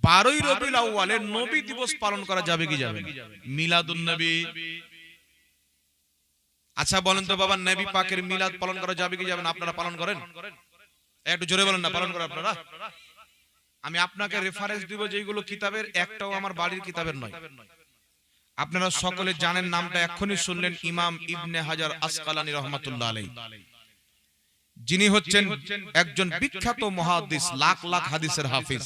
12ই রবিউল আউয়ালে নবী দিবস পালন করা যাবে কি যাবে না? মিলাদুন নবী। আচ্ছা বলেন তো বাবা, নবী পাকের মিলাদ পালন করা যাবে কি যাবে না? আপনারা পালন করেন? একটু জোরে বলেন না, পালন করেন আপনারা? আমি আপনাকে রেফারেন্স দিব যেগুলো কিতাবের, একটাও আমার বাড়ির কিতাবের নয়। আপনারা সকলে জানেন, নামটা এক্ষুনি শুনলেন, ইমাম ইবনে হাজার আসকালানী রাহমাতুল্লাহ আলাইহি, যিনি হচ্ছেন একজন বিখ্যাত মুহাদ্দিস, লাখ লাখ হাদিসের হাফিজ,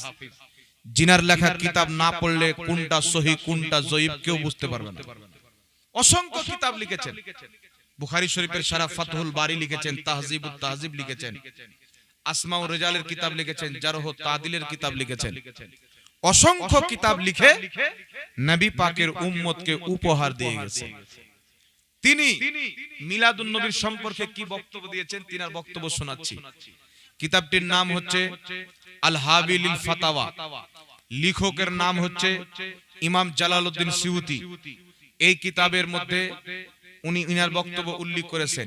জিনার লেখা কিতাব না পড়লে কোনটা সহিহ কোনটা জয়ীফ কেউ বুঝতে পারবে না। অসংখ্য কিতাব লিখেছেন, বুখারী শরীফের শারা ফাতহুল বারী লিখেছেন, তাহজিবুত তাহজিব লিখেছেন, আসমা ও রিজালের কিতাব লিখেছেন, জারহ ও তাদিলের কিতাব লিখেছেন। অসংখ্য কিতাব লিখে নবী পাকের উম্মতকে উপহার দিয়ে গেছেন। তিনি মিলাদুন নবীর সম্পর্কে কি বক্তব্য দিয়েছেন, তিনার বক্তব্য শোনাচ্ছি। কিতাবটির নাম হচ্ছে আল হাবিলিল ফাতাওয়া, লেখকের নাম হচ্ছে ইমাম জালালউদ্দিন সিউতি। এই কিতাবের মধ্যে উনি ইনার বক্তব্য উল্লেখ করেছেন।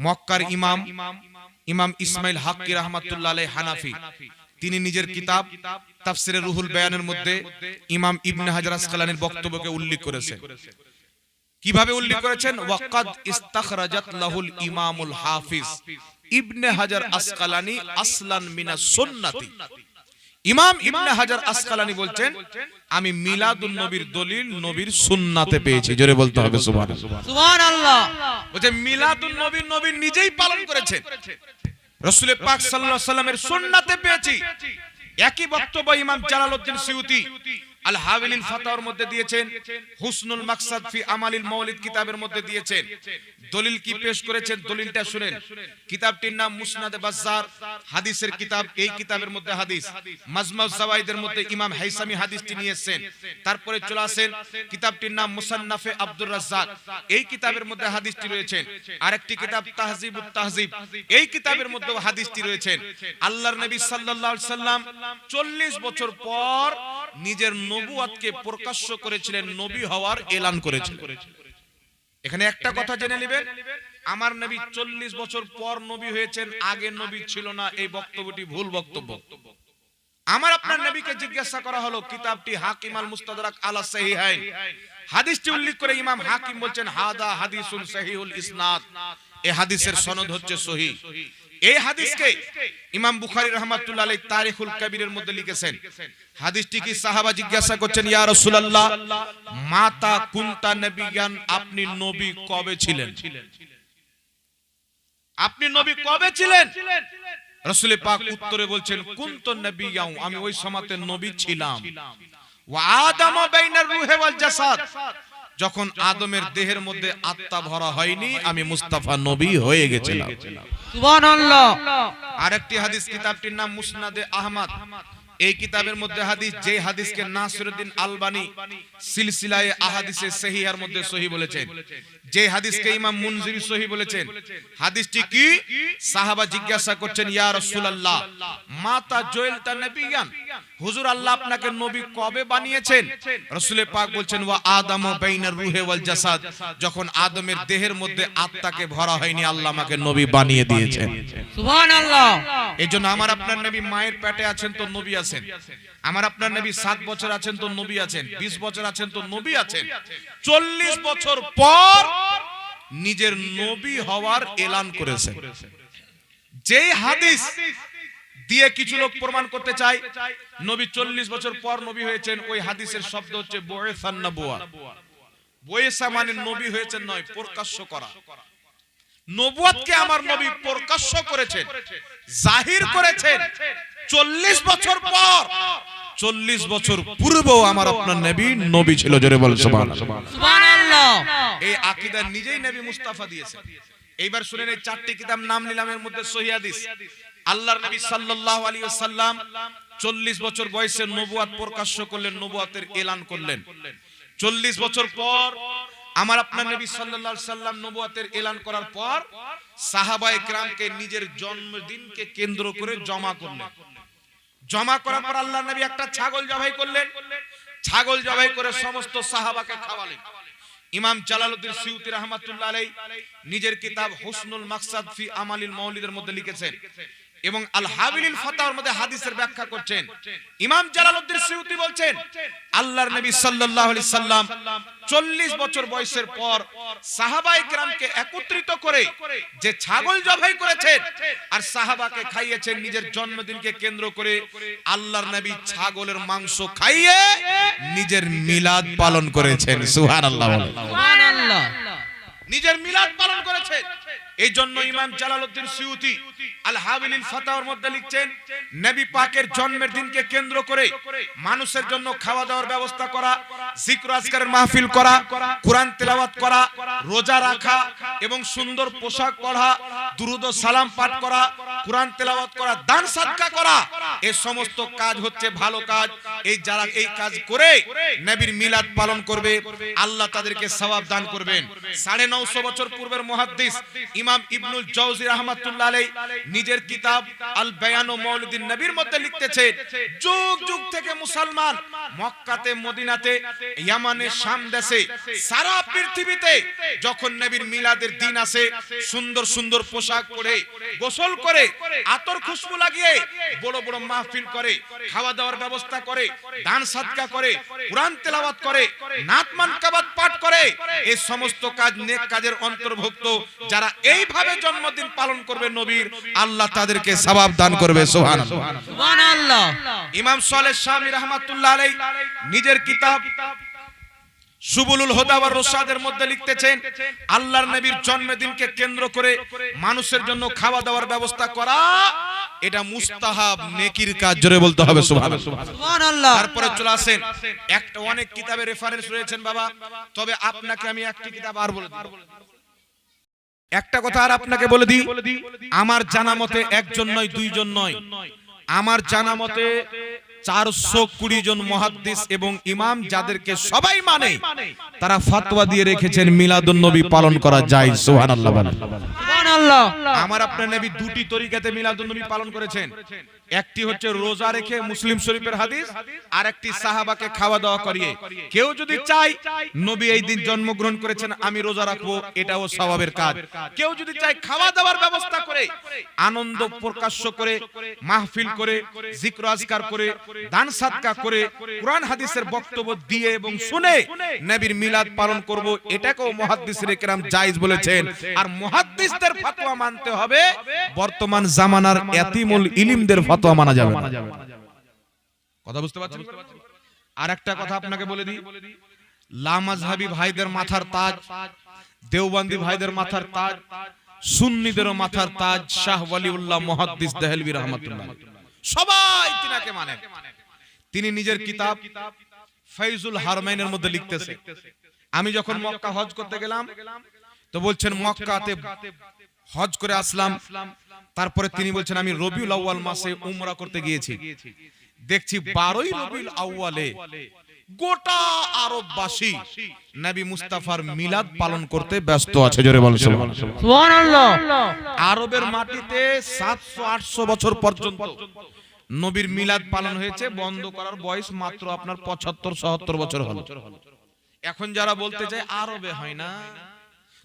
মক্কার ইমাম ইমাম ইসমাইল হাক্কি রাহমাতুল্লাহ আলাইহি হানাফি, তিনি নিজের কিতাব তাফসিরে রুহুল বায়ানের মধ্যে ইমাম ইবনে হাজার আসকালানির বক্তব্যকে উল্লেখ করেছেন। কিভাবে উল্লেখ করেছেন? ওয়াকাদ ইস্তাখরাজাত লাহুল ইমামুল হাফিজ ইবনে হাজার আসকালানি আসলান মিনাস সুন্নতি। ইমাম ইবনে হাজার আসকালানি বলছেন, আমি মিলাদুন নবীর দলিল নবীর সুন্নাতে পেয়েছি। জোরে বলতে হবে সুবহানাল্লাহ। সুবহানাল্লাহ। বলছে মিলাদুন নবীর নবী নিজেই পালন করেছেন, রাসূল পাক সাল্লাল্লাহু আলাইহি সাল্লামের সুন্নাতে পেয়েছি। একই বক্তব্য ইমাম জালালউদ্দিন সিউতি আল হাবিলিল ফাতাওয়ার মধ্যে দিয়েছেন, হুসনুল মাকসাদ ফি আমালিল মাওলিদ কিতাবের মধ্যে দিয়েছেন। দলিল কি পেশ করেছেন, দলিলটা শুনেন। কিতাবটির নাম মুসনাদে বাজ্জার, হাদিসের কিতাব। এই কিতাবের মধ্যে হাদিস, মাজমাউজ জাওয়াইদের মধ্যে ইমাম হাইসামি হাদিসটি নিয়েছেন। তারপরে চলে আসেন, কিতাবটির নাম মুসান্নাফে আব্দুর রাজ্জাক, এই কিতাবের মধ্যে হাদিসটি রয়েছেন। আরেকটি কিতাব তাহজিবুত তাহজিব, এই কিতাবের মধ্যেও হাদিসটি রয়েছেন। আল্লাহর নবী সাল্লাল্লাহু আলাইহি সাল্লাম 40 বছর পর নিজের নবুয়াতকে প্রকাশ্য করেছিলেন, নবী হওয়ার এলান করেছিলেন। এখানে একটা কথা জেনে নেবেন, আমার নবী 40 বছর পর নবী হয়েছেন, আগে নবী ছিল না, এই বক্তব্যটি ভুল বক্তব্য। আমার আপনার নবীকে জিজ্ঞাসা করা হলো, কিতাবটি হাকিম আল মুস্তাদরাক আলা সাহিহাইন, হাদিসটি উল্লেখ করে ইমাম হাকিম বলছেন হাদা হাদিসুন সহিহুল ইসনাদ, এই হাদিসের সনদ হচ্ছে সহিহ। এই হাদিসকে ইমাম বুখারী রাহমাতুল্লাহ আলাইহি তারিখুল কবিরের মধ্যে লিখেছেন। হাদিসটি কি সাহাবা জিজ্ঞাসা করছেন, ইয়া রাসূলুল্লাহ মাতা কুনতা নবিয়ান, আপনি নবী কবে ছিলেন? আপনি নবী কবে ছিলেন? রাসূল পাক উত্তরে বলছেন, কুনতু নবিয়ান, আমি ওই সময়তে নবী ছিলাম। ওয়া আদামু বাইনার রূহি ওয়াল জাসাদ, যখন আদমের দেহের মধ্যে আত্মা ভরা হয়নি, আমি মুস্তাফা নবী হয়ে গেছিলাম। সুবহানাল্লাহ। আরেকটি হাদিস, কিতাবটির নাম মুসনাদে আহমদ, এই কিতাবের মধ্যে হাদিস, যে হাদিসকে নাসিরউদ্দিন আলবানী সিলসিলায়ে আহাদিসে সহিহার মধ্যে সহিহ বলেছেন, যে হাদিসকে ইমাম মুনজিরি সহিহ বলেছেন। হাদিসটি কি? সাহাবা জিজ্ঞাসা করছেন, ইয়া রাসূলুল্লাহ মাতা জুইলতা নবিয়ান, হুজুর আল্লাহ আপনাকে নবী কবে বানিয়েছেন? রাসূল পাক বলছেন, ওয়া আদামু বাইনার রূহি ওয়াল জাসাদ, যখন আদমের দেহের মধ্যে আত্মাকে ভরা হয়নি, আল্লাহ আমাকে নবী বানিয়ে দিয়েছেন। সুবহানাল্লাহ। এইজন্য আমার আপনার নবী মায়ের পেটে আছেন তো নবী আছেন, আমার আপনার নবী 7 বছর আছেন তো নবী আছেন, 20 বছর আছেন তো নবী আছেন। 40 বছর পর নিজের নবী হওয়ার এলান করেছেন। যেই হাদিস দিয়ে কিছু লোক প্রমাণ করতে চায় নবী 40 বছর পর নবী হয়েছেন, ওই হাদিসের শব্দ হচ্ছে বুয়সান নবুয়া। বুয়সা মানে নবী হয়েছেন নয়, প্রকাশ্য করা। নবুয়াতকে আমার নবী প্রকাশ্য করেছেন, জাহির করেছেন 40 বছর পর। 40 বছর পূর্বেও আমার আপনার নবী নবী ছিল। জোরে বল সুবহানাল্লাহ। সুবহানাল্লাহ। এই আকীদা নিজেই নবী মুস্তাফা দিয়েছেন। এইবার শুনেন, এই 4টি কিতাব নাম নিলাম, এর মধ্যে সহিহ হাদিস। আল্লাহর নবী সাল্লাল্লাহু আলাইহি ওয়াসাল্লাম 40 বছর বয়সে নবুয়াত প্রকাশ্য করলেন, নবুয়াতের এলান করলেন। 40 বছর পর আমার আপনার নবী সাল্লাল্লাহু আলাইহি সাল্লাম নবুয়াতের এলান করার পর সাহাবায়ে কেরামকে নিজের জন্মদিনকে কেন্দ্র করে জমা করলেন। জমা করার পর আল্লাহর নবী একটা ছাগল জবাই করলেন। ছাগল জবাই করে সমস্ত সাহাবাকে খাওয়ালেন। ইমাম জালালউদ্দিন সিউতি রাহমাতুল্লাহ আলাইহি নিজের কিতাব হুসনুল মাকসাদ ফি আমালিল মাওলিদের মধ্যে লিখেছেন, এবং আল হাবিলিল ফাতাওয়ার মধ্যে হাদিসের ব্যাখ্যা করছেন ইমাম জালালউদ্দিন সিউতি বলছেন আল্লাহর নবী সাল্লাল্লাহু আলাইহি সাল্লাম 40 বছর বয়সের পর সাহাবায়ে কেরামকে একত্রিত করে যে ছাগল জবাই করেছেন আর সাহাবাকে খাইয়েছেন নিজের জন্মদিনকে কেন্দ্র করে আল্লাহর নবী ছাগলের মাংস খাইয়ে নিজের মিলাদ পালন করেছেন সুবহানাল্লাহ সুবহানাল্লাহ নিজের মিলাদ পালন করেছেন এই জন্য ইমাম জালালউদ্দিন সিউতি আল হাবিলিল ফাতাওয়ার মধ্যে লিখছেন নবী পাকের জন্মের দিনকে কেন্দ্র করে মানুষের জন্য খাওয়া দাওয়ার ব্যবস্থা করা জিকির আজকারের মাহফিল করা কুরআন তেলাওয়াত করা রোজা রাখা এবং সুন্দর পোশাক পরা দুরূদ ও সালাম পাঠ করা কুরআন তেলাওয়াত করা দান সাদকা করা এই সমস্ত কাজ হচ্ছে ভালো কাজ এই যারা এই কাজ করে নবীর মিলাদ পালন করবে আল্লাহ তাদেরকে সওয়াব দান করবেন 950 বছর পূর্বের মুহাদ্দিস ইমাম ইবনুল জাওজি রাহমাতুল্লাহ আলাইহি নিজের কিতাব আল বায়ান ও মাউলিদিন নবীর মধ্যে লিখতেছেন যুগ যুগ থেকে মুসলমান মক্কাতে মদিনাতে ইয়ামানে শাম দেশে সারা পৃথিবীতে যখন নবীর মিলাদের দিন আসে সুন্দর সুন্দর পোশাক পরে গোসল করে আতর খুশবু লাগিয়ে বড় বড় মাহফিল করে খাওয়া দাওয়ার ব্যবস্থা করে দান সাদকা করে কুরআন তেলাওয়াত করে নাত মানকাবাত পাঠ করে এই সমস্ত কাজ নেক কাজের অন্তর্ভুক্ত যারা এইভাবে জন্মদিন পালন করবে নবীর আল্লাহ তাদেরকে সওয়াব দান করবে সুবহানাল্লাহ সুবহানাল্লাহ ইমাম সালেহ শামী রাহমাতুল্লাহ আলাইহি নিজের কিতাব সুবুলুল হুদা ওয়ার রশাদের মধ্যে লিখতেছেন আল্লাহর নবীর জন্মদিনকে কেন্দ্র করে মানুষের জন্য খাওয়া দাওয়ার ব্যবস্থা করা এটা মুস্তাহাব নেকির কাজ জোরে বলতে হবে সুবহানাল্লাহ তারপরে চলে আসেন একটা অনেক কিতাবে রেফারেন্স রয়েছেন বাবা তবে আপনাকে আমি একটি কিতাব আর বলে দিই একটা কথা আর আপনাকে বলে দিই আমার জানা মতে একজন নয় দুইজন নয় আমার জানা মতে 420 জন মুহাদ্দিস এবং ইমাম যাদেরকে সবাই মানে তারা ফতোয়া দিয়ে রেখেছেন মিলাদুন নবী পালন করা যায় সুবহানাল্লাহ সুবহানাল্লাহ আমার আপনার নবী দুটি তরিকাতে মিলাদুন নবী পালন করেছেন একটি হচ্ছে রোজা রেখে মুসলিম শরীফের হাদিস আর একটি সাহাবাকে খাওয়া দাওয়া করিয়ে কেউ যদি চায় নবী এই দিন জন্মগ্রহণ করেছেন আমি রোজা রাখবো এটাও সওয়াবের কাজ কেউ যদি চায় খাওয়া দাওয়ার ব্যবস্থা করে আনন্দ প্রকাশ্য করে মাহফিল করে জিকির আজকার করে দান সাদকা করে কুরআন হাদিসের বক্তব্য দিয়ে এবং শুনে নবীর মিলাদ পালন করব এটাকেও মুহাদ্দিসিনে কেরাম জায়েজ বলেছেন আর মুহাদ্দিসদের ফতোয়া মানতে হবে বর্তমান জামানার ইয়াতিমুল ইলমদের ফতোয়া মানা যাবে না কথা বুঝতে পারছেন আর একটা কথা আপনাকে বলে দিই লামাযহাবী ভাইদের মাথার তাজ দেওবন্দি ভাইদের মাথার তাজ সুন্নিদেরও মাথার তাজ শাহ ওয়ালিউল্লাহ মুহাদ্দিস দেহলভী রাহমাতুল্লাহ সবাই তিনাকে মানেন তিনি নিজের কিতাব ফাইজুল হারমাইনের মধ্যে লিখতেছে আমি যখন মক্কা হজ করতে গেলাম তো বলছেন মক্কাতে হজ করে আসলাম তারপরে তিনি বলছেন আমি রবিউল আউয়াল মাসে উমরা করতে গিয়েছি দেখছি 12ই রবিউল আউয়ালে গোটা আরববাসী নবী মুস্তাফার মিলাদ পালন করতে ব্যস্ত আছে জোরে বলেন সুবহানাল্লাহ আরবের মাটিতে 700-800 বছর পর্যন্ত নবীর মিলাদ পালন হয়েছে বন্ধ করার বয়স মাত্র আপনার 75-77 বছর হলো এখন যারা বলতে চায় আরবে হয় না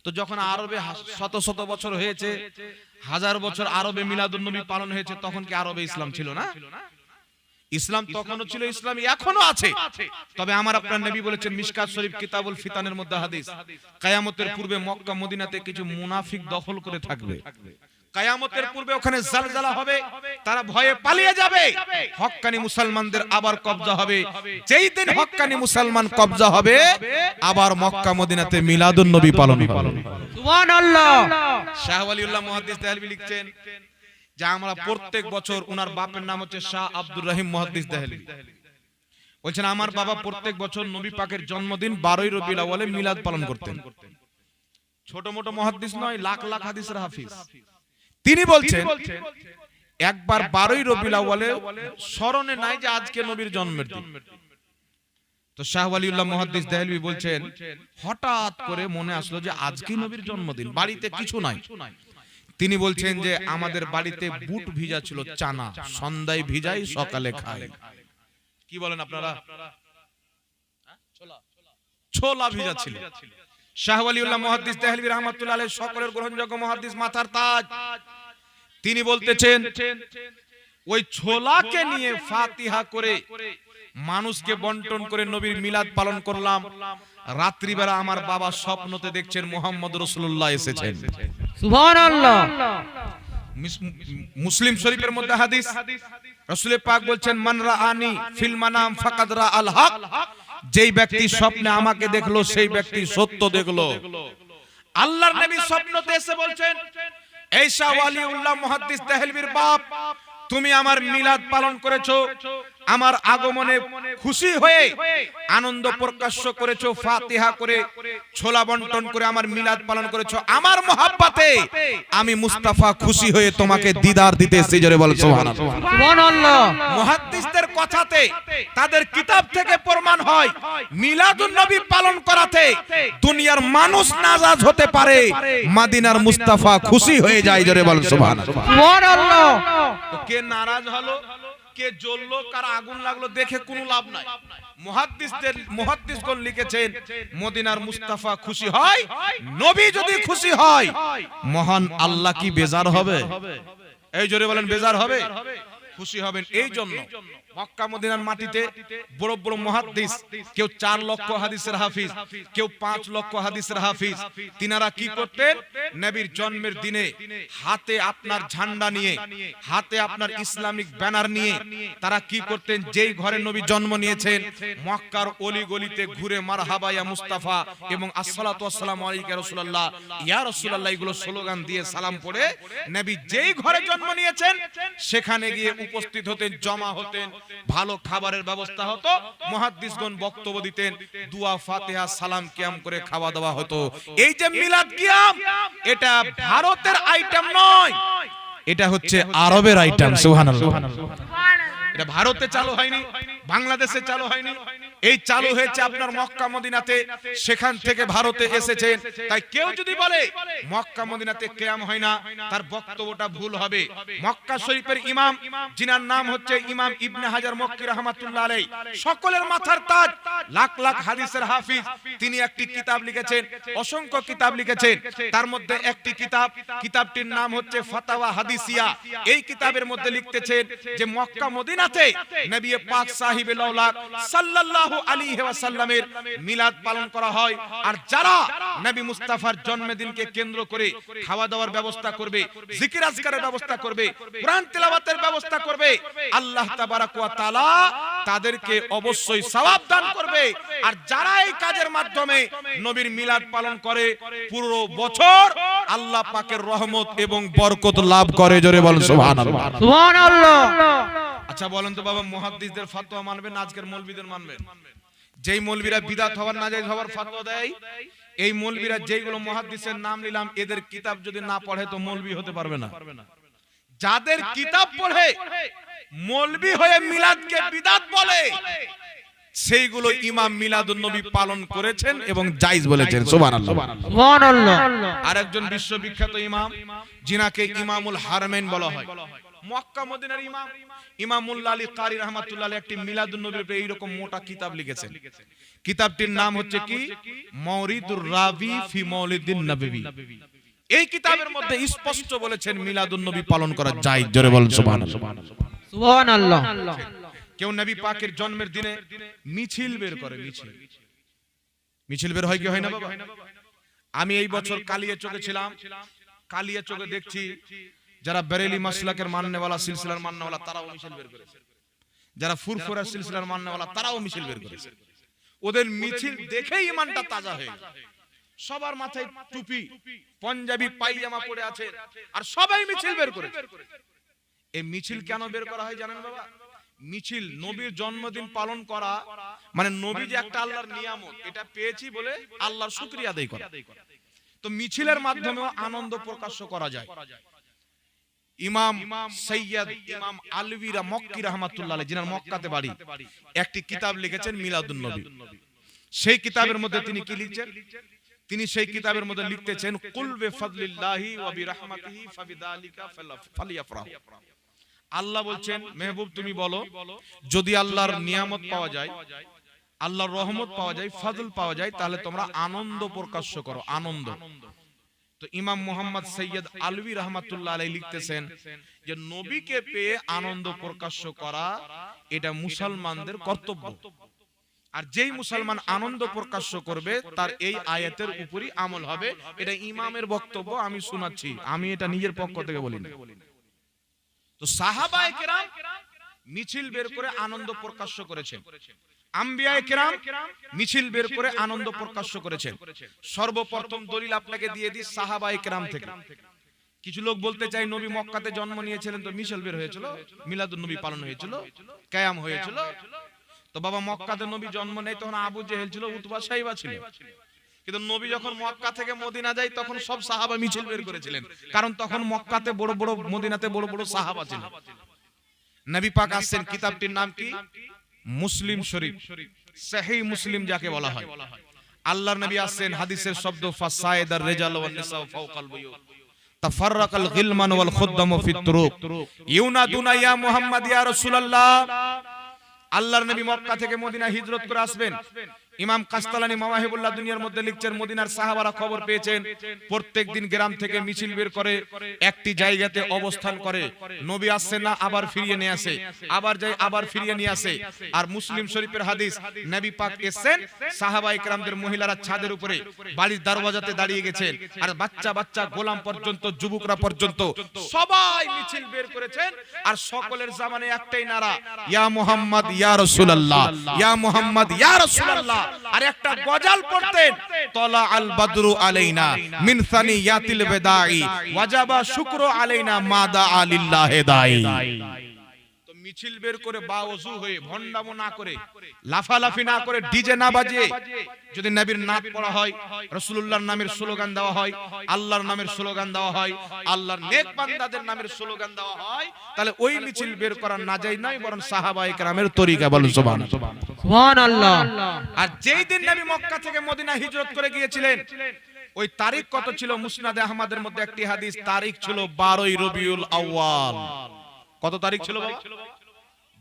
তো যখন আরবে শত শত বছর হয়েছে হাজার বছর আরবে মিলাদুন নবী পালন হয়েছে তখন কি আরবে ইসলাম ছিল না ইসলাম তখনও ছিল ইসলাম এখনো আছে তবে আমার আপনার নবী বলেছেন মিশকাত শরীফ কিতাবুল ফিতানের মধ্যে হাদিস কিয়ামতের পূর্বে মক্কা মদিনাতে কিছু মুনাফিক দখল করে থাকবে কিয়ামতের পূর্বে ওখানে জালজালা হবে তারা ভয়ে পালিয়ে যাবে হক্কানি মুসলমানদের আবার কবজা হবে যেই দিন হক্কানি মুসলমান কবজা হবে আবার মক্কা মদিনাতে মিলাদুন নবী পালন হবে সুবহানাল্লাহ শাহ ওয়ালিউল্লাহ মুহাদ্দিস দেহলভী লিখছেন যে আমরা প্রত্যেক বছর ওনার বাপের নাম হচ্ছে শাহ আব্দুর রহিম মুহাদ্দিস দেহলভী বলছেন আমার বাবা প্রত্যেক বছর নবী পাকের জন্মদিন 12ই রবিউল আউয়ালে মিলাদ পালন করতেন ছোট মোটো মুহাদ্দিস নয় লাখ লাখ হাদিসের হাফেজ তিনি বলছেন একবার 12ই রবিউল আউয়ালে স্মরণে নাই যে আজকে নবীর জন্মের দিন তো শাহ ওয়ালিউল্লাহ মুহাদ্দিস দেহলভী বলছেন হঠাৎ করে মনে আসলো যে আজকে নবীর জন্মদিন বাড়িতে কিছু নাই তিনি বলছেন যে আমাদের বাড়িতে বুট ভিজা ছিল চানা সন্ধ্যায় ভিজাই সকালে খাই কি বলেন আপনারা ছোলা ভিজা ছিল শাহ ওয়ালিউল্লাহ মুহাদ্দিস দেহলভী রাহমাতুল্লাহ আলাইহি সকলের গ্রহণযোগ্য মুহাদ্দিস মাথার তাজ তিনি বলতেছেন ওই ছোলাকে নিয়ে ফাতিহা করে মানুষকে বন্টন করে নবীর মিলাদ পালন করলাম। রাত্রিবেলা আমার বাবা স্বপ্নতে দেখছেন মুহাম্মদ রাসূলুল্লাহ এসেছেন। সুবহানাল্লাহ। মুসলিম শরীফের মধ্যে হাদিস, রাসূল পাক বলছেন মান রাআনি ফিল মানাম ফাকাদ রাআল হক, যেই ব্যক্তি স্বপ্নে আমাকে দেখলো সেই ব্যক্তি সত্য দেখলো। আল্লাহর নবী স্বপ্নতে এসে বলছেন, এই শাহ ওয়ালিউল্লাহ মুহাদ্দিস দেহলভির বাপ, তুমি আমার মিলাদ পালন করেছো, আমার আগমনে খুশি হয়ে আনন্দ প্রকাশ করেছো, ফাতিহা করে ছোলা বন্টন করে আমার মিলাদ পালন করেছো। আমার মহব্বতে আমি মুস্তাফা খুশি হয়ে তোমাকে দিদার দিতে এসেছি। জোরে বল সুবহানাল্লাহ। সুবহানাল্লাহ। মুহাদ্দিসদের কথাতে, তাদের কিতাব থেকে প্রমাণ হয় মিলাদুন নবী পালন করাতে দুনিয়ার মানুষ নাজাজ হতে পারে, মদিনার মুস্তাফা খুশি হয়ে যায়। জোরে বল সুবহানাল্লাহ। সুবহানাল্লাহ। তো কে নারাজ হলো, কে জ্বললো, কার আগুন লাগলো দেখে কোনো লাভ নাই। মুহাদ্দিসগণ লিখেছেন মদিনার মুস্তাফা খুশি হয়, নবী যদি খুশি হয় মহান আল্লাহ কি বেজার হবে? এই জোরে বলেন, বেজার হবে? খুশি হবেন। এই জন্য মক্কা মদিনার মাটিতে বড় বড় মুহাদ্দিস, কেউ 4 লক্ষ হাদিসের হাফিজ, কেউ 5 লক্ষ হাদিসের হাফিজ, তিনারা কি করতেন? নবীর জন্মের দিনে হাতে আপনার ঝান্ডা নিয়ে, হাতে আপনার ইসলামিক ব্যানার নিয়ে তারা কি করতেন? যেই ঘরে নবী জন্ম নিয়েছেন মক্কার অলি গলিতে ঘুরে মারহাবা ইয়া মুস্তাফা এবং আসসালাতু ওয়াসসালামু আলাইকা রাসূলুল্লাহ, ইয়া রাসূলুল্লাহ এগুলো স্লোগান দিয়ে সালাম পড়ে নবী যেই ঘরে জন্ম নিয়েছেন সেখানে গিয়ে উপস্থিত হতেন, জমা হতেন, ভালো খাবারের ব্যবস্থা হতো, মুহাদ্দিসগণ বক্তব্য দিতেন, দুয়া ফাতিহা সালাম কিয়াম করে খাওয়া দাওয়া হতো। এই যে মিলাদ কিয়াম, এটা ভারতের আইটেম নয়, এটা হচ্ছে আরবের আইটেম। সুবহানাল্লাহ। এটা ভারতে চালু হয়নি, বাংলাদেশে চালু হয়নি, এই চালু হয়েছে আপনার মক্কা মদিনাতে, সেখান থেকে ভারতে এসেছেন। তাই কেউ যদি বলে মক্কা মদিনাতে কিয়াম হয় না, তার বক্তব্যটা ভুল হবে। মক্কা শরীফের ইমাম, যিনার নাম হচ্ছে ইমাম ইবনে হাজার মক্কি রাহমাতুল্লাহ আলাইহি, সকলের মাথার তাজ, লাখ লাখ হাদিসের হাফিজ, তিনি একটি কিতাব লিখেছেন, অসংখ্য কিতাব লিখেছেন। তার মধ্যে একটি কিতাব, কিতাবটির নাম হচ্ছে ফাতাওয়া হাদিসিয়া। এই কিতাবের মধ্যে লিখতেছেন যে মক্কা মদিনাতে নবী পাক সাহিবে লাউলাক সাল্লাল্লাহু আলাইহি ওয়াসাল্লামের মিলাদ পালন করা হয়। আর যারা নবী মুস্তাফার জন্মদিনকে কেন্দ্র করে খাওয়া দাওয়ার ব্যবস্থা করবে, জিকির আজকারের ব্যবস্থা করবে, কোরআন তেলাওয়াতের ব্যবস্থা করবে, আল্লাহ তাবারাক ওয়া তাআলা তাদেরকে অবশ্যই সওয়াব দান করবে। আর যারা এই কাজের মাধ্যমে নবীর মিলাদ পালন করে পুরো বছর আল্লাহ পাকের রহমত এবং বরকত লাভ করে। জোরে বলেন সুবহানাল্লাহ। সুবহানাল্লাহ। আচ্ছা বলেন তো বাবা, মুহাদ্দিসদের ফতোয়া মানবেন না আজকের মৌলবীদের মানবেন? যেই মৌলবীরা বিদআত হওয়ার নাজায়েজ হওয়ার ফতোয়া দেয়, এই মৌলবীরা যেইগুলো মুহাদ্দিসের নাম নিলাম, এদের কিতাব যদি না পড়ে তো মৌলবী হতে পারবে না। যাদের কিতাব পড়ে মৌলবী হয়ে মিলাদকে বিদআত বলে, সেইগুলো ইমাম মিলাদুন নবী পালন করেছেন এবং জায়েজ বলেছেন। সুবহানাল্লাহ। সুবহানাল্লাহ। আরেকজন বিশ্ববিখ্যাত ইমাম, যিনাকে ইমামুল হারমাইন বলা হয়, মক্কা মদিনার ইমাম ইমামুল্লাহ আলী কারি রাহমাতুল্লাহ আলাইহি একটি মিলাদুন নবীর উপরে এইরকম মোটা কিতাব লিখেছেন। কিতাবটির নাম হচ্ছে কি? মাওরিদুর রাবি ফি মাওলিদিন নববী। এই কিতাবের মধ্যে স্পষ্ট বলেছেন মিলাদুন নবী পালন করা যায়। জোরে বলেন সুবহানাল্লাহ। সুবহানাল্লাহ। কেউ নবী পাকের জন্মের দিনে মিছিল বের করে, মিছিল বের হয় কি হয় না বাবা? আমি এই বছর কালিয়াচকে ছিলাম, কালিয়াচকে দেখছি যারা বেরেলি মাসলাকের মাননেওয়ালা, সিলসিলার মাননেওয়ালা, তারাও মিছিল বের করেছে। যারা ফুরফুরা সিলসিলার মাননেওয়ালা তারাও মিছিল বের করেছে। ওদের মিছিল দেখেই ইমানটা তাজা হয়ে যায়। সবার মাথায় টুপি, পাঞ্জাবি পায়জামা পরে আছে, আর সবাই মিছিল বের করেছে। এই মিছিল কেন বের করা হয় জানেন বাবা? মিছিল নবীর জন্মদিন পালন করা মানে নবী যে একটা আল্লাহর নিয়ামত, এটা পেয়েছি বলে আল্লাহর শুকরিয়া আদায় করা। তো মিছিলের মাধ্যমেও আনন্দ প্রকাশ করা যায়। ইমাম সৈয়দ ইমাম আলভিরা মক্কি রাহমাতুল্লাহ আলাইহি, যিনার মক্কাতে বাড়ি, একটি কিতাব লিখেছেন মিলাদুন নবী। সেই কিতাবের মধ্যে তিনি কি লিখছেন? তিনি সেই কিতাবের মধ্যে লিখতেছেন কুল বিফাদলিল্লাহি ওয়া বিরাহমাতিহি ফাবিযালিকা ফালিয়াফরাহু। আল্লাহ বলছেন, মেহবুব তুমি বলো, যদি আল্লাহর নিয়ামত পাওয়া যায়, আল্লাহর রহমত পাওয়া যায়, ফজল পাওয়া যায়, তাহলে তোমরা আনন্দ প্রকাশ করো। আনন্দ তো ইমাম মোহাম্মদ সৈয়দ আলভী রহমাতুল্লাহ আলাইহি লিখতেছেন যে নবীকে পেয়ে আনন্দ প্রকাশ্য করা এটা মুসলমানদের কর্তব্য। আর যেই মুসলমান আনন্দ প্রকাশ্য করবে তার এই আয়াতের উপরই আমল হবে। এটা ইমামের বক্তব্য, আমি শোনাচ্ছি, আমি এটা নিজের পক্ষ থেকে বলি না। তো সাহাবায়ে কেরাম মিছিল বের করে আনন্দ প্রকাশ্য করেছেন, আম্বিয়ায়ে কেরাম মিছিল বের করে আনন্দ প্রকাশ্য করেছেন। সর্বপ্রথম দলিল আপনাকে দিয়ে দিই সাহাবায়ে কেরাম থেকে। কিছু লোক বলতে চাই নবী মক্কাতে জন্ম নিয়েছিলেন তো মিছিল বের হয়েছিল, মিলাদুন নবী পালন হয়েছিল, কিয়াম হয়েছিল। তো বাবা মক্কাতে নবী জন্ম নেই, তখন আবু জেহেল ছিল, উতবা সাইবা ছিল। কিন্তু নবী যখন মক্কা থেকে মদিনা যায় তখন সব সাহাবা মিছিল বের করেছিলেন, কারণ তখন মক্কাতে বড় বড়, মদিনাতে বড় বড় সাহাবা ছিল। নবী পাক আসছেন, কিতাবটির নাম কি? মুসলিম শরীফ, সহিহ মুসলিম যাকে বলা হয়। আল্লাহর নবী আসছেন, হাদিসের শব্দ ফাসাইদার রিজাল ওয়ান নিসা ফাওকাল বুয়ুত তাফাররাকাল গিলমান ওয়াল খুদ্দাম ফিত তুরুক ইউনাদুনা ইয়া মুহাম্মদ ইয়া রাসূলুল্লাহ। আল্লাহর নবী মক্কা থেকে মদিনা হিজরত করে আসবেন। ইমাম কাস্তালানি মাওয়াহিবুল্লাহ দুনিয়ার মধ্যে লিখছেন, মদিনার সাহাবারা খবর পেয়েছেন প্রত্যেকদিন গ্রাম থেকে মিছিল বের করে একটি জায়গাতে অবস্থান করে। নবী আসছেন না, আবার ফিরিয়ে নিয়ে আসে, আবার যায়, আবার ফিরিয়ে নিয়ে আসে। আর মুসলিম শরীফের হাদিস, নবী পাক এসেছেন, সাহাবায়ে কেরামদের মহিলারা ছাদের উপরে বাড়ির দরওয়াজাতে দাঁড়িয়ে গেছেন, আর বাচ্চা বাচ্চা গোলাম পর্যন্ত, যুবকরা পর্যন্ত সবাই মিছিল বের করেছেন। আর সকলের জামানে একটাই নারা, ইয়া মুহাম্মদ ইয়া রাসূলুল্লাহ, ইয়া মুহাম্মদ ইয়া রাসূলুল্লাহ। আর একটা গজল পড়তেন, তলা আল বদরু আলাইনা মিন সানিয়াতিল বিদাই ওয়াজাবা শুকরু আলাইনা মাদা আলিল্লাহি দাই। তো মিছিল বের করে বাওযু হয়ে, ভন্ডামো না করে, লাফালাফি না করে, ডিজে না বাজিয়ে যদি নবীর নাম পড়া হয়, রাসূলুল্লাহর নামের স্লোগান দেওয়া হয়, আল্লাহর নামের স্লোগান দেওয়া হয়, আল্লাহর নেক বান্দাদের নামের স্লোগান দেওয়া হয়, তাহলে ওই মিছিল বের করা নাজায়েজ নয়, বরং সাহাবায়ে কেরামের তরিকা। বলুন সুবহানাল্লাহ, সুবহানাল্লাহ। আর যেই দিন নবী মক্কা থেকে মদিনা হিজরত করে গিয়েছিলেন, ওই তারিখ কত ছিল? মুসনাদে আহমদের মধ্যে একটি হাদিস, তারিখ ছিল 12ই রবিউল আউয়াল। কত তারিখ ছিল বাবা?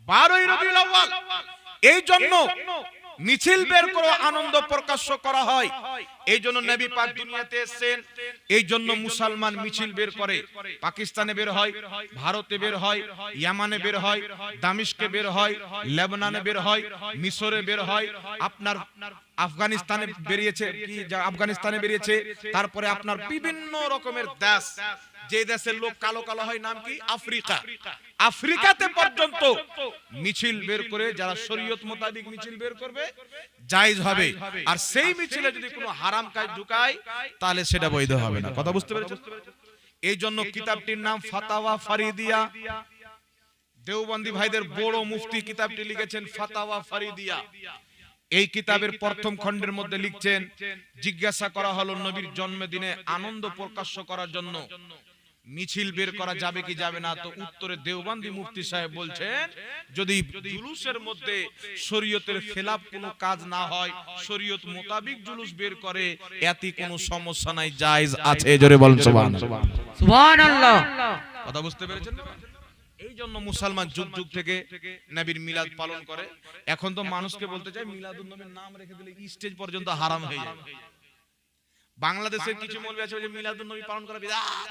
12ই রবিউল আউয়াল। এই জন্য মিছিল বের করে আনন্দ প্রকাশ্য করা হয়। এই জন্য নবী পাক দুনিয়াতে এসেছেন, এই জন্য মুসলমান মিছিল বের করে। পাকিস্তানে বের হয়, ভারতে বের হয়, ইয়ামানে বের হয়, দামিশকে বের হয়, লেবাননে বের হয়, মিশরে বের হয়, আপনার আফগানিস্তানে বেরিয়েছে, কি আফগানিস্তানে বেরিয়েছে, তারপরে আপনার বিভিন্ন রকমের দেশ, যে দেশের লোক কালো কালো হয়, নাম কি? আফ্রিকা। আফ্রিকাতে পর্যন্ত মিছিল বের করে যারা শরীয়ত মোতাবেক মিছিল বের করবে জায়েজ হবে। আর সেই মিছিলে যদি কোনো হারাম কাজ ঢুকায় তাহলে সেটা বৈধ হবে না। কথা বুঝতে পেরেছেন? এই জন্য কিতাবটির নাম ফাতাওয়া ফারিদিয়া। দেওবন্দি ভাইদের বড় মুফতি কিতাবটি লিখেছেন, ফাতাওয়া ফারিদিয়া। এই কিতাবের প্রথম খণ্ডের মধ্যে লিখছেন, জিজ্ঞাসা করা হলো নবীর জন্মদিনে আনন্দ প্রকাশ্য করার জন্য মিছিল বের করা যাবে কি যাবে না? তো উত্তরে দেওবন্দি মুফতি সাহেব বলছেন, যদি জুলুসের মধ্যে শরীয়তের খেলাফ কোনো কাজ না হয়, শরীয়ত মোতাবেক জুলুস বের করে, এতে কোনো সমস্যা নাই, জায়েজ আছে। জোরে বলেন সুবহানাল্লাহ, সুবহানাল্লাহ। কথা বুঝতে পেরেছেন? এই জন্য মুসলমান যুগ যুগ থেকে নবীর মিলাদ পালন করে। এখন তো মানুষকে বলতে চাই মিলাদুন নবীর নাম রেখে দিলে স্টেজ পর্যন্ত হারাম হয়ে যায়। বাংলাদেশের কিছু মৌলবি আছে যে মিলাদুন নবী পালন করা বিদআত,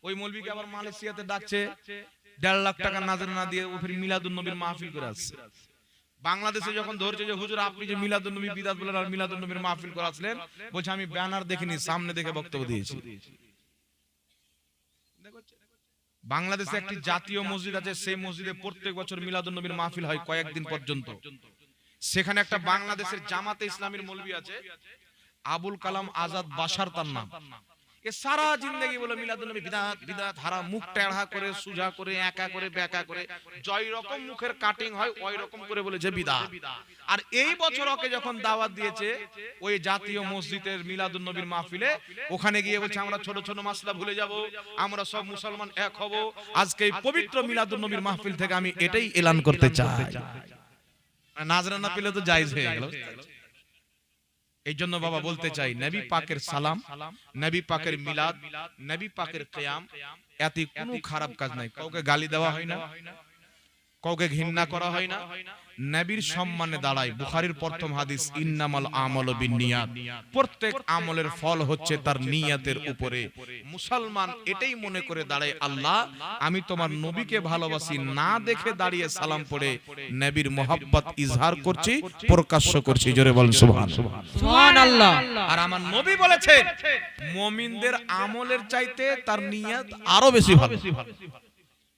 ওই মৌলবিকে আবার মালয়েশিয়াতে ডাকছে 1.5 লাখ টাকা নাজরানা দিয়ে, ও ফির মিলাদুন নবীর মাহফিল করে আসছে। বাংলাদেশে যখন ধরছে যে হুজুর আপনি যে মিলাদুন নবী বিদআত বলেন আর মিলাদুন নবীর মাহফিল করে আসলেন, বলছে আমি ব্যানার দেখিনি, সামনে দেখে বক্তব্য দিয়েছি। বাংলাদেশে একটি জাতীয় মসজিদ আছে, সেই মসজিদে প্রত্যেক বছর মিলাদুন নবীর মাহফিল হয় কয়েকদিন পর্যন্ত। সেখানে একটা বাংলাদেশের জামাতে ইসলামীর মৌলবি আছে, আবুল কালাম আজাদ বাশার তার নাম। এ সারা জিন্দেগি বলে মিলাদুন নবী বিদআত বিদআত, হারাম, মুখ টেढ़া করে, সুজা করে, একা করে, বেকা করে, জয় রকম মুখের কাটিং হয় ওই রকম করে বলেছে বিদআত। আর এই বছর ওকে যখন দাওয়াত দিয়েছে ওই জাতীয় মসজিদের মিলাদুন নবীর মাহফিলে, ওখানে গিয়ে বলছে আমরা ছোট ছোট মাসলা ভুলে যাব, আমরা সব মুসলমান এক হব। আজকে এই পবিত্র মিলাদুন নবীর মাহফিল থেকে আমি এটাই এলান করতে চাই। নাজরানা পেলে তো জায়েজ হয়ে গেল। এই জন্য বাবা বলতে চাই, নবী পাকের সালাম, নবী পাকের মিলাদ, নবী পাকের কিয়াম, এতে কোনো খারাপ কাজ নাই। কাউকে গালি দেওয়া হয় না, কাউকে ঘৃণা করা হয় না, নবীর সম্মানে দাঁড়ায়। বুখারীর প্রথম হাদিস, ইন্নামাল আমালু বিন্নিয়াত, প্রত্যেক আমলের ফল হচ্ছে তার নিয়তের উপরে। মুসলমান এটাই মনে করে দাঁড়ায়, আল্লাহ আমি তোমার নবীকে ভালোবাসি, না দেখে দাঁড়িয়ে সালাম পড়ে নবীর মহব্বত ইজহার করছি, প্রকাশ্য করছি। জোরে বলেন সুবহানাল্লাহ। সুবহানাল্লাহ। আর আমার নবী বলেছেন মুমিনদের আমলের চাইতে তার নিয়ত আরো বেশি ভালো।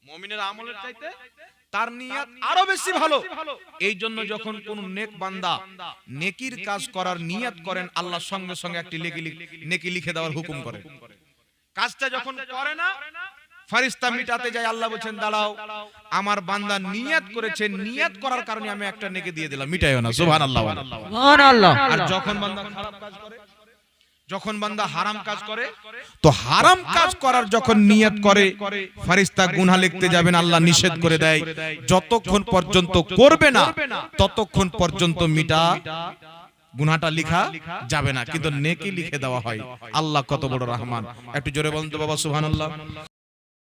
মুমিনের আমলের চাইতে তার নিয়ত আরো বেশি ভালো। এই জন্য যখন কোন নেক বান্দা নেকির কাজ করার নিয়ত করেন, আল্লাহ সঙ্গে সঙ্গে একটি নেকি লিখে দেওয়ার হুকুম করেন। কাজটা যখন করে না, ফেরেশতা মিটাতে যায়, আল্লাহ বলেন দাঁড়াও, আমার বান্দা নিয়ত করেছে, নিয়ত করার কারণে আমি একটা নেকি দিয়ে দিলাম, মিটাইও না। সুবহানাল্লাহ। সুবহানাল্লাহ। আর যখন বান্দা খারাপ কাজ করে, যখন বান্দা হারাম কাজ করে, তো হারাম কাজ করার যখন নিয়ত করে, ফেরেশতা গুনাহ লিখতে যাবেন, আল্লাহ নিষেধ করে দেয় যতক্ষণ পর্যন্ত করবে না ততক্ষণ পর্যন্ত মিটা গুনাহটা লিখা যাবে না, কিন্তু নেকি লিখে দেওয়া হয়। আল্লাহ কত বড় রহমান। একটু জোরে বলুন তো বাবা সুবহানাল্লাহ।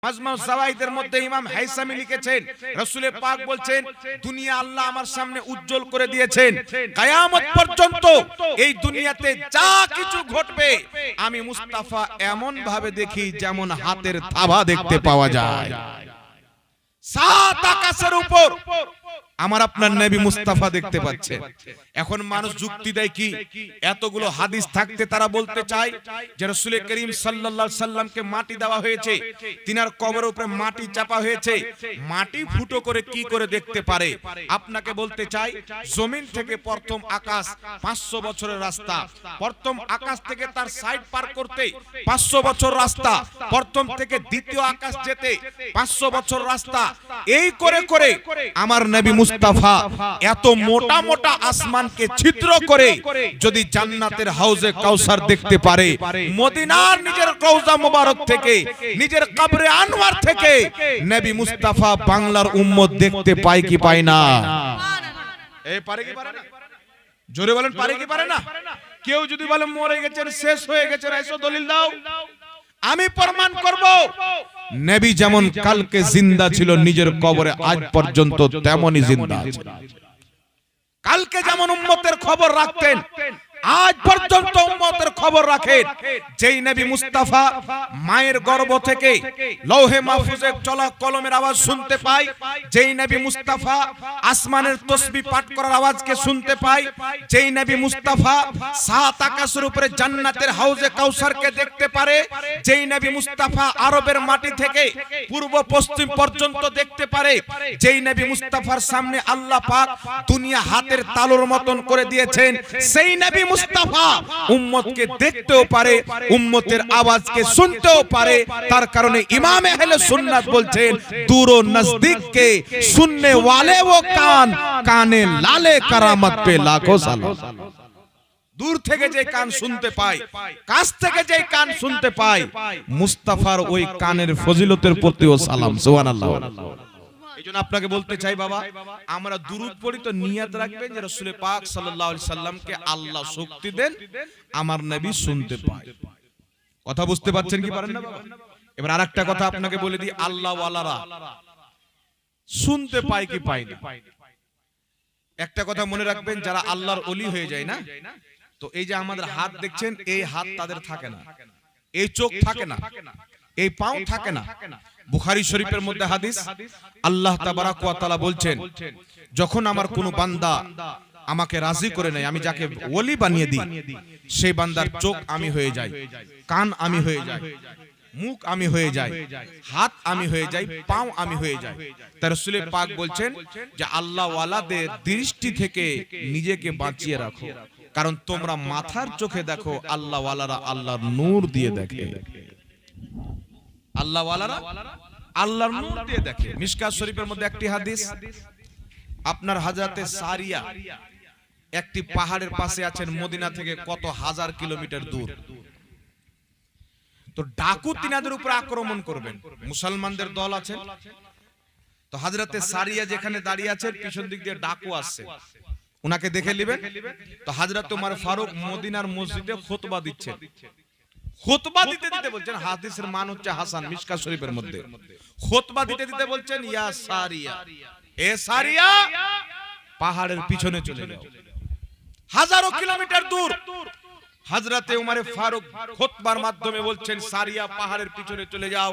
মাজমা যাওয়াইদের মধ্যে ইমাম হাইসামি লিখেছেন, রাসূল পাক বলছেন দুনিয়া আল্লাহ আমার সামনে উজ্জ্বল করে দিয়েছেন, কিয়ামত পর্যন্ত এই দুনিয়াতে যা কিছু ঘটবে আমি মুস্তাফা এমন ভাবে দেখি যেমন হাতের থাবা দেখতে পাওয়া যায়। সাত আকাশের উপর আমার আপনার নবী মুস্তাফা দেখতে পাচ্ছে। এখন মানুষ যুক্তি দেয় কি, এতগুলো হাদিস থাকতে তারা বলতে চায় যে রাসূল করিম সাল্লাল্লাহু আলাইহি সাল্লামকে মাটি দেওয়া হয়েছে, তিনার কবরের উপরে মাটি চাপা হয়েছে, মাটি ফুটো করে কি করে দেখতে পারে? আপনাকে বলতে চাই, জমিন থেকে প্রথম আকাশ 500 বছরের রাস্তা, প্রথম আকাশ থেকে তার সাইড পার করতে 500 বছর রাস্তা, প্রথম থেকে দ্বিতীয় আকাশ যেতে 500 বছর রাস্তা, এই করে করে আমার নবী মুস্তাফা এত মোটা মোটা আসমানকে ছিদ্র করে যদি জান্নাতের হাউজে কাউসার দেখতে পারে, মদিনার নিজের রওজা মুবারক থেকে, নিজের কবরে আনোয়ার থেকে নবী মুস্তাফা বাংলার উম্মত দেখতে পায় কি পায় না? এই পারে কি পারে না? জোরে বলেন, পারে কি পারে না? কেউ যদি বলে মরে গেছেন, শেষ হয়ে গেছেন, এসো দলিল দাও, আমি প্রমাণ করব নবী যেমন কালকে জিন্দা ছিল নিজের কবরে আজ পর্যন্ত তেমনই জিন্দা আছে। কালকে যেমন উম্মতের খবর রাখতেন আজ পর্যন্ত উম্মতের খবর রাখেন। যেই নবী মুস্তাফা মায়ের গর্ভ থেকে লৌহে মাহফুজে চলা কলমের আওয়াজ শুনতে পায়, যেই নবী মুস্তাফা আসমানের তাসবিহ পাঠ করার আওয়াজকে শুনতে পায়, যেই নবী মুস্তাফা সাত আকাশের উপরে জান্নাতের হাউজে কাউসারকে দেখতে পারে, যেই নবী মুস্তাফা আরবের মাটি থেকে পূর্ব পশ্চিম পর্যন্ত দেখতে পারে, যেই নবী মুস্তাফার সামনে আল্লাহ পাক দুনিয়া হাতের তালুর মতন করে দিয়েছেন, সেই নবী মুস্তাফা উম্মতকে দেখতেও পারে, উম্মতের আওয়াজকে শুনতেও পারে। তার কারণে ইমাম আহলে সুন্নাত বলছেন দূর ও নজদীক কে सुनने वाले वो कान काने लाले करामत पे लाखों सालाम। দূর থেকে যে কান শুনতে পায়, কাছ থেকে যে কান শুনতে পায়, মুস্তাফার ওই কানের ফজিলতের প্রতিও সালাম। সুবহানাল্লাহ। এইজন্য আপনাকে বলতে চাই বাবা, আমরা দুরূদ পড়ি তো নিয়ত রাখবেন যে রাসূল পাক সাল্লাল্লাহু আলাইহি সাল্লামকে আল্লাহ শক্তি দেন আমার নবী শুনতে পায়। কথা বুঝতে পারছেন কি পারেন না বাবা? এবার আরেকটা কথা আপনাকে বলে দিই, আল্লাহ ওয়ালারা শুনতে পায় কি পায় না? একটা কথা মনে রাখবেন, যারা আল্লাহর ওলি হয়ে যায় না, তো এই যে আমাদের হাত দেখছেন, এই হাত তাদের থাকে না, এই চোখ থাকে না, এই পাও থাকে না। বুখারী শরীফের মধ্যে হাদিস, আল্লাহ তাবারাক ওয়া তাআলা বলছেন যখন আমার কোনো বান্দা আমাকে রাজি করে নেয়, আমি যাকে ওলি বানিয়ে দিই, সেই বান্দার চোখ আমি হয়ে যাই, কান আমি হয়ে যাই, মুখ আমি হয়ে যাই, হাত আমি হয়ে যাই, পাও আমি হয়ে যাই। তার রাসূল পাক বলছেন যে আল্লাহ ওয়ালাদের দৃষ্টি থেকে নিজেকে বাঁচিয়ে রাখো, কারণ তোমরা মাথার চোখে দেখো, আল্লাহ ওয়ালারা আল্লাহর নূর দিয়ে দেখে। আল্লাহ ওয়ালারা আল্লাহর নূর দিয়ে দেখে। মিশকাত শরীফের মধ্যে একটি হাদিস, আপনার হযরতে সারিয়া একটি পাহাড়ের পাশে আছেন, মদিনা থেকে কত হাজার কিলোমিটার দূর। তো ডাকু তিনাদের উপর আক্রমণ করবেন, মুসলমানদের দল আছে। তো হযরতে সারিয়া যেখানে দাঁড়িয়ে আছেন, পিছন দিক দিয়ে ডাকু আসছে, উনাকে দেখে নেবেন। তো হযরত ওমর ফারুক মদিনার মসজিদে খুতবা দিচ্ছেন। খুতবা দিতে দিতে বলছেন, হাদিসের মান হচ্ছে হাসান, মিশকাত শরীফের মধ্যে। খুতবা দিতে দিতে বলছেন, ইয়া সারিয়া, এ সারিয়া, পাহাড়ের পিছনে চলে যাও। হাজারো কিলোমিটার দূর হযরতে উমর ফারুক খুতবার মাধ্যমে বলছেন সারিয়া পাহাড়ের পিছনে চলে যাও।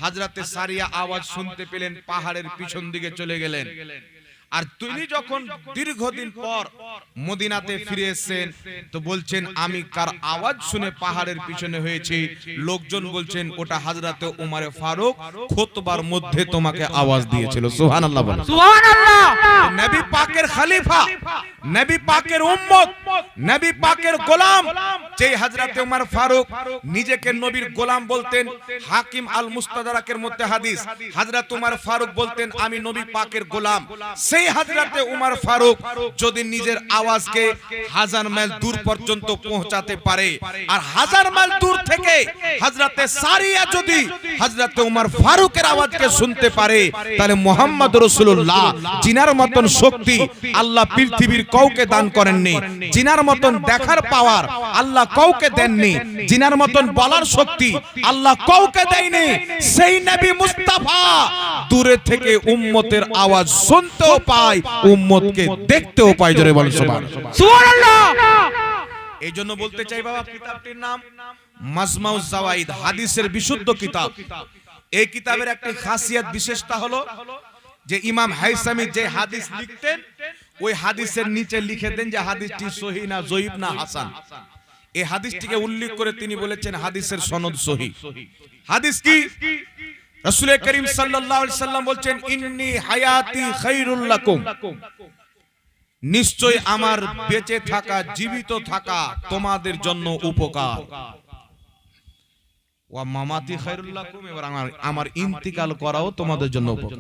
হযরতে সারিয়া আওয়াজ শুনতে পেলেন, পাহাড়ের পিছন দিকে চলে গেলেন। আর তিনি যখন দীর্ঘদিন পর মদিনাতে ফিরে এসেছেন তো বলছেন আমি কার আওয়াজ শুনে পাহাড়ের পিছনে হয়েছি? লোকজন বলছেন ওটা হযরতে উমর ফারুক খুতবার মধ্যে তোমাকে আওয়াজ দিয়েছিল। সুবহানাল্লাহ বলেন। সুবহানাল্লাহ। নবী পাকের খলিফা, নবী পাকের উম্মত, নবী পাকের গোলাম যে হযরতে উমর ফারুক নিজেকে নবীর গোলাম বলতেন। হাকিম আল মুস্তাদরাকের মধ্যে হাদিস, হযরত উমর ফারুক বলতেন আমি নবী পাকের গোলাম। সেই হযরতে উমর ফারুক যদি নিজের আওয়াজকে 1000 মাইল দূর পর্যন্ত পৌঁছাতে পারে, আর 1000 মাইল দূর থেকে হযরতে সারিয়া যদি হযরতে উমর ফারুকের আওয়াজকে শুনতে পারে, তাহলে মুহাম্মদ রাসূলুল্লাহ জিনার মতন শক্তি আল্লাহ পৃথিবীর কাউকে দান করেননি, জিনার মতন দেখার পাওয়ার আল্লাহ কাউকে দেননি, জিনার মতন বলার শক্তি আল্লাহ কাউকে দেয়নি। সেই নবী মুস্তাফা দূরে থেকে উম্মতের আওয়াজ শুনতেও পায়, উম্মতকে দেখতেও পায়। জোরে বলেন সুবহানাল্লাহ। এই জন্য বলতে চাই বাবা, কিতাবটির নাম মাজমাউজ জাওয়াইদ, হাদিসের বিশুদ্ধ কিতাব। এই কিতাবের একটি খাসিয়াত বিশেষতা হলো যে ইমাম হাইসামি যে হাদিস লিখতেন ওই হাদিসের নিচে লিখে দেন যে হাদিসটি সহিহ না জয়ীফ না হাসান। এই হাদিসটিকে উল্লেখ করে তিনি বলেছেন হাদিসের সনদ সহিহ। হাদিস কি? রাসূল করিম সাল্লাল্লাহু আলাইহি সাল্লাম বলছেন ইন্নী হায়াতি খায়রুল লাকুম, নিশ্চয় আমার বেঁচে থাকা, জীবিত থাকা তোমাদের জন্য উপকার। ওয়া মামাতি খায়রুল লাকুম, এবার আমার ইন্তিকাল করাও তোমাদের জন্য উপকার।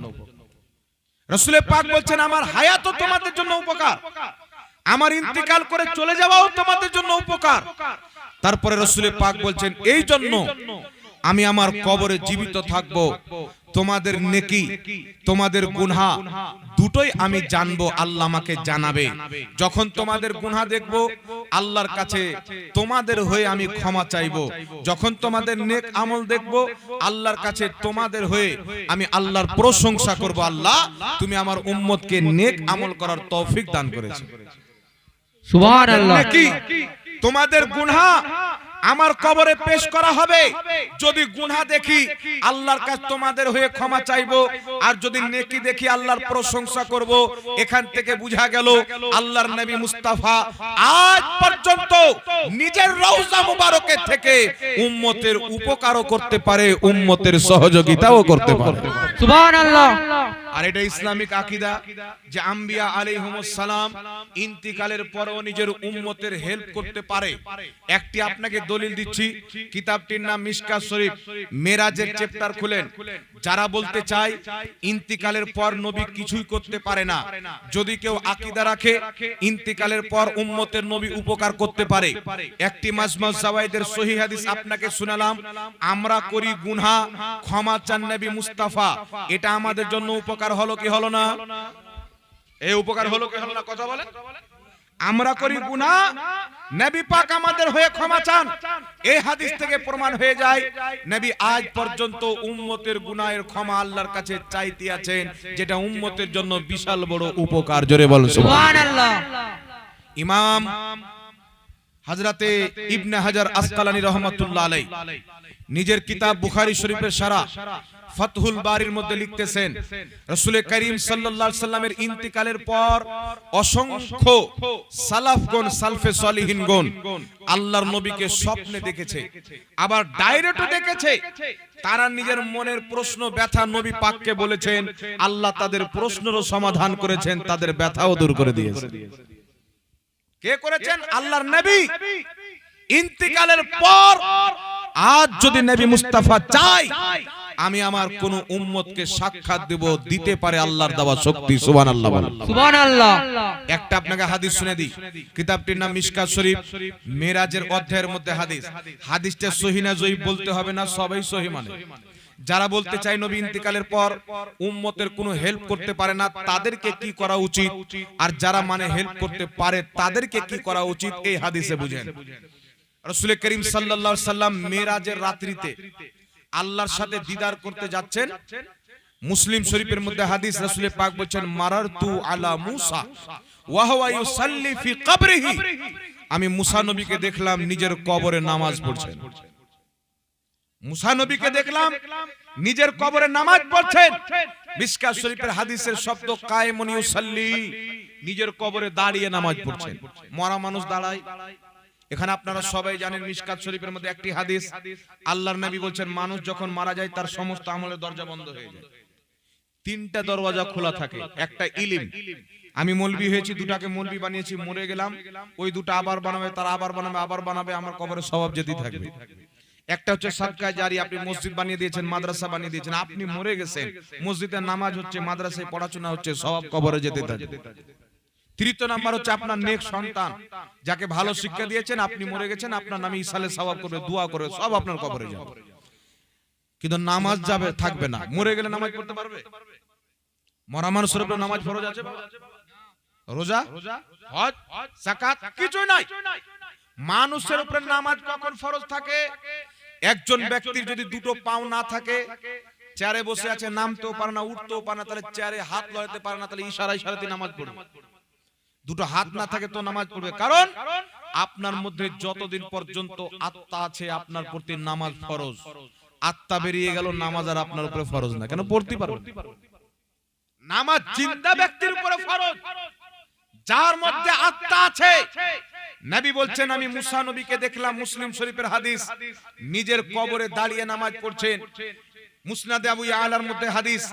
রাসূল পাক বলছেন আমার হায়াতও তোমাদের জন্য উপকার, আমার ইন্তিকাল করে চলে যাওয়াও তোমাদের জন্য উপকার। তারপরে রাসূল পাক বলছেন এই জন্য আমি আমার কবরে জীবিত থাকব, তোমাদের নেকি তোমাদের গুনাহ দুটোই আমি জানবো, আল্লাহ আমাকে জানাবে। যখন তোমাদের গুনাহ দেখব আল্লাহর কাছে তোমাদের হয়ে আমি ক্ষমা চাইবো, যখন তোমাদের নেক আমল দেখব আল্লাহর কাছে তোমাদের হয়ে আমি আল্লাহর প্রশংসা করব, আল্লাহ তুমি আমার উম্মতকে নেক আমল করার তৌফিক দান করেছো। সুবহানাল্লাহ। কি তোমাদের গুনাহ আমার কবরে পেশ করা হবে, যদি গুনাহ দেখি আল্লাহর কাছে তোমাদের হয়ে ক্ষমা চাইবো, আর যদি নেকি দেখি আল্লাহর প্রশংসা করব। এখান থেকে বোঝা গেল আল্লাহর নবী মুস্তাফা আজ পর্যন্ত নিজের রওজা মুবারকে থেকে উম্মতের উপকারও করতে পারে, উম্মতের সহযোগিতাও করতে পারে। সুবহানাল্লাহ। আর এটা ইসলামিক আকীদা যে আম্বিয়া আলাইহিমুস সালাম ইন্তিকালের পরেও নিজের উম্মতের হেল্প করতে পারে। একটি আপনাকে দলিল দিচ্ছি, কিতাবটির নাম মিশকাত শরীফ, মেরাজের চ্যাপ্টার খুলেন। যারা বলতে চায় ইন্তিকালের পর নবী কিছুই করতে পারে না, যদি কেউ আকীদা রাখে ইন্তিকালের পর উম্মতের নবী উপকার করতে পারে, একটি মাজমাউজ জাওয়াইদের সহিহ হাদিস আপনাকে শোনালাম, আমরা করি গুনাহ, ক্ষমা চান নবী মুস্তাফা, এটা আমাদের জন্য উপকার হলো কি হলো না? এই উপকার হলো কি হলো না? কথা বলেন। আমরা করি গুনাহ, নবী পাক আমাদের হয়ে ক্ষমা চান, এই হাদিস থেকে প্রমাণ হয়ে যায় নবী আজ পর্যন্ত উম্মতের গুনাহের ক্ষমা আল্লাহর কাছে চাইতে আছেন, যেটা উম্মতের জন্য বিশাল বড় উপকার। জোরে বল সুবহানাল্লাহ। ইমাম হযরতে ইবনে হাজার আসকালানী রাহমাতুল্লাহ আলাইহি নিজের কিতাব বুখারী শরীফের শারা ফাতহুল বারির মধ্যে লিখতেছেন রাসূল করিম সাল্লাল্লাহু আলাইহি সাল্লামের ইন্তিকালের পর অসংখ্য সালাফগণ, সালফে সালিহিনগণ আল্লাহর নবীকে স্বপ্নে দেখেছে, আবার ডাইরেক্টও দেখেছে। তারা নিজের মনের প্রশ্ন ব্যথা নবী পাককে বলেছেন, আল্লাহ তাদের প্রশ্নেরও সমাধান করেছেন, তাদের ব্যথাও দূর করে দিয়েছেন। কে করেছেন? আল্লাহর নবী। ইন্তিকালের পর আজ যদি নবী মুস্তাফা চায় আমি আমার কোন উম্মতকে সাক্ষাৎ দেব, দিতে পারে আল্লাহর দেওয়া শক্তি। সুবহানাল্লাহ বলেন। সুবহানাল্লাহ। একটা আপনাকে হাদিস শুনে দিই, কিতাবটির নাম মিশকাত শরীফ, মেরাজের অধ্যায়ের মধ্যে হাদিস। হাদিসটা সহিহ না জয়ীফ বলতে হবে না, সবাই সহিহ মানে। যারা বলতে চায় নবী ইন্তিকালের পর উম্মতের কোনো হেল্প করতে পারে না, তাদেরকে কি করা উচিত, আর যারা মানে হেল্প করতে পারে তাদেরকে কি করা উচিত, এই হাদিসে বুঝেন। রাসূল করিম সাল্লাল্লাহু আলাইহি সাল্লাম মেরাজের রাত্রিতে আল্লাহর সাথে দিদার করতে যাচ্ছেন, মুসলিম শরীফের মধ্যে হাদিস, রাসূল পাক বলেন মারারতু আলা মুসা ওয়া হুয়া ইউসাল্লি ফি কবরিহি, আমি মুসা নবীকে দেখলাম নিজের কবরে নামাজ পড়ছেন। মুসা নবীকে দেখলাম নিজের কবরে নামাজ পড়ছেন। মিশকাত শরীফের হাদিসের শব্দ কায়েমুন ইউসাল্লি, নিজের কবরে দাঁড়িয়ে নামাজ পড়ছেন। মরা মানুষ দাঁড়ায়, এখানে আপনারা সবাই জানেন মিশকাত শরীফের মধ্যে একটি হাদিস, আল্লাহর নবী বলেন মানুষ যখন মারা যায় তার সমস্ত আমলের দরজা বন্ধ হয়ে যায়, তিনটা দরওয়াজা খোলা থাকে। একটা ইলম, আমি মৌলবি হয়েছি, দুটাকে মৌলবি বানিয়েছি, মরে গেলাম, ওই দুটো আবার বানাবে, তারা আবার বানাবে, আবার বানাবে, আমার কবরে সওয়াব যেতেই থাকবে। একটা হচ্ছে সাদকা জারি, আপনি মসজিদ বানিয়ে দিয়েছেন, মাদ্রাসা বানিয়ে দিয়েছেন, আপনি মরে গেছেন, মসজিদে নামাজ হচ্ছে, মাদ্রাসায় পড়াশোনা হচ্ছে, সওয়াব কবরে যেতে থাকবে। তৃতীয় নাম্বার হচ্ছে আপনার নেক সন্তান, যাকে ভালো শিক্ষা দিয়েছেন, আপনি মরে গেছেন, আপনার নামে ইসালে সওয়াব করবে, দোয়া করবে, সব আপনার কবরে যাবে। কিন্তু নামাজ যাবে থাকবে না। মরে গেলে নামাজ পড়তে পারবে? মরা মানুষের উপর নামাজ ফরজ আছে? রোজা, হজ, যাকাত কিছুই নাই। মানুষের উপর নামাজ কখন ফরজ থাকে? একজন ব্যক্তির যদি দুটো পাও না থাকে, চেয়ারে বসে আছে, নামতেও পারে না, উঠতেও পারে না, তাহলে চেয়ারে হাত লড়াতে পারে না, তাহলে ইশারাতে নামাজ পড়বে। দুটো হাত না থাকে তো নামাজ পড়বে, কারণ আপনার মধ্যে যতদিন পর্যন্ত আত্মা আছে আপনার প্রতি নামাজ ফরজ। আত্মা বেরিয়ে গেল, নামাজ আর আপনার উপরে ফরজ না। কেন? পড়তে পারবে। নামাজ জিন্দা ব্যক্তির উপরে ফরজ, যার মধ্যে আত্মা আছে। নবী বলছেন আমি মুসা নবীকে দেখলাম, মুসলিম শরীফের হাদিস, নিজের কবরে দাঁড়িয়ে নামাজ পড়ছেন। মুসনাদে আবু ইয়ালার মধ্যে হাদিস,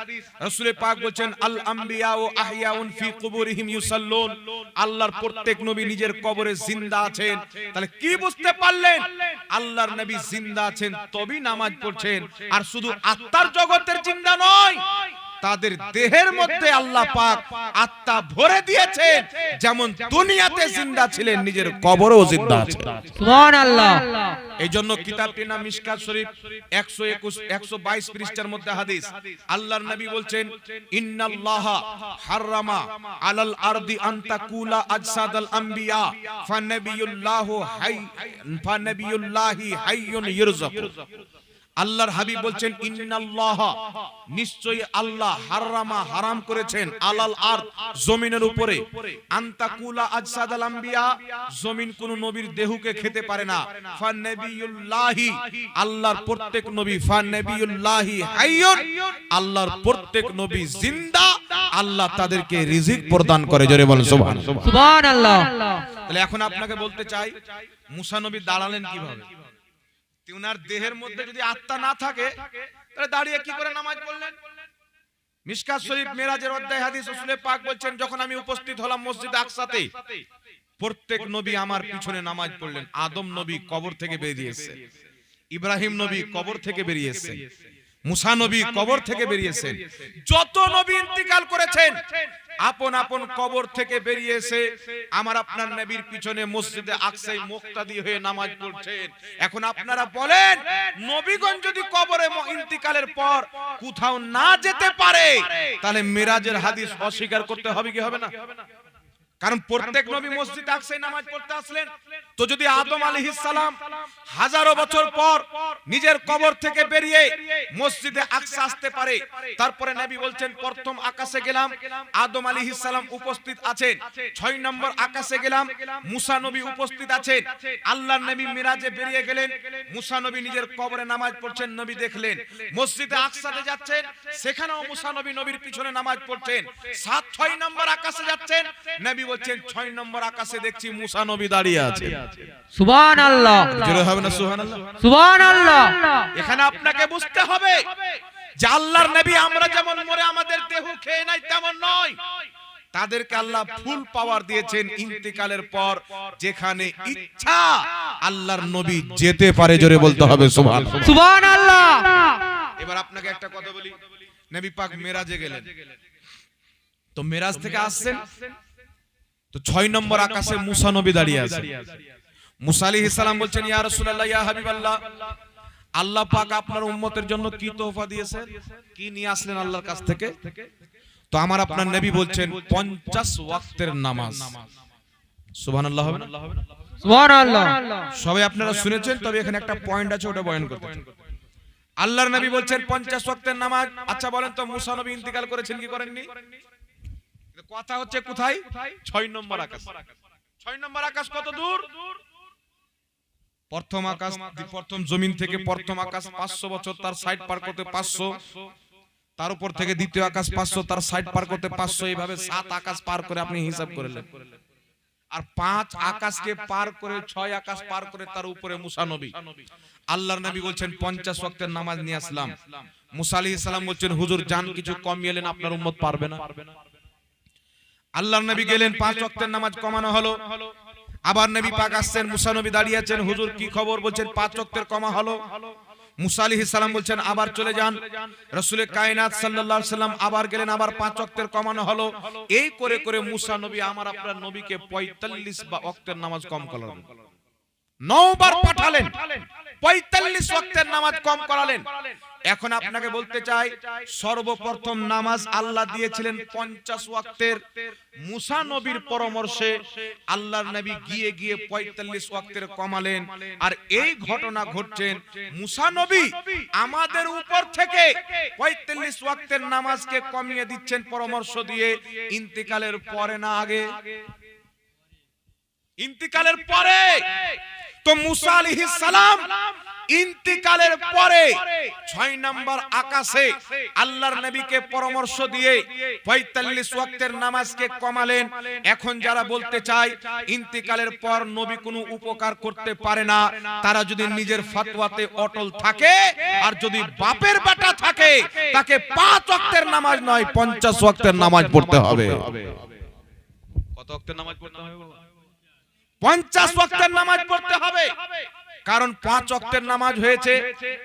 রাসূল পাক বলেন আল আম্বিয়া ও আহইয়াউন ফি কুবুরিহিম ইউসাল্লুন, আল্লাহর প্রত্যেক নবী নিজের কবরে জিন্দা আছেন। তাহলে কি বুঝতে পারলেন? আল্লাহর নবী জিন্দা আছেন তবেই নামাজ পড়ছেন। আর শুধু আত্মার জগতের জিন্দা নয়, তাদের দেহের মধ্যে আল্লাহ পাক আত্মা ভরে দিয়েছেন। যেমন দুনিয়াতে জিন্দা ছিলেন, নিজের কবরেও জিন্দা আছেন। সুবহানাল্লাহ। এই জন্য কিতাবটির নাম মিশকাত শরীফ, 122 পৃষ্ঠার মধ্যে হাদিস, আল্লাহর নবী বলছেন ইন্নাল্লাহা হারামা আলাল আরদি আন তাকুলা আজসাদাল আম্বিয়া ফানাবিয়ুল্লাহি হাইয়ুন ইরযাকু। আল্লাহর হাবিব বলছেন ইন্নাল্লাহা, নিশ্চয়ই আল্লাহ, হারামা, হারাম করেছেন, আলাল আরদ, জমিনের উপরে, আনতাকুলা আজসাদাল আম্বিয়া, জমিন কোন নবীর দেহকে খেতে পারে না, ফানাবিয়ুল্লাহি, আল্লাহর প্রত্যেক নবী, ফানাবিয়ুল্লাহি হাইয়ুন, আল্লাহর প্রত্যেক নবী জিন্দা, আল্লাহ তাদেরকে রিজিক প্রদান করে। জোরে বলেন সুবহানাল্লাহ। সুবহানাল্লাহ। তাহলে এখন আপনাকে বলতে চাই, মুসা নবী দাঁড়ালেন কিভাবে? উনার দেহের মধ্যে যদি আত্মা না থাকে, তাহলে দাঁড়িয়ে কি করে নামাজ পড়লেন? মিশকাত শরীফ মেরাজের অধ্যায় হাদিস, রাসূল পাক বলেন যখন আমি উপস্থিত হলাম মসজিদ আকসাতে, প্রত্যেক নবী আমার পিছনে নামাজ পড়লেন। আদম নবী কবর থেকে বেরিয়েছে, ইব্রাহিম নবী কবর থেকে বেরিয়েছে, মুসা নবী কবর থেকে বেরিয়েছেন, যত নবী ইন্তিকাল করেছেন আপন আপন কবর থেকে বেরিয়েছে, আমার আপনার নবীর পিছনে মসজিদে আকসায় মুক্তাদি হয়ে নামাজ পড়ছেন। এখন আপনারা বলেন, নবীগণ যদি কবরে ইন্তিকালের পর কোথাও না যেতে পারে, তাহলে মিরাজের হাদিস অস্বীকার করতে হবে কি হবে না? কারণ প্রত্যেক নবী মসজিদ আকসায় নামাজ পড়তে আসলেন। তো যদি আদম আলাইহিস সালাম হাজারো বছর পর নিজের কবর থেকে বেরিয়ে মসজিদে আকসা আসতে পারে, তারপরে নবী বলছেন প্রথম আকাশে গেলাম, আদম আলাইহিস সালাম উপস্থিত আছেন, 6 নম্বর আকাশে গেলাম, মুসা নবী উপস্থিত আছেন, আল্লাহর নবী মিরাজে বেরিয়ে গেলেন, মুসা নবী নিজের কবরে নামাজ পড়ছেন, নবী দেখলেন, মসজিদে আকসাতে যাচ্ছেন, সেখানেও মুসা নবী নবীর পিছনে নামাজ পড়ছেন, 6 নম্বর আকাশে যাচ্ছেন, নবী বলছেন 6 নম্বর আকাশে দেখছি মুসা নবী দাঁড়িয়ে আছে। সুবহানাল্লাহ। জোরে হবে না সুবহানাল্লাহ? সুবহানাল্লাহ। এখানে আপনাকে বুঝতে হবে যে আল্লাহর নবী আমরা যেমন মরে আমাদের দেহ খেয়ে নাই তেমন নয়, তাদেরকে আল্লাহ ফুল পাওয়ার দিয়েছেন। ইন্তিকালের পর যেখানে ইচ্ছা আল্লাহর নবী যেতে পারে। জোরে বলতে হবে সুবহানাল্লাহ। সুবহানাল্লাহ। এবার আপনাকে একটা কথা বলি, নবী পাক মেরাজে গেলেন, তো মেরাজ থেকে আসছেন, তো 6 নম্বর আকাশে মুসা নবী দাঁড়িয়ে আছেন। মুসা আলাইহিস সালাম বলছেন ইয়া রাসূলুল্লাহ, ইয়া হাবিবাল্লাহ, আল্লাহ পাক আপনার উম্মতের জন্য কি তোহফা দিয়েছেন, কি নিয়ে আসলেন আল্লাহর কাছ থেকে? তো আমার আপনার নবী বলছেন 50 ওয়াক্তের নামাজ। সুবহানাল্লাহ হবে না? সুবহানাল্লাহ। সবাই আপনারা শুনেছেন, তবে এখানে একটা পয়েন্ট আছে, ওটা বয়ান করতে চাই। আল্লাহর নবী বলছেন 50 ওয়াক্তের নামাজ। আচ্ছা বলেন তো মুসা নবী ইন্তিকাল করেছেন কি করেননি? কথা হচ্ছে কোথায়? 6 নম্বর আকাশ। 6 নম্বর আকাশ কত দূর? প্রথম আকাশ, প্রথম জমিন থেকে প্রথম আকাশ 500 বছর, তার সাইড পার করতে 500, তার উপর থেকে দ্বিতীয় আকাশ 500, তার সাইড পার করতে 500, এইভাবে 7 আকাশ পার করে আপনি হিসাব করলেন। আর 5 আকাশকে পার করে 6 আকাশ পার করে তার উপরে মুসা নবী। আল্লাহর নবী বলছেন 50 ওয়াক্তের নামাজ নিয়ে আসলাম। মুসা আলাইহিস সালাম বলছেন হুজুর জান কিছু কমিয়ে এলেন, আপনার উম্মত পারবে না। আল্লাহর নবী গেলেন, 5 ওয়াক্তের নামাজ কমানো হলো। আবার নবী পাক আসছেন, মুসা নবী দাঁড়িয়ে আছেন, হুজুর কি খবর? বলছেন 5 ওয়াক্তের কমা হলো। মুসা আলাইহিস সালাম বলছেন আবার চলে যান। রাসূলে কায়নাত সাল্লাল্লাহু আলাইহি সাল্লাম আবার গেলেন, আবার 5 ওয়াক্তের কমানো হলো। এই করে করে মুসা নবী আমার আপনার নবীকে 45 ওয়াক্তের নামাজ কম করালেন। 9 বার পাঠালেন, 45 ওয়াক্তের নামাজ কম করালেন। এখন আপনাকে বলতে চাই, সর্বপ্রথম নামাজ আল্লাহ দিয়েছিলেন 50 ওয়াক্তের। মুসা নবীর পরামর্শে আল্লাহর নবী গিয়ে গিয়ে 45 ওয়াক্তের কমালেন। আর এই ঘটনা ঘটছেন, মুসা নবী আমাদের উপর থেকে 45 ওয়াক্তের নামাজকে কমিয়ে দিচ্ছেন পরামর্শ দিয়ে। ইন্তিকালের পরে না আগে? ইন্তিকালের পরে। তো মুসা আলাইহিস সালাম ইন্তিকালের পরে 6 নম্বর আকাশে আল্লাহর নবীকে পরামর্শ দিয়ে 45 ওয়াক্তের নামাজকে কমালেন। এখন যারা বলতে চায় ইন্তিকালের পর নবী কোনো উপকার করতে পারে না, তারা যদি নিজের ফতোয়াতে অটল থাকে আর যদি বাপের বেটা থাকে, তাকে 5 ওয়াক্তের নামাজ নয় 50 ওয়াক্তের নামাজ পড়তে হবে। কত ওয়াক্তের নামাজ পড়তে হবে? 50 ওয়াক্তের নামাজ পড়তে হবে। কারণ 5 ওয়াক্তের নামাজ হয়েছে,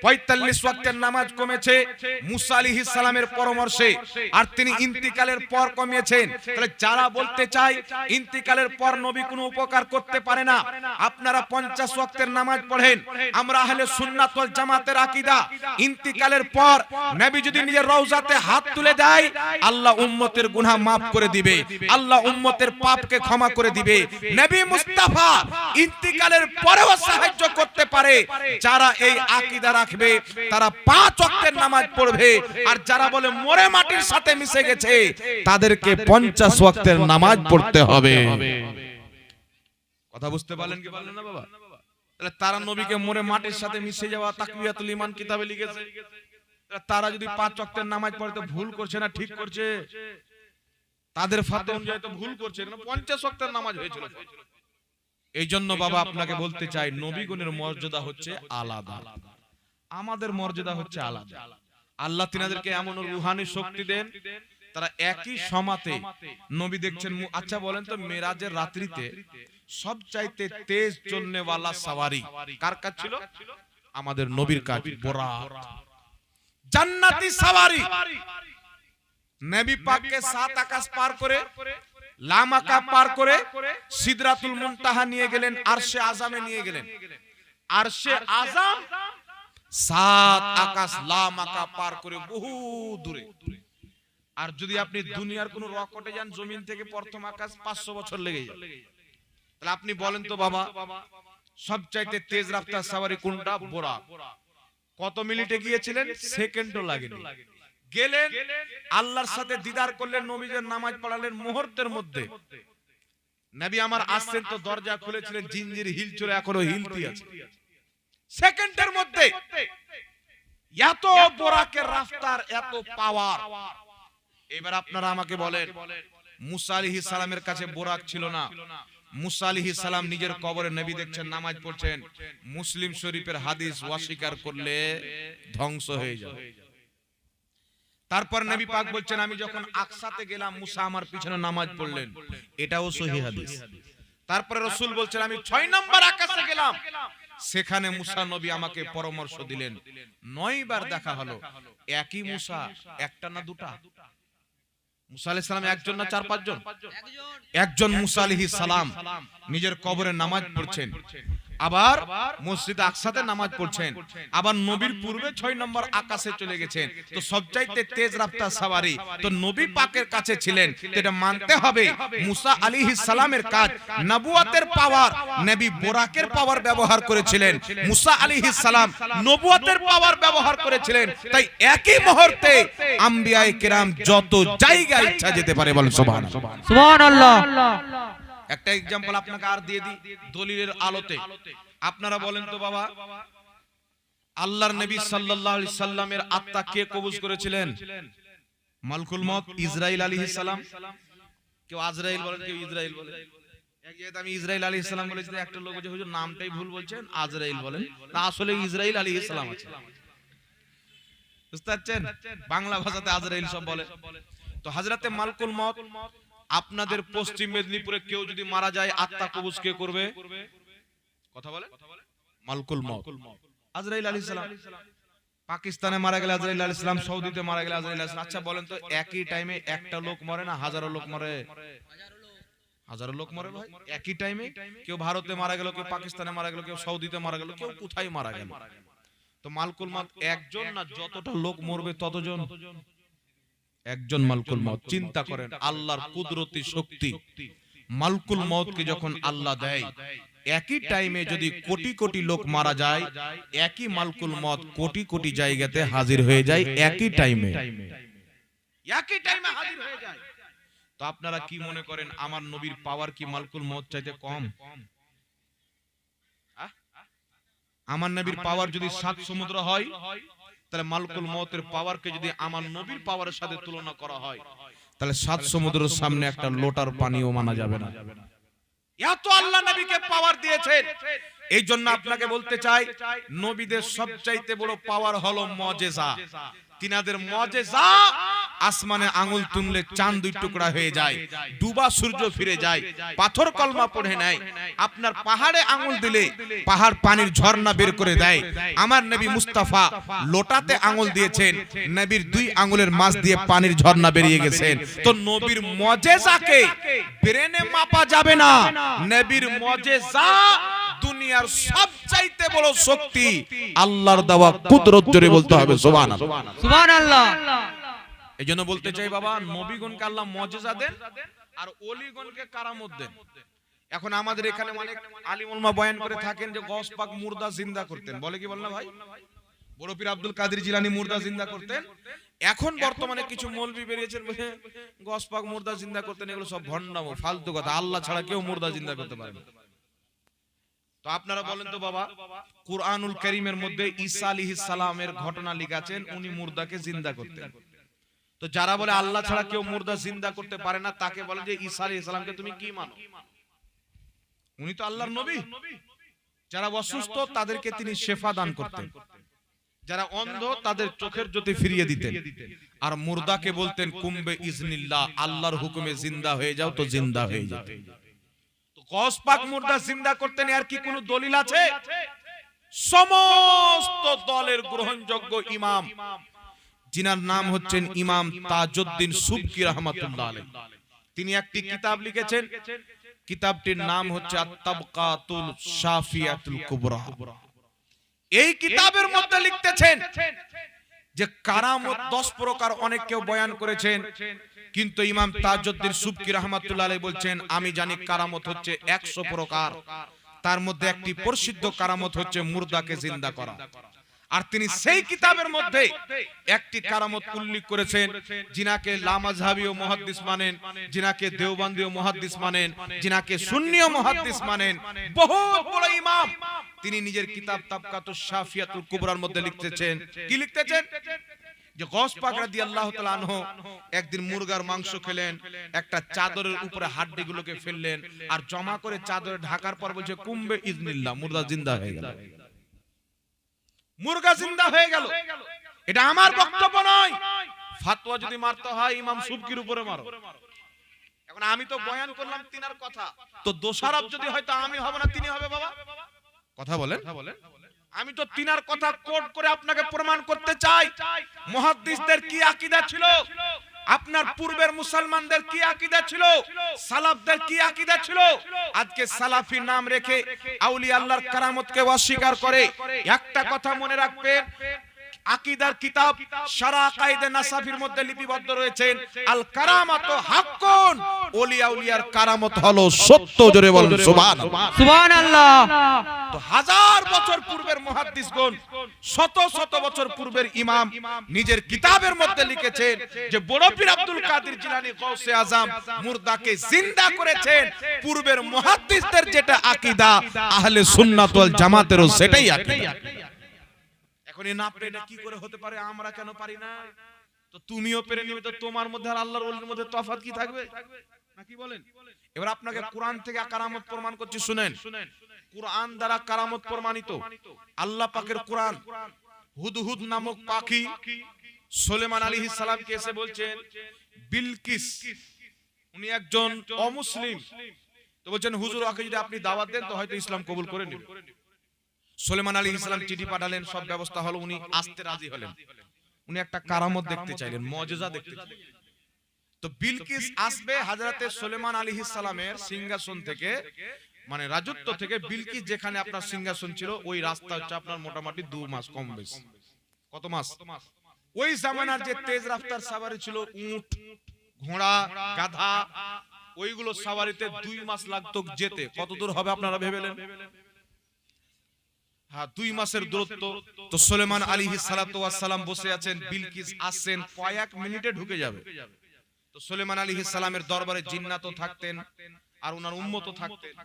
45 ওয়াক্তের নামাজ কমেছে মুসা আলাইহিস সালামের পরামর্শে, আর তিনি ইন্তিকালের পর কমিয়েছেন। তাহলে যারা বলতে চায় ইন্তিকালের পর নবী কোনো উপকার করতে পারে না, আপনারা 50 ওয়াক্তের নামাজ পড়েন। আমরা আহলে সুন্নাত ওয়াল জামাতের আকীদা, ইন্তিকালের পর নবী যদি নিজের রওজাতে হাত তুলে দেয়, আল্লাহ উম্মতের গুনাহ maaf করে দিবে, আল্লাহ উম্মতের পাপকে ক্ষমা করে দিবে। নবী মুস্তাফা ইন্তিকালের পরেও সাহায্য করতে পারে। যারা এই আকীদা রাখবে তারা 5 ওয়াক্তের নামাজ পড়বে, আর যারা বলে মরে মাটির সাথে মিশে গেছে তাদেরকে 50 ওয়াক্তের নামাজ পড়তে হবে। কথা বুঝতে পারলেন কি পারলেন না বাবা? তাহলে তারা নবীকে মরে মাটির সাথে মিশে যাওয়া তাকবিয়াতুল ঈমান কিতাবে লিখেছে। তারা যদি 5 ওয়াক্তের নামাজ পড়ে তো ভুল করছে না ঠিক করছে? তাদের ফতোয়া অনুযায়ী তো ভুল করছে, 50 ওয়াক্তের নামাজ হয়েছিল। এই জন্য বাবা আপনাকে বলতে চাই, নবীগণের মর্যাদা হচ্ছে আলাদা, আমাদের মর্যাদা হচ্ছে আলাদা। আল্লাহ তিনাদেরকে এমন রুহানি শক্তি দেন, তারা একই সমাতে নবী দেখছেন। আচ্ছা বলেন তো, মেরাজের রাত্রিতে সবচাইতে তেজ চলনেওয়ালা সাওয়ারি কার কাজ ছিল? আমাদের নবীর কাজ। বুরাক, জান্নাতি সাওয়ারি। নবী পাককে 7 আকাশ পার করে, লামাকা পার করে সিদরাতুল মুনতাহা নিয়ে গেলেন, আরশে আযামে নিয়ে গেলেন। আরশে আযাম 7 আকাশ লামাকা পার করে বহু দূরে। আর যদি আপনি দুনিয়ার কোন রকেটে যান, জমিন থেকে প্রথম আকাশ 500 বছর লেগে যায়। তাহলে আপনি বলেন তো বাবা, সবচাইতে তেজ রাফতার সাওয়ারি কোনটা? বুরাক। কত মিনিটে গিয়েছিলেন? সেকেন্ডও লাগেনি। গেলেন, আল্লাহর সাথে দিদার করলেন, নবীদের নামাজ পড়ালেন মুহূর্তের মধ্যে। নবী আমার আসছেন তো দরজা খুলেছিলেন, জিঞ্জির হিল চলে এখনো হিলতি আছে। সেকেন্ডের মধ্যে এত বুরাকের রাফতার, এত পাওয়ার। এবার আপনারা আমাকে বলেন, মুসা আলাইহিস সালামের কাছে বুরাক ছিল না। মুসা আলাইহিস সালাম নিজের কবরে নবী দেখছেন, নামাজ পড়ছেন। মুসলিম শরীফের হাদিস অস্বীকার করলে ধ্বংস হয়ে যাবে। তারপর নবী পাক বলছেন, আমি যখন আকসাতে গেলাম মুসা আমার পিছনে নামাজ পড়লেন, এটাও সহিহ হাদিস। তারপরে রাসূল বলছেন, আমি 6 নম্বর আকাশে গেলাম, সেখানে মুসা নবী আমাকে পরামর্শ দিলেন। 9 বার দেখা হলো। একই মুসা, একটা না দুটা? মুসা আলাইহিস সালাম একজন না 4-5 জন? একজন মুসা আলাইহিস সালাম নিজের কবরে নামাজ পড়ছেন। আবার মসজিদ আকসাতে নামাজ পড়ছেন, আবার নবীর পূর্বে 6 নম্বর আকাশে চলে গেছেন। তো সবচাইতে তেজ রাফতার সাওয়ারি তো নবী পাকের কাছে ছিলেন। তো এটা মানতে হবে মুসা আলাইহিস সালামের কাজ, নবুয়তের পাওয়ার, নবী বোরাকের পাওয়ার ব্যবহার করেছিলেন। মুসা আলাইহিস সালাম নবুয়তের পাওয়ার ব্যবহার করেছিলেন। তাই একই মুহূর্তে আম্বিয়ায়ে কেরাম যত জায়গায় ইচ্ছা যেতে পারে, বলেন সুবহানাল্লাহ। সুবহানাল্লাহ। একটা एग्जांपल আপনাকে আর দিয়ে দিই দলিলের আলোতে। আপনারা বলেন তো বাবা, আল্লাহর নবী সাল্লাল্লাহু আলাইহি সাল্লামের আত্মা কে কবজ করেছিলেন? মালকুল মউত ইসরাইল আলাইহিস সালাম। কেউ আজরাইল বলেন, কেউ ইসরাইল বলেন। এক জায়গায় আমি ইসরাইল আলাইহিস সালাম বলেছি, একটা লোক বলছে হুজুর নামটাই ভুল বলছেন, আজরাইল বলেন। না, আসলে ইসরাইল আলাইহিস সালাম আছে। বুঝতে পারছেন? বাংলা ভাষাতে আজরাইল সব বলে। তো হযরতে মালকুল মউত, আপনাদের পশ্চিম মেদিনীপুরে কেউ যদি মারা যায় আত্মা কবজ কে করবে? কথা বলে মালকুল মউত আজরাইল আলাইহিস সালাম। পাকিস্তানে মারা গেলে আজরাইল আলাইহিস সালাম, সৌদিতে মারা গেলে আজরাইল আলাইহিস সালাম। আচ্ছা বলেন তো একই টাইমে একটা লোক মরে না হাজারো লোক মরে? হাজারো লোক মরে ভাই একই টাইমে। কেউ ভারতে মারা গেল, কেউ পাকিস্তানে মারা গেল, কেউ সৌদিতে মারা গেল, কেউ কোথায় মারা গেল। তো মালকুল মউত একজন না, যতটা লোক মরবে ততজন একজন মালকুল মউত। চিন্তা করেন আল্লাহর কুদরতি শক্তি। মালকুল মউতকে যখন আল্লাহ দেয়, একই টাইমে যদি কোটি কোটি লোক মারা যায়, একই মালকুল মউত কোটি কোটি জায়গাতে হাজির হয়ে যায় একই টাইমে, একই টাইমে হাজির হয়ে যায়। তো আপনারা কি মনে করেন আমার নবীর পাওয়ার কি মালকুল মউত চাইতে কম? আমার নবীর পাওয়ার যদি 7 সমুদ্র হয়, তাহলে মালকুল মউতের পাওয়ারকে যদি আমার নবীর পাওয়ারের সাথে তুলনা করা হয়, তাহলে 7 সমুদ্রের সামনে একটা লোটার পানিও মানা যাবে না। এত আল্লাহ নবীকে পাওয়ার দিয়েছেন। এই জন্য আপনাকে বলতে চাই, নবীদের সবচাইতে বড় পাওয়ার হলো মুজিজা। তিনাদের মুজিজা, আসমানে আঙ্গুল তুললে চাঁদ 2 টুকরা হয়ে যায়, ডুবা সূর্য ফিরে যায়, পাথর কলমা পড়ে নেয়। আপনার পাহাড়ে আঙ্গুল দিলে পাহাড় পানির ঝর্ণা বের করে দেয়। আমার নবী মুস্তাফা লোটাতে আঙ্গুল দিয়েছেন, নবীর 2 আঙ্গুলের মাঝ দিয়ে পানির ঝর্ণা বেরিয়ে গেছেন। তো নবীর মুজিজাকে ব্রেনে মাপা যাবে না। নবীর মুজিজা দুনিয়ার সবচাইতে বড় শক্তি, আল্লাহর দেওয়া কুদরত। জোরে বলতে হবে সুবহানাল্লাহ। সুবহানাল্লাহ। এই জন্য বলতে চাই বাবা, নবীগণকে আল্লাহ মুজিজা দেন আর ওলিগণকে কারামত দেন। এখন আমাদের এখানে অনেক আলিম উলামা বয়ান করে থাকেন যে গওস পাক মুর্দা জিন্দা করতেন, বলে কি বল না ভাই? বড় পীর আব্দুল কাদের জিলানী মুর্দা জিন্দা করতেন। এখন বর্তমানে কিছু মৌলভী বেরিয়েছেন বলে গওস পাক মুর্দা জিন্দা করতেন। এগুলো সব ভণ্ডামো, ফালতু কথা। আল্লাহ ছাড়া কেউ মুর্দা জিন্দা করতে পারে না। তো আপনারা বলেন তো বাবা, কুরআনুল কারীমের মধ্যে ঈসা আলাইহিস সালামের ঘটনা লিখেছেন, উনি মুর্দাকে জিন্দা করতেন। তো যারা বলে আল্লাহ ছাড়া কেউ মুর্দা জিন্দা করতে পারে না, তাকে বলে যে ঈসা আলাইহিস সালামকে তুমি কি মানো? উনি তো আল্লাহর নবী। যারা অসুস্থ তাদেরকে তিনি শেফা দান করতেন, যারা অন্ধ তাদের চোখের জ্যোতি ফিরিয়ে দিতেন। আর মুর্দাকে বলতেন কুম্বে ইজনিল্লাহ, আল্লাহর হুকুমে জিন্দা হয়ে যাও, তো জিন্দা হয়ে যেত। তো গওস পাক মুর্দা জিন্দা করতেন, আর কি কোনো দলিল আছে? সমস্ত দলের গ্রহণযোগ্য ইমাম, যিনার নাম হচ্ছেন ইমাম তাজউদ্দিন সুবকি রাহমাতুল্লাহ আলাইহি, তিনি একটি কিতাব লিখেছেন। কিতাবটির নাম হচ্ছে আত-তাবকাতুল শাফিয়াতুল কুবরা। এই কিতাবের মধ্যে লিখতেছেন যে কারামত 10 প্রকার। অনেক কেউ বয়ান করেছেন, কিন্তু ইমাম তাজউদ্দিন সুবকি রাহমাতুল্লাহ আলাইহি বলছেন আমি জানি কারামত হচ্ছে 100 প্রকার। তার মধ্যে একটি প্রসিদ্ধ কারামত হচ্ছে মুর্দাকে জিন্দা করা। আর তিনি সেই কিতাবের মধ্যে একটি কারামত উল্লেখ করেছেন, যিনাকে লামাযহাবী ও মুহাদ্দিস মানেন, যিনাকে দেওবন্দি ও মুহাদ্দিস মানেন, যিনাকে সুন্নি ও মুহাদ্দিস মানেন, বহুত বড় ইমাম। তিনি নিজের কিতাব তাবকাতুশ শাফিয়াতুল কুবরার মধ্যে লিখতেছেন, কি লিখতেছেন? যে গওস পাক রাদিয়াল্লাহু তাআলা আনহু একদিন মুরগার মাংস খেলেন, একটা চাদরের উপরে হাড্ডিগুলোকে ফেললেন, আর জমা করে চাদরে ঢাকার পর বলছে কুম্বে ইজনিল্লাহ, মুর্দা জিন্দা হয়ে গেল। মুরগা জিন্দা হয়ে গেল। এটা আমার বক্তব্য নয়। ফতোয়া যদি মারতে হয় ইমাম সুবকির উপরে মারো। এখন আমি তো বয়ান করলাম তিনার কথা, তো দোষারোপ যদি হয় তা আমি হব না, তিনি হবে বাবা। কথা বলেন। আমি তো তিনার কথা কোট করে আপনাকে প্রমাণ করতে চাই মুহাদ্দিসদের কি আকীদা ছিল। আপনার পূর্বের মুসলমানদের কি আকীদা ছিল, সালাফদের কি আকীদা ছিল। আজকে সালাফি নাম রেখে আউলিয়া আল্লাহর কারামতকে অস্বীকার করে। একটা কথা মনে রাখবেন, আকীদার কিতাব শারা কায়েদে নাসাফির মধ্যে লিপিবদ্ধ রয়েছে, আল কারামাতু হাক্কুন, ওলিয়া উলিয়ার কারামত হলো সত্য। জোরে বলুন সুবহানাল্লাহ। সুবহানাল্লাহ। তো হাজার বছর পূর্বের মুহাদ্দিসগণ, শত শত বছর পূর্বের ইমাম নিজের কিতাবের মধ্যে লিখেছেন যে বড় পীর আব্দুল কাদের জিলানী গৌসে আজম মুর্দাকে জিন্দা করেছেন। পূর্বের মুহাদ্দিসদের যেটা আকীদা, আহলে সুন্নাত ওয়াল জামাতেরও সেটাই আকীদা। এখন এই না পেরে কি করে হতে পারে, আমরা কেন পারি না? তো তুমিও পেরে নিবে, তো তোমার মধ্যে আর আল্লাহর ওলির মধ্যে তফাৎ কি থাকবে নাকি বলেন? এবার আপনাকে কোরআন থেকে কারামত প্রমাণ করছি, শুনেন। কোরআন দ্বারা কারামত প্রমাণিত। আল্লাহ পাকের কোরআন হুদহুদ নামক পাখি সুলেমান আলাইহিস সালামকে এসে বলছেন, বিলকিস উনি একজন অমুসলিম, তো বলছেন হুজুর ওকে যদি আপনি দাওয়াত দেন তো হয়তো ইসলাম কবুল করে নেবে। সুলেমান আলাইহিস সালাম চিঠি পাঠালেন, সব ব্যবস্থা হলো, উনি আসতে রাজি হলেন। উনি একটা কারামত দেখতে চাইলেন, মুজিজা দেখতে চাইলেন। তো বিলকিস আসবে হযরতে সুলেমান আলাইহিস সালামের সিংহাসন থেকে, মানে রাজত্ব থেকে বিলকিস যেখানে আপনার সিংহাসন ছিল ওই রাস্তা হচ্ছে আপনার মোটামুটি 2 মাস কম বেশি। কত মাস? ওই জামানার যে তেজ রাফতার সাওয়ারি ছিল, উট, ঘোড়া, গাধা, ওইগুলো সাওয়ারিতে 2 মাস লাগতো যেতে। কত দূর হবে আপনারা ভেবেলেন? হ্যাঁ, 2 মাসের দূরত্ব। তো সুলেমান আলাইহিস সালাতু ওয়াস সালাম বসে আছেন, বিলকিস আসছেন, কয়েক মিনিটে ঢুকে যাবে। তো সুলেমান আলাইহিস সালামের দরবারে জিন্নাতও থাকতেন আর ওনার উম্মতও থাকতেন।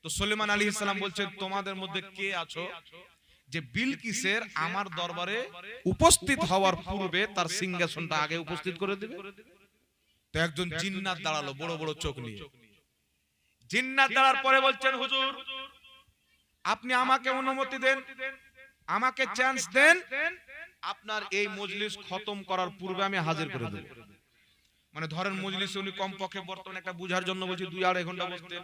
তো সুলেমান আলাইহিস সালাম বলছেন, তোমাদের মধ্যে কে আছো যে বিলকিসের আমার দরবারে উপস্থিত হওয়ার পূর্বে তার সিংহাসনটা আগে উপস্থিত করে দিবে? তো একজন জিন্নাত দাঁড়ালো বড় বড় চোখ নিয়ে। জিন্নাত দাঁড়ার পরে বলছেন, হুজুর আপনি আমাকে অনুমতি দেন, আমাকে চান্স দেন, আপনার এই মজলিস খতম করার পূর্বে আমি হাজির করে দেব। মানে ধরেন মজলিসে উনি কমপক্ষে বর্তমানে একটা বুঝার জন্য বলছি 2-2.5 ঘন্টা বসতেন।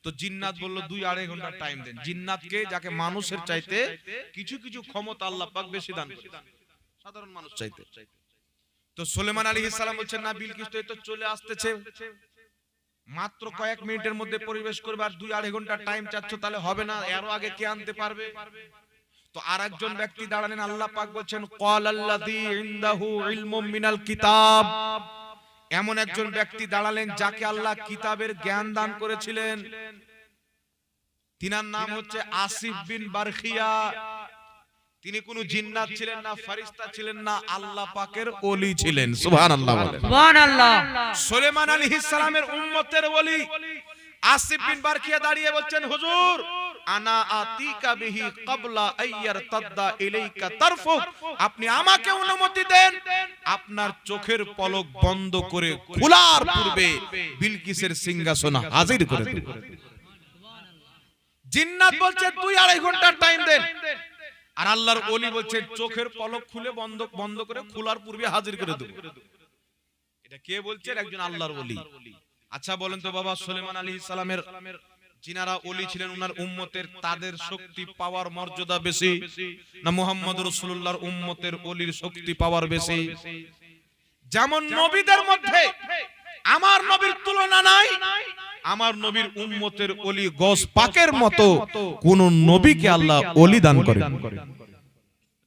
তো জিন্নাত বলল 2-2.5 ঘন্টা টাইম দেন। জিন্নাতকে, যাকে মানুষের চাইতে কিছু কিছু ক্ষমতা আল্লাহ পাক বেশি দান করেছেন সাধারণ মানুষ চাইতে। তো সুলেমান আলাইহিস সালাম বলছেন, না বিলকিস তো এই তো চলে আসতেছে, মাত্র কয়েক মিনিটের মধ্যে পরিবেশ করবে, আর 2-2.5 ঘন্টা টাইম চাচ্ছ, তাহলে হবে না, এরও আগে কে আনতে পারবে? তো আরেকজন ব্যক্তি দাঁড়ালেন, আল্লাহ পাক বলেন ক্বালাল্লাযী ইনদাহু ইলমুম মিনাল কিতাব, এমন একজন ব্যক্তি দাঁড়ালেন যাকে আল্লাহ কিতাবের জ্ঞান দান করেছিলেন। তিনার নাম হচ্ছে আসিফ বিন বারখিয়া। তিনি কোনো জিন্নাত ছিলেন না, ফেরেশতা ছিলেন না, আল্লাহ পাকের ওলি ছিলেন। সুবহানাল্লাহ বলেন। সুবহানাল্লাহ। সুলেমান আলাইহিস সালামের উম্মতের ওলি আসিফ বিন বারখিয়া দাঁড়িয়ে বলছেন, হুজুর আনা আতিকা বিহি ক্বাবলা আইয়ারতাদ্দা ইলাইকা তারফুক, আপনি আমাকে অনুমতি দেন, আপনার চোখের পলক বন্ধ করে খোলার পূর্বে বিলকিসের সিংহাসন হাজির করে দেব। জিন্নাত বলছে 2-2.5 ঘন্টা টাইম দেন, আর আল্লাহর ওলি বলছে চোখের পলক খুলে বন্ধ করে খোলার পূর্বে হাজির করে দেব। এটা কে বলছেন? একজন আল্লাহর ওলি। আচ্ছা বলেন তো বাবা, সুলেমান আলাইহিস সালামের যিনারা ওলি ছিলেন উনার উম্মতের, তাদের শক্তি পাওয়ার মর্যাদা বেশি না মুহাম্মদ রাসূলুল্লাহর উম্মতের ওলির শক্তি পাওয়ার বেশি? যেমন নবীদের মধ্যে আমার নবীর তুলনা নাই, আমার নবীর উম্মতের ওলি গস পাকের মতো কোন নবীকে আল্লাহ ওলি দান করেন।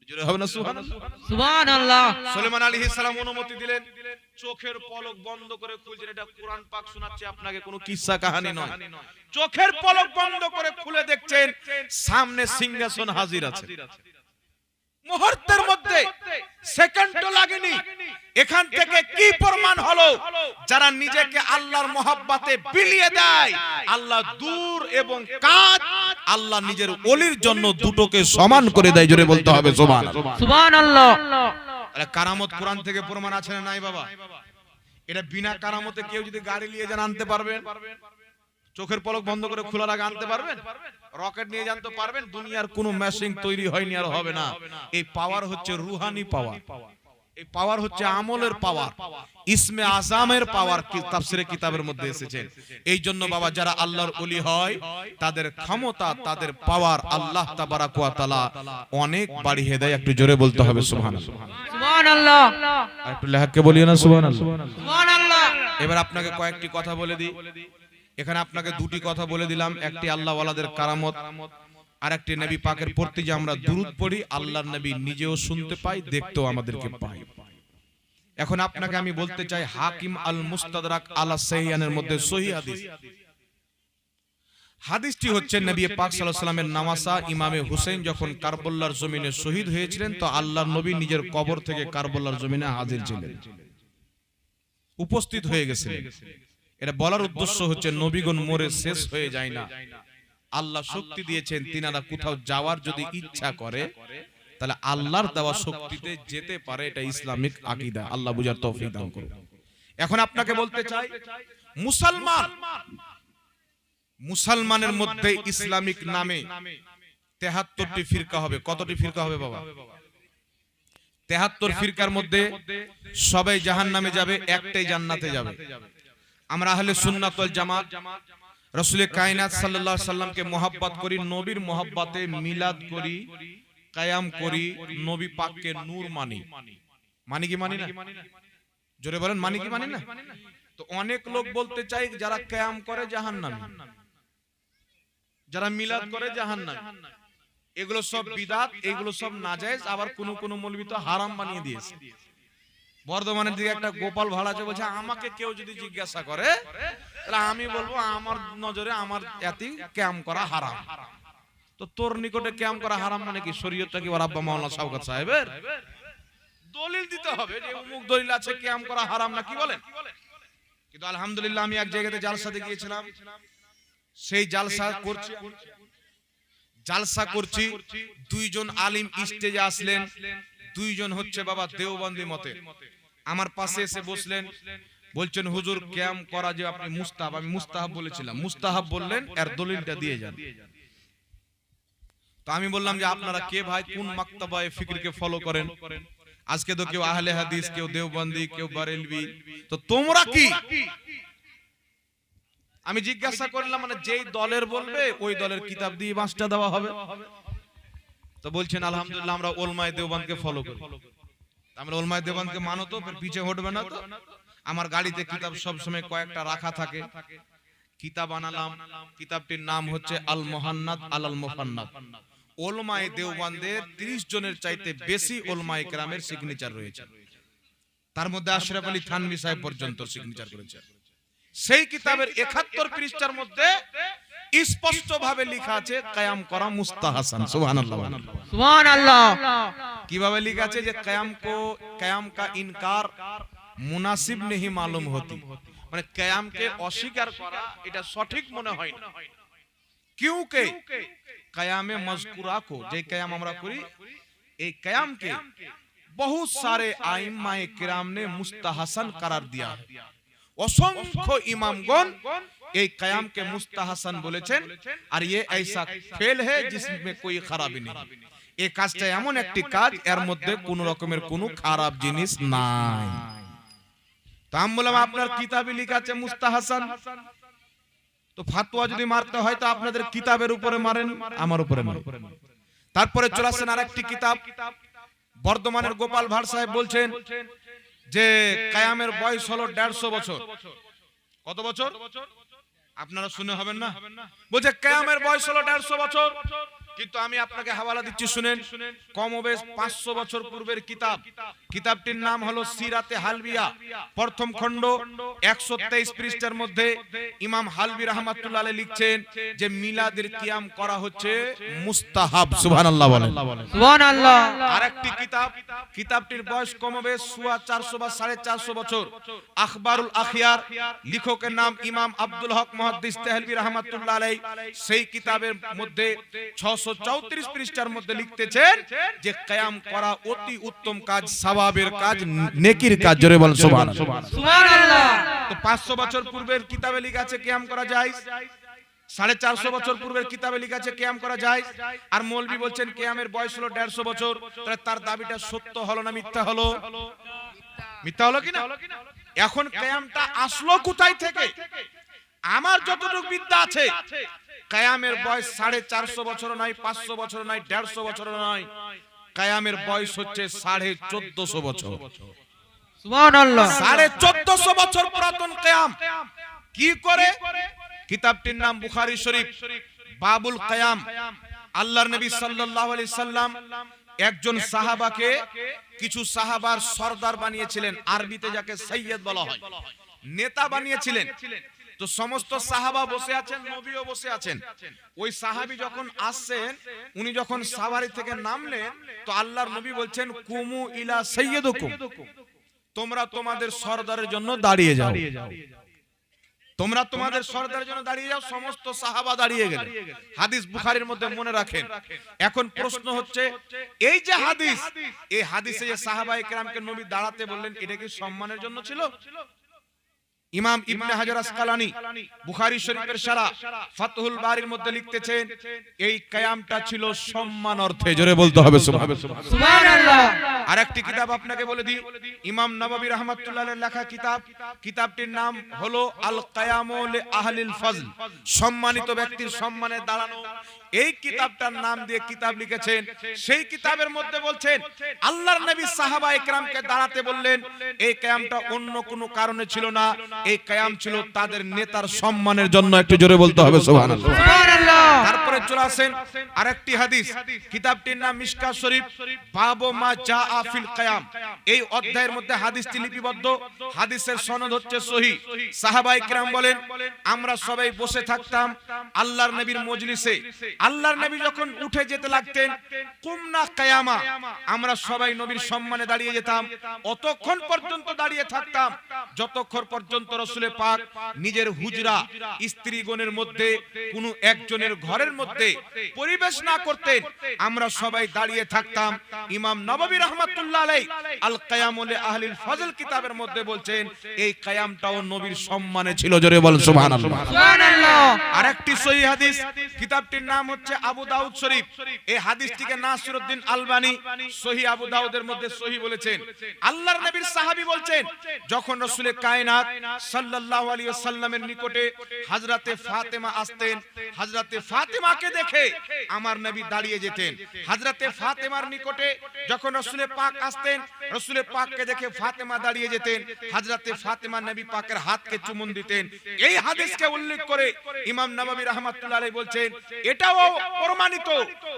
জোরে হবে না সুবহানাল্লাহ? সুবহানাল্লাহ। সুলেমান আলাইহিস সালাম অনুমতি দিলেন, চোখের পলক বন্ধ করে খুলছেন। এটা কোরআন পাক শোনাচ্ছে আপনাকে, কোনো কিসসা কাহিনী নয়। চোখের পলক বন্ধ করে খুলে দেখছেন সামনে সিংহাসন হাজির আছে। মুহূর্তের মধ্যে, সেকেন্ডও লাগেনি। এখান থেকে কি প্রমাণ হলো? যারা নিজেকে আল্লাহর মহব্বতে বিলিয়ে দেয়, আল্লাহ দূর এবং কাছ, আল্লাহ নিজের ওলির জন্য দুটোকে সমান করে দেয়। জোরে বলতে হবে সুবহানাল্লাহ। সুবহানাল্লাহ। আরে কারামত কোরআন থেকে প্রমাণ আছে না নাই বাবা? এটা বিনা কারামতে কেউ যদি গাড়ি নিয়ে যান আনতে পারবেন? চোখের পলক বন্ধ করে খোলার আগে আনতে পারবেন? রকেট নিয়ে যান তো পারবেন? দুনিয়ার কোনো মেশিন তৈরি হয়নি আর হবে না। এই পাওয়ার হচ্ছে রুহানি পাওয়ার। এই পাওয়ার হচ্ছে আমলের পাওয়ার, ইসমে আজামের পাওয়ার তাফসীরে কিতাবের মধ্যে এসেছে। এই জন্য বাবা যারা আল্লাহর ওলি হয় তাদের ক্ষমতা, তাদের পাওয়ার আল্লাহ তাবারাক ওয়া তাআলা অনেক বাড়িয়ে দেয়। একটু জোরে বলতে হবে সুবহানাল্লাহ। সুবহানাল্লাহ। আর একটু লেহাকে বলিয়ে না সুবহানাল্লাহ। সুবহানাল্লাহ। এবার আপনাকে কয়েকটি কথা বলে দিই। এখানে আপনাকে দুটি কথা বলে দিলাম, একটি আল্লাহ ওয়ালাদের কারামত, আর একটি নবী পাকের প্রতি যে আমরা দুরূদ পড়ি, আল্লাহর নবী নিজেও শুনতে পাই, দেখতেও আমাদেরকে পাই। এখন আপনাকে আমি বলতে চাই, হাকিম আল মুস্তাদরাক আলা সাহিহানের মধ্যে সহিহ হাদিস, হাদিসটি হচ্ছে নবী পাক সাল্লাল্লাহু আলাইহি ওয়াসাল্লামের নামাসা ইমামে হুসেন যখন কারবালার জমিনে শহীদ হয়েছিলেন, তো আল্লাহর নবী নিজের কবর থেকে কারবালার জমিনে হাজির ছিলেন, উপস্থিত হয়ে গেছিলেন। এটা বলার উদ্দেশ্য হচ্ছে নবীগণ মরে শেষ হয়ে যায় না, আল্লাহ শক্তি দিয়েছেন, তিনারা কোথাও যাওয়ার যদি ইচ্ছা করে তাহলে আল্লাহর দেওয়া শক্তিতে যেতে পারে। এটা ইসলামিক আকীদা, আল্লাহ বুঝার তৌফিক দান করুন। এখন আপনাকে বলতে চাই, মুসলমানের মধ্যে ইসলামিক নামে ৭৩টি ফিরকা হবে। কতটি ফিরকা হবে বাবা? ৭৩ ফিরকার মধ্যে সবাই জাহান্নামে যাবে, একটাই জান্নাতে যাবে। আমরা আহলে সুন্নাত ওয়াল জামাত রাসূল কায়নাত সাল্লাল্লাহু আলাইহি সাল্লামকে মহব্বত করি, নবীর মহব্বতে মিলাদ করি, কায়াম করি, নবী পাককে নূর মানি। মানি কি মানি না? জোরে বলেন, মানি কি মানি না? তো অনেক লোক বলতে চাই যারা কায়াম করে জাহান্নামী, যারা মিলাদ করে জাহান্নামী। এগুলো সব বিদআত, এগুলো সব নাজায়েজ। আবার কোন কোন মৌলবী তো হারাম বানিয়ে দিয়েছে। বর্ধমানের দিকে একটা গোপাল ভাড়া আছে, বলছে আমাকে কেউ যদি জিজ্ঞাসা করে তাহলে আমি বলবো আমার নজরে আমার এতি ক্যাম করা হারাম। তো তোর নিকটে ক্যাম করা হারাম মানে কি? শরীয়তটা কি আব্বা মাওলানা শাওকত সাহেবের? দলিল দিতে হবে যে অমুক দলিল আছে ক্যাম করা হারাম না, কি বলেন? কিন্তু আলহামদুলিল্লাহ আমি এক জায়গাতে জালসাতে গিয়েছিলাম, সেই জালসা করছি, দুইজন আলিম স্টেজে আসলেন, দুইজন হচ্ছে বাবা দেওবন্দি মতে। আমার পাশে এসে বসলেন, বলছেন হুজুর ক্যাম করা যে আপনি মুস্তাহাব, আমি মুস্তাহাব বলেছিলাম, মুস্তাহাব বললেন, এর দলিলটা দিয়ে যান। তো আমি বললাম যে আপনারা কে ভাই, কোন মাকতাবায়ে ফিকরকে ফলো করেন? আজকে তো কেউ আহলে হাদিস, কেউ দেওবন্দি, কেউ বারেলভি, তো তোমরা কি? আমি জিজ্ঞাসা করলাম, মানে যেই দলের বলবে ওই দলের কিতাব দিয়ে বাঁশটা দেওয়া হবে। তো বলছেন আলহামদুলিল্লাহ আমরা ওলমায়ে দেওবন্দকে ফলো করি। আমরা ওলমায়ে দেওবন্দকে মানো তো, পিছে হটবে না তো? আমার গাড়িতে কিতাব সব সময় কয়েকটা রাখা থাকে। কিতাব আনালাম, কিতাবটির নাম হচ্ছে আল মুহান্নাদ আলাল মুফান্নাদ। ওলমায়ে দেওবন্দের 30 জনের চাইতে বেশি ওলমায়ে কেরামের সিগনেচার রয়েছে, তার মধ্যে আশরাফ আলী থানভী সাহেব পর্যন্ত সিগনেচার করেছে। সেই কিতাবের 71 পৃষ্ঠার মধ্যে স্পষ্ট ভাবে লেখা আছে কায়াম করা মুস্তাহাসান। সুবহানাল্লাহ, সুবহানাল্লাহ। কিভাবে লেখা আছে যে কায়াম কা ইনকার মুনাসিব নেহি মালুম হতি, মানে কায়ামকে অস্বীকার করা এটা সঠিক মনে হয় না। কিউকে কায়ামে মজকুরা কো, যে কায়াম আমরা করি, এই কায়ামকে বহুত সারে আইম্মায়ে কিরাম ने মুস্তাহাসান करार दिया है। অসংখ্য ইমামগণ এই কায়ামকে মুস্তাহাসান বলেছেন, আর ये ऐसा फेल है जिसमें कोई खराबी नहीं। এই কাজটা এমন একটি কাজ এর মধ্যে কোন রকমের কোনো খারাপ জিনিস নাই। তো আমি বললাম আপনার কিতাবে লেখা আছে মুস্তাহাসান, তো ফতোয়া যদি মারতে হয় তো আপনাদের কিতাবের উপরে মারেন, আমার উপরে মারেন। তারপরে চলে আসেন আরেকটি কিতাব, বর্ধমানের গোপাল ভাড় সাহেব বলছেন যে কায়ামের বয়স হলো 150 বছর। কত বছর? আপনারা শুনে হবেন না, বলছে কায়ামের বয়স হলো 150 বছর। কিন্তু আমি আপনাকে হাওয়ালা দিচ্ছি, শুনেন, কমবেশ 500 বছর পূর্বের কিতাব। কিতাবটির নাম হলো সিরাতে হালবিয়া, প্রথম খণ্ড 123 পৃষ্ঠার মধ্যে ইমাম হালবি রাহমাতুল্লাহ আলাইহি লিখছেন যে মিলাদের কিয়াম করা হচ্ছে মুস্তাহাব। সুবহানাল্লাহ বলেন, সুবহানাল্লাহ। আরেকটি কিতাব, কিতাবটির বয়স কমবেশ 450 বা 450 বছর, আখবারুল আখিয়ার, লেখকের নাম ইমাম আব্দুল হক মুহাদ্দিস তেহলভী রাহমাতুল্লাহ আলাইহি। সেই কিতাবের মধ্যে 634 পৃষ্ঠার মধ্যে লিখতেছেন যে কিয়াম করা অতি উত্তম কাজ, সওয়াবের কাজ, নেকির কাজ। জোরে বলেন সুবহানাল্লাহ, সুবহানাল্লাহ। তো 500 বছর পূর্বের কিতাবে লেখা আছে কিয়াম করা যায়। 450 বছর পূর্বের কিতাবে লেখা আছে কিয়াম করা যায়, আর মৌলভী বলছেন কিয়ামের বয়স হলো 150 বছর। তাহলে তার দাবিটা সত্য হলো না মিথ্যা হলো? মিথ্যা হলো কিনা? এখন কিয়ামটা আসলো কোথায় থেকে? আমার যতটুকু বিদ্যা আছে, কিয়ামের বয়স 450 বছর নয়, 500 বছর নয়, 150 বছর নয়, কিয়ামের বয়স হচ্ছে 1450 বছর। সুবহানাল্লাহ। 1450 বছর পুরাতন কিয়াম। কি করে? কিতাবটির নাম বুখারী শরীফ, বাবুল কিয়াম। আল্লাহর নবী সাল্লাল্লাহু আলাইহি সাল্লাম একজন সাহাবাকে কিছু সাহাবার সরদার বানিয়েছিলেন, আরবিতে যাকে সৈয়দ বলা হয়, নেতা বানিয়েছিলেন। তো সমস্ত সাহাবা বসে আছেন, নবীও বসে আছেন। ওই সাহাবী যখন আসছেন, উনি যখন সাওয়ারি থেকে নামলেন, তো আল্লাহর নবী বলছেন কুমু ইলা সাইয়্যিদুকুম, তোমরা তোমাদের সরদারের জন্য দাঁড়িয়ে যাও, তোমরা তোমাদের সরদারের জন্য দাঁড়িয়ে যাও। সমস্ত সাহাবা দাঁড়িয়ে গেলেন। হাদিস বুখারীর মধ্যে মনে রাখেন। এখন প্রশ্ন হচ্ছে, এই যে হাদিস, এই হাদিসে যে সাহাবায়ে কেরামকে নবী দাঁড়াতে বললেন, এটা কি সম্মানের জন্য ছিল? ইমাম ইবনে হাজার আসকালানী বুখারী শরীফের শারা ফাতহুল বারীর মধ্যে লিখতেছেন, এই কিয়ামটা ছিল সম্মান অর্থে। জোরে বলতে হবে সুবহানাল্লাহ। আরেকটি কিতাব আপনাকে বলে দিই, ইমাম নববী রাহমাতুল্লাহ আলাইহির লেখা কিতাব, কিতাবটির নাম হলো আল কিয়ামু লি আহলিল ফজল, সম্মানিত ব্যক্তির সম্মানে দাঁড়ানো। এই কিতাবটার নাম দিয়ে কিতাব লিখেছেন। সেই কিতাবের মধ্যে বলছেন, আল্লাহর নবী সাহাবায়ে কেরামকে দাঁড়াতে বললেন, এই কিয়ামটা অন্য কোনো কারণে ছিল না, এই কিয়াম ছিল তাদের নেতার সম্মানের জন্য। একটু জোরে বলতে হবে সুবহানাল্লাহ। সুবহানাল্লাহ। তারপরে চলে আসেন আরেকটি হাদিস, কিতাবটির নাম মিশকাত শরীফ, বাবু মা জাআ ফিল কিয়াম। এই অধ্যায়ের মধ্যে হাদিসটি লিপিবদ্ধ, হাদিসের সনদ হচ্ছে সহিহ। সাহাবায়ে কেরাম বলেন, আমরা সবাই বসে থাকতাম আল্লাহর নবীর মজলিসে। আল্লাহর নবী যখন উঠে যেতে লাগতেন, কুমনা কিয়ামা, আমরা সবাই নবীর সম্মানে দাঁড়িয়ে যেতাম। অতক্ষণ পর্যন্ত দাঁড়িয়ে থাকতাম যতক্ষণ পর্যন্ত রাসূলে পাক নিজের হুজরা, স্ত্রীগণের মধ্যে কোনো একজনের ঘরের মধ্যে পরিবেশ না করতেন। আমরা সবাই দাঁড়িয়ে থাকতাম। ইমাম নববী রাহমাতুল্লাহ আলাইহি আল কিয়ামু লি আহলিল ফজল কিতাবের মধ্যে বলছেন, এই কিয়ামটাও নবীর সম্মানে ছিল। জোরে বলেন সুবহানাল্লাহ। সুবহানাল্লাহ। আরেকটি সহিহ হাদিস, কিতাবটির নাম হচ্ছে আবু দাউদ শরীফ। এই হাদিসটিকে নাসিরউদ্দিন আলবানী সহিহ আবু দাউদের মধ্যে সহিহ বলেছেন। আল্লাহর নবীর সাহাবী বলছেন, যখন রাসূলে কায়নাত সাল্লাল্লাহু আলাইহি ওয়াসাল্লামের নিকটে হযরতে ফাতেমা আসতেন, হযরতে ফাতেমাকে দেখে আমার নবী দাঁড়িয়ে যেতেন। হযরতে ফাতেমার নিকটে যখন রাসূলে পাক আসতেন, রাসূলে পাককে দেখে ফাতেমা দাঁড়িয়ে যেতেন। হযরতে ফাতেমা নবী পাকের হাতকে চুমুন দিতেন। এই হাদিসকে উল্লেখ করে ইমাম নববী রাহমাতুল্লাহ আলাইহি বলছেন, এটাও প্রমাণিত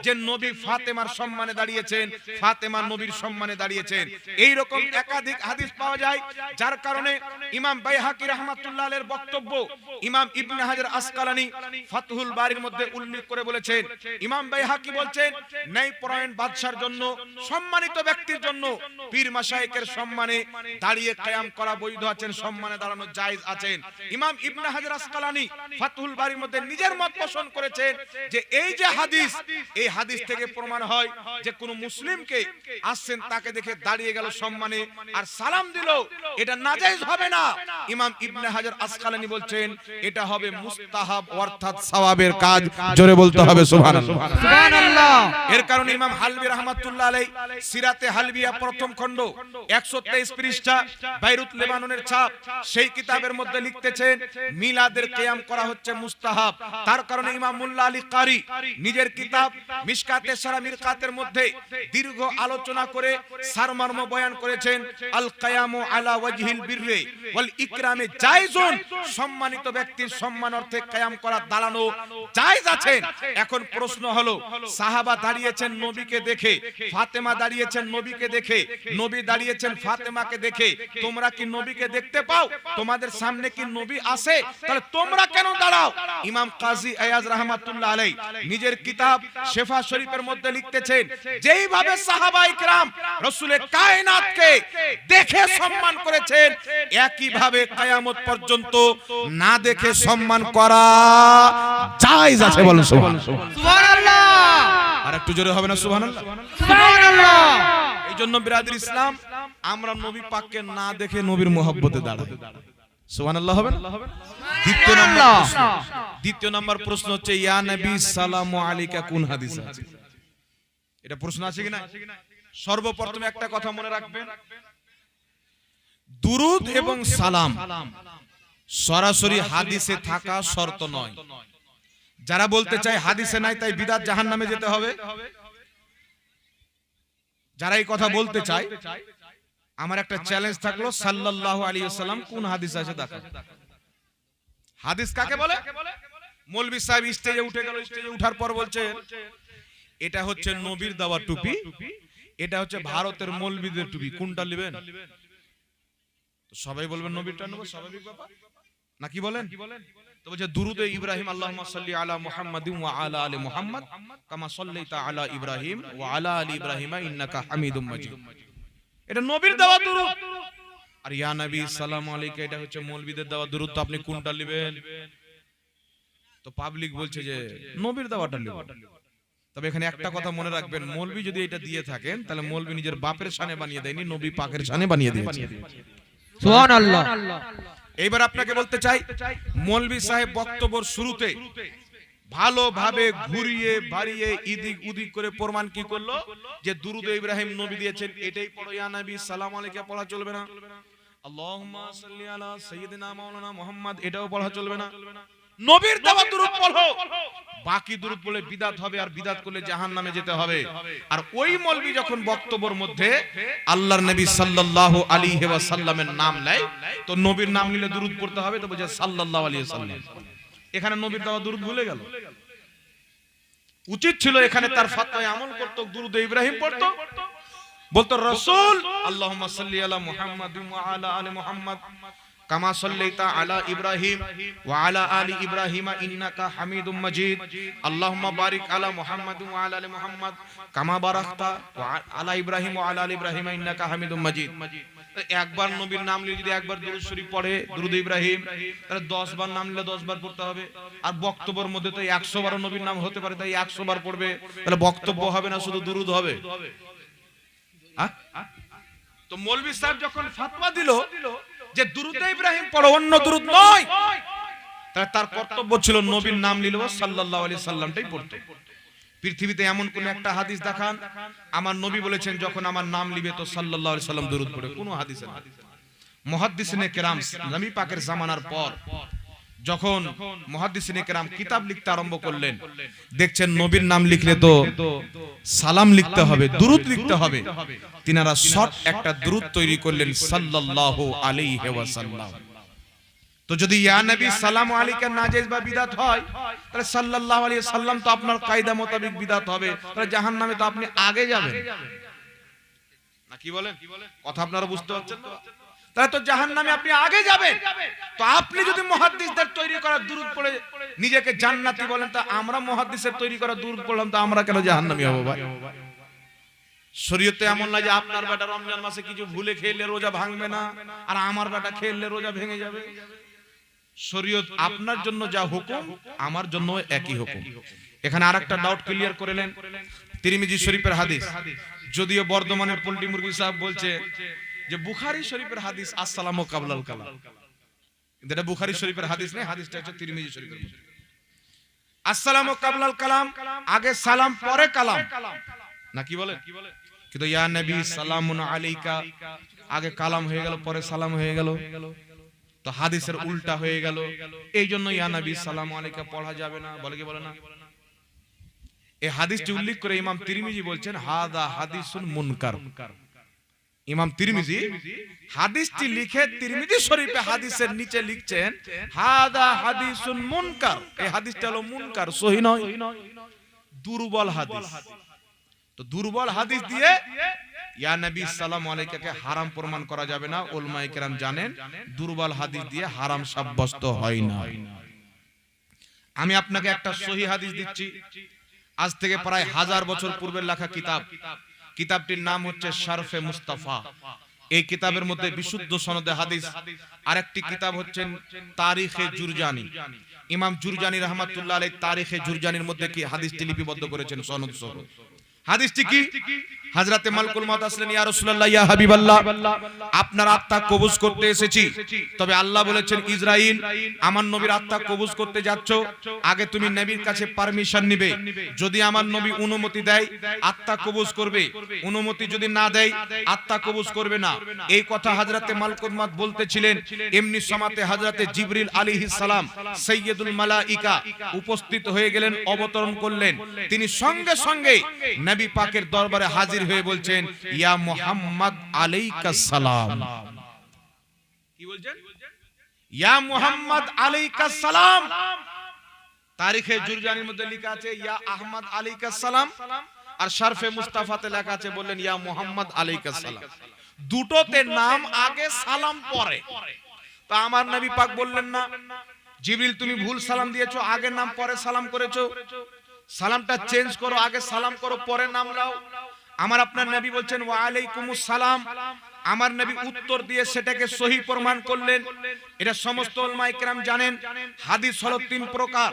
যে নবী ফাতেমার সম্মানে দাঁড়িয়েছেন, ফাতেমা নবীর সম্মানে দাঁড়িয়েছেন। এই রকম একাধিক হাদিস পাওয়া যায়, যার কারণে ইমাম বাইহাকি রাহমাতুল্লাহ আলাইহির বক্তব্য ইমাম ইবনে হাজার আসকালানী ফাতহুল বারীর মধ্যে উল্লেখ করে বলেছেন। ইমাম বাইহাকি বলছেন, ন্যায়পরায়ণ বাদশার জন্য, সম্মানিত ব্যক্তির জন্য পীর মাশায়েখের সম্মানে দাঁড়িয়ে কিয়াম করা বৈধ আছেন, সম্মানে দাঁড়ানো জায়েজ আছেন। ইমাম ইবনে হাজার আসকালানী ফাতহুল বারীর মধ্যে নিজের মত পোষণ করেছেন যে এই যে হাদিস, এই হাদিস থেকে প্রমাণ হয় যে কোন মুসলিমকে আসছেন, তাকে দেখে দাঁড়িয়ে গেল সম্মানে আর সালাম দিল, এটা নাজায়েজ হবে না। ইমাম ইবনে হাজার আসকালানী বলছেন, এটা হবে মুস্তাহাব অর্থাৎ সওয়াবের কাজ। জোরে বলতে হবে সুবহানাল্লাহ। সুবহানাল্লাহ। এর কারণে ইমাম হালবি রাহমাতুল্লাহ আলাইহি সিরাতে হালবিয়া প্রথম খণ্ড 123 পৃষ্ঠা, বাইরুত লেবাননের ছাপ, সেই কিতাবের মধ্যে লিখতেছেন, মিলাদের কিয়াম করা হচ্ছে মুস্তাহাব। তার কারণে ইমাম মুল্লা আলী কারি নিজের কিতাব মিশকাতে সারা মিরকাতের মধ্যে দীর্ঘ আলোচনা করে সারমর্ম বয়ান করেছেন, আল কিয়ামু আলা ওয়াজহিল বিররি ওয়াল ইকরামে জায়েজুন, সম্মানিত ব্যক্তির সম্মান অর্থে কিয়াম করা, দাঁড়ানো জায়েজ আছে। এখন প্রশ্ন হলো, সাহাবা দাঁড়িয়েছেন নবীকে দেখে, ফাতেমা দাঁড়িয়েছেন নবীকে দেখে, নবী দাঁড়িয়েছেন ফাতেমাকে দেখে, তোমরা কি নবীকে দেখতে পাও? তোমাদের সামনে কি নবী আসে? তাহলে তোমরা কেন দাঁড়াও? ইমাম কাজী আয়াজ রাহমাতুল্লাহ আলাইহি নিজের কিতাব শেফা শরীফের মধ্যে লিখতেছেন, যেইভাবে সাহাবায়ে কেরাম রাসূলে কায়নাতকে দেখে সম্মান করেছেন, একই ভাবে কিয়ামত পর্যন্ত না দেখে সম্মান করা জায়েজ আছে। বলেন সুবহানাল্লাহ। আর একটু জোরে হবে না সুবহানাল্লাহ? সুবহানাল্লাহ। এই জন্য বিরাদর ইসলাম, আমরা নবী পাককে না দেখে নবীর মুহাব্বতে দাঁড়াই। সুবহানাল্লাহ হবে না? দ্বিতীয় নাম্বার প্রশ্ন হচ্ছে ইয়া নবী সালামু আলাইকা কোন হাদিসে আছে? এটা প্রশ্ন আছে কিনা? সর্বপ্রথম একটা কথা মনে রাখবেন, দুরূদ এবং সালাম সরাসরি হাদিসে থাকা শর্ত নয়। যারা বলতে চায় হাদিসে নাই তাই বিদআত জাহান্নামে যেতে হবে, যারা এই কথা বলতে চায়, আমার একটা চ্যালেঞ্জ থাকলো, সাল্লাল্লাহু আলাইহি ওয়াসাল্লাম কোন হাদিস আছে দেখাও। হাদিস কাকে বলে? মৌলভী সাহেব স্টেজে উঠে গেল, স্টেজে উঠার পর বলছে এটা হচ্ছে নবীর দেওয়া টুপি, এটা হচ্ছে ভারতের মৌলভীদের টুপি, কোনটা নেবেন? তো সবাই বলবেন নবীরটা নেব, স্বাভাবিক ব্যাপার নাকি বলেন? তো বলছে দুরুদে ইব্রাহিম আল্লাহুম্মা সাল্লি আলা মুহাম্মাদিন ওয়া আলা আলি মুহাম্মাদ কামা সাল্লাইতা আলা ইব্রাহিম ওয়া আলা আলি ইব্রাহিম ইন্নাকা হামিদুম মাজিদ। এটা নবীর দেওয়া দুরূদ। আর ইয়া নবী সালামু আলাইকা এটা হচ্ছে মৌলভীদের দেওয়া দুরূদ, তো আপনি কোনটা নেবেন? তো পাবলিক বলছে যে নবীর দেওয়াটা নেব। তবে এখানে একটা কথা মনে রাখবেন, মৌলভী যদি এটা দিয়ে থাকেন তাহলে মৌলভী নিজের বাপের শানে বানিয়ে দেয়নি, নবী পাকের শানে বানিয়ে দিয়েছে। সুবহানাল্লাহ। এইবার আপনাকে বলতে চাই, মৌলভী সাহেব বক্তব্যের শুরুতে ভালোভাবে ঘুরিয়ে বাড়িয়ে ইদিক উদিক করে প্রমাণ কি করলো যে দুরুদে ইব্রাহিম নবী দিয়েছেন, এটাই পড়ো, ইয়া নবী সালাম আলাইকা পড়া চলবে না, আল্লাহুম্মা সাল্লি আলা সাইয়্যিদিনা মাওলানা মুহাম্মদ এটাও পড়া চলবে না, নবীর দেওয়া দুরূদ পড়ো। বাকি দুরূদ বলে বিদআত হবে, আর বিদআত করলে জাহান্নামে যেতে হবে। আর ওই মৌলভী যখন বক্তব্যের মধ্যে আল্লাহর নবী সাল্লাল্লাহু আলাইহি ওয়াসাল্লামের নাম নেয়, তো নবীর নাম নিলে দুরূদ পড়তে হবে, তো বলে সাল্লাল্লাহু আলাইহি ওয়াসাল্লাম। এখানে নবীর দেওয়া দুরূদ ভুলে গেল। উচিত ছিল এখানে তার ফতোয়ায় আমল করত, দুরুদে ইব্রাহিম পড়তো, বলতো রাসূল আল্লাহুম্মা সাল্লি আলা মুহাম্মাদিন ওয়া আলা আলি মুহাম্মাদ কামা সাল্লাইতা আলা ইব্রাহিম ওয়া আলা আলি ইব্রাহিম ইন্নাকা হামিদুম মাজিদ, আল্লাহুম্মা বারিক আলা মুহাম্মাদিন ওয়া আলা আলি মুহাম্মাদ কামা বারাকতা আলা ইব্রাহিম ওয়া আলা আলি ইব্রাহিম ইন্নাকা হামিদুম মাজিদ। একবার নবীর নাম নিলে যদি একবার দুরূদ শরীফ পড়ে দুরুদ ইব্রাহিম, তাহলে 10 বার নাম নিলে 10 বার পড়তে হবে। আর বক্তব্যের মধ্যে তো 100 বার নবীর নাম হতে পারে, তাই 100 বার পড়বে, তাহলে বক্তব্য হবে না, শুধু দুরুদ হবে। তো মৌলভী সাহেব যখন ফতোয়া দিল যে দুরুদে ইব্রাহিম পড়ো, অন্য দুরুদ নয়, তাহলে তার কর্তব্য ছিল নবীর নাম নিলেও সাল্লাল্লাহু আলাইহি সাল্লামটাই পড়তে। পৃথিবীতে এমন কোন একটা হাদিস দেখান আমার নবী বলেছেন যখন আমার নাম লিবে তো সাল্লাল্লাহু আলাইহি সাল্লাম দুরূদ পড়ে, কোনো হাদিসে না। মুহাদ্দিসিনে কেরাম নবী পাকের জামানার পর যখন মুহাদ্দিসিনে কেরাম কিতাব লিখতে আরম্ভ করলেন, দেখছেন নবীর নাম লিখলে তো সালাম লিখতে হবে, দুরূদ লিখতে হবে, তিনারা শর্ট একটা দুরূদ তৈরি করলেন সাল্লাল্লাহু আলাইহি ওয়াসাল্লাম। তো যদি ইয়া নবী সালামু আলাইকা নাজায়েজ বা বিদআত হয়, তাহলে সাল্লাল্লাহু আলাইহি সাল্লাম তো আপনার কায়দা মোতাবেক বিদআত হবে, তাহলে জাহান্নামে তো আপনি আগে যাবেন না, কি বলেন? কথা আপনারা বুঝতে পারছেন না? তাহলে তো জাহান্নামে আপনি আগে যাবেন। তো আপনি যদি মুহাদ্দিসদের তৈরি করা দুরূদ পড়ে নিজেকে জান্নাতি বলেন, তা আমরা মুহাদ্দিসের তৈরি করা দুরূদ পড়লাম, তো আমরা কেন জাহান্নামী হব ভাই? শরীয়তে এমন না যে আপনার বেটা রমজান মাসে কিছু ভুলে খেলে রোজা ভাঙবে না, আর আমার বেটা খেললে রোজা ভেঙে যাবে। শরীয়ত আপনার জন্য যা হুকুম আমার জন্য একই হুকুম। এখানে আরেকটা ডাউট ক্লিয়ার করে নেন, তিরমিজি শরীফের হাদিস, যদিও বর্ধমানের পোল্ট্রি মুরগি সাহেব বলছে যে বুখারী শরীফের হাদিস আসসালামু কাবলাল কালাম, কিন্তু এটা বুখারী শরীফের হাদিস নয়, হাদিসটা হচ্ছে তিরমিজি শরীফের। আসসালামু কাবলাল কালাম, আগে সালাম পরে কালাম, না কি বলে? কিন্তু ইয়া নবী সালামুন আলাইকা, আগে কালাম হয়ে গেল পরে সালাম হয়ে গেল, তো হাদিসের উল্টা হয়ে গেল। এই জন্য ইয়া নবী সালামু আলাইকা পড়া যাবে না, বলে কি বলে না? এই হাদিসটি উল্লেখ করে ইমাম তিরমিজি বলছেন হাদা হাদিসুন মুনকার। ইমাম তিরমিজি হাদিসটি লিখে তিরমিজি শরীফে হাদিসের নিচে লিখছেন হাদা হাদিসুন মুনকার। এই হাদিসটা হলো মুনকার, সহিহ নয়, দুর্বল হাদিস। তো দুর্বল হাদিস দিয়ে ইয়া নবী সালামু আলাইকাকে হারাম প্রমাণ করা যাবে না। উলামায়ে কেরাম জানেন দুর্বল হাদিস দিয়ে হারাম সাব্যস্ত হয় না। আমি আপনাকে একটা সহিহ হাদিস দিচ্ছি, আজ থেকে প্রায় 1000 বছর পূর্বের লেখা কিতাব। কিতাবটির নাম হচ্ছে শারফে মুস্তাফা। এই কিতাবের মধ্যে বিশুদ্ধ সনদে হাদিস। আরেকটি কিতাব হচ্ছে তারিখে জুরজানি। ইমাম জুরজানি রাহমাতুল্লাহ আলাইহি তারিখে জুরজানির মধ্যে কি হাদিসটি লিপিবদ্ধ করেছেন সনদ সহ। হাদিসটি কি? হযরতে মালকুল মউত আসলেন, ইয়া রাসূলুল্লাহ, ইয়া হাবিবাল্লাহ, আপনার আত্মা কবজ করতে এসেছি। তবে আল্লাহ বলেছেন, ইসরাইল, আমার নবীর আত্মা কবজ করতে যাচ্ছ, আগে তুমি নবীর কাছে পারমিশন নিবে। যদি আমার নবী অনুমতি দেয় আত্মা কবজ করবে, অনুমতি যদি না দেয় আত্মা কবজ করবে না। এই কথা হযরতে মালকুল মউত বলতেছিলেন। এমনি সময়তে হযরতে জিবরিল আলাইহিস সালাম সাইয়্যিদুল মালাইকা উপস্থিত হয়ে গেলেন, অবতরণ করলেন। তিনি সঙ্গে সঙ্গে নবী পাকের দরবারে হাজির হয়ে বলছেন, ইয়া মুহাম্মদ আলাইকাস সালাম। কি বলছেন? ইয়া মুহাম্মদ আলাইকাস সালাম। তারিখে জুরজানির মধ্যে লেখা আছে ইয়া আহমদ আলাইকাস সালাম, আর শরফে মুস্তাফাতে লেখা আছে বললেন ইয়া মুহাম্মদ আলাইকাস সালাম। দুটোতে নাম আগে, সালাম পরে। তা আমার নবী পাক বললেন না, জিবরিল তুমি ভুল সালাম দিয়েছো, আগে নাম পরে সালাম করেছো, সালামটা চেঞ্জ করো, আগে সালাম করো পরে নাম নাও। আমার আপনার নবী বলছেন ওয়া আলাইকুমুস সালাম। আমার নবী উত্তর দিয়ে সেটাকে সহি প্রমাণ করলেন। এটা সমস্ত উলামায়ে কেরাম জানেন। হাদিস হলো তিন প্রকার,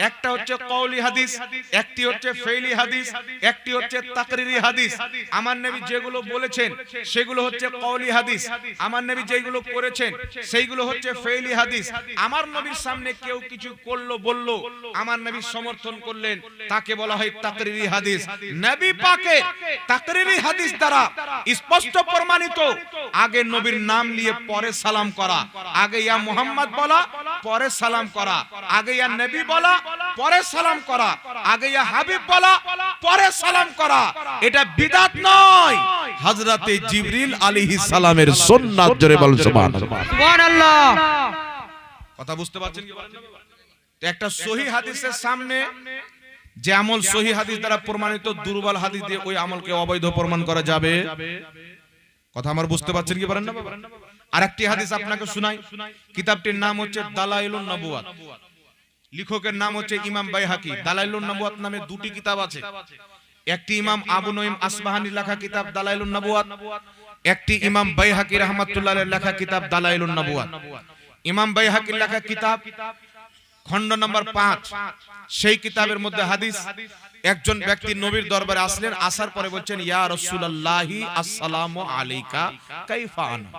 একটা হচ্ছে কওলি হাদিস, একটি হচ্ছে ফেইলি হাদিস, একটি হচ্ছে তাকরিরি হাদিস। আমার নবী যেগুলো বলেছেন সেগুলো হচ্ছে কওলি হাদিস, আমার নবী যেগুলো করেছেন সেইগুলো হচ্ছে ফেইলি হাদিস। আমার নবীর সামনে কেউ কিছু করলো বললো, আমার নবী সমর্থন করলেন, তাকে বলা হয় তাকরিরি হাদিস। নবী পাকে তাকরিরি হাদিস দ্বারা স্পষ্ট প্রমাণিত আগে নবীর নাম নিয়ে পরে সালাম করা, আগে ইয়া মুহাম্মদ বলা পরে সালাম করা, আগে ইয়া নবী বলা পরে সালাম করা, আগে ইয়া হাবিব বলা পরে সালাম করা, এটা বিদআত নয়, হযরতে জিবরিল আলাইহিস সালামের সুন্নাত। জোরে বল সুবহানাল্লাহ। সুবহানাল্লাহ। কথা বুঝতে পারছেন কি বলেন? তো একটা সহিহ হাদিসের সামনে যে আমল সহিহ হাদিস দ্বারা প্রমাণিত, দুর্বল হাদিস দিয়ে ওই আমলকে অবৈধ প্রমাণ করা যাবে। কথা আমার বুঝতে পারছেন কি পারেন না বাবা? আরেকটি হাদিস আপনাকে শোনাই। কিতাবটির নাম হচ্ছে দালাইলুন নবুয়াত, লেখকের নাম হচ্ছে ইমাম বাইহাকি। দালাইলুন নবুয়াত নামে দুটি কিতাব আছে। একটি ইমাম আবু নঈম আসবাহানির লেখা কিতাব দালাইলুন নবুয়াত, একটি ইমাম বাইহাকি রাহমাতুল্লাহ আলাইহির লেখা কিতাব দালাইলুন নবুয়াত। ইমাম বাইহাকির লেখা কিতাব খণ্ড নম্বর 5, সেই কিতাবের মধ্যে হাদিস, একজন ব্যক্তি নবীর দরবারে আসলেন, আসার পরে বলছেন ইয়া রাসূলুল্লাহি আসসালামু আলাইকা কাইফা আনা।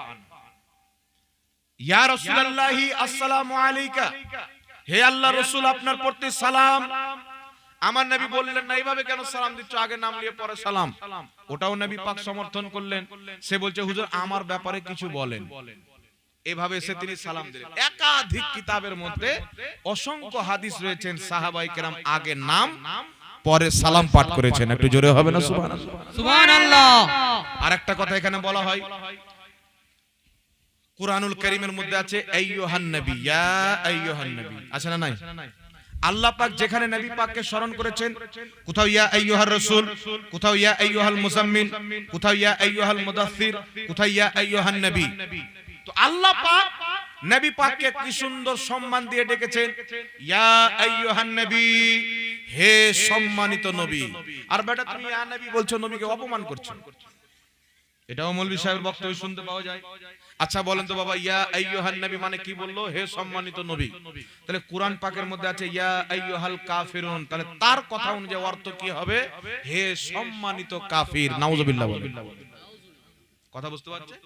ইয়া রাসূলুল্লাহি আসসালামু আলাইকা, হে আল্লাহর রাসূল আপনার প্রতি সালাম। আমার নবী বললেন না এইভাবে কেন সালাম দিচ্ছ, আগে নাম নিয়ে পরে সালাম। ওটাও নবী পাক সমর্থন করলেন। সে বলছে হুজুর আমার ব্যাপারে কিছু বলেন। এভাবে এসে তিনি সালাম দিলেন। একাধিক কিতাবের মধ্যে অসংখ্য হাদিস রয়েছেন, সাহাবায়ে কেরাম আগে নাম পরে সালাম পাঠ করেছেন। একটু জোরে হবে না সুবহানাল্লাহ? সুবহানাল্লাহ। আরেকটা কথা এখানে বলা হয়, কুরআনুল কারীমের মধ্যে আছে আইয়ুহান নবী, ইয়া আইয়ুহান নবী, আছে না নাই? আল্লাহ পাক যেখানে নবী পাককে স্মরণ করেছেন, কোথাও ইয়া আইয়ুহার রাসূল, কোথাও ইয়া আইয়ুহাল মুজাম্মিল, কোথাও ইয়া আইয়ুহাল মুদাথথির, কোথাও ইয়া আইয়ুহান নবী। তো আল্লাহ পাক নবী পাককে কি সুন্দর সম্মান দিয়ে ডেকেছেন, ইয়া আইয়ুহান নবী, হে সম্মানিত নবী। আর বেটা তুমি ইয়া নবী বলছো, নবীকে অপমান করছো। এটাও মৌলভী সাহেবের বক্তব্য শুনতে পাওয়া যায়। আচ্ছা বলেন তো বাবা, ইয়া আইয়ুহান নবী মানে কি বললো? হে সম্মানিত নবী। তাহলে কুরআন পাকের মধ্যে আছে ইয়া আইয়ুহাল কাফিরুন, তাহলে তার কথা অনুযায়ী অর্থ কি হবে? হে সম্মানিত কাফির। নাউযুবিল্লাহ বলেন। কথা বুঝতে পারছেন?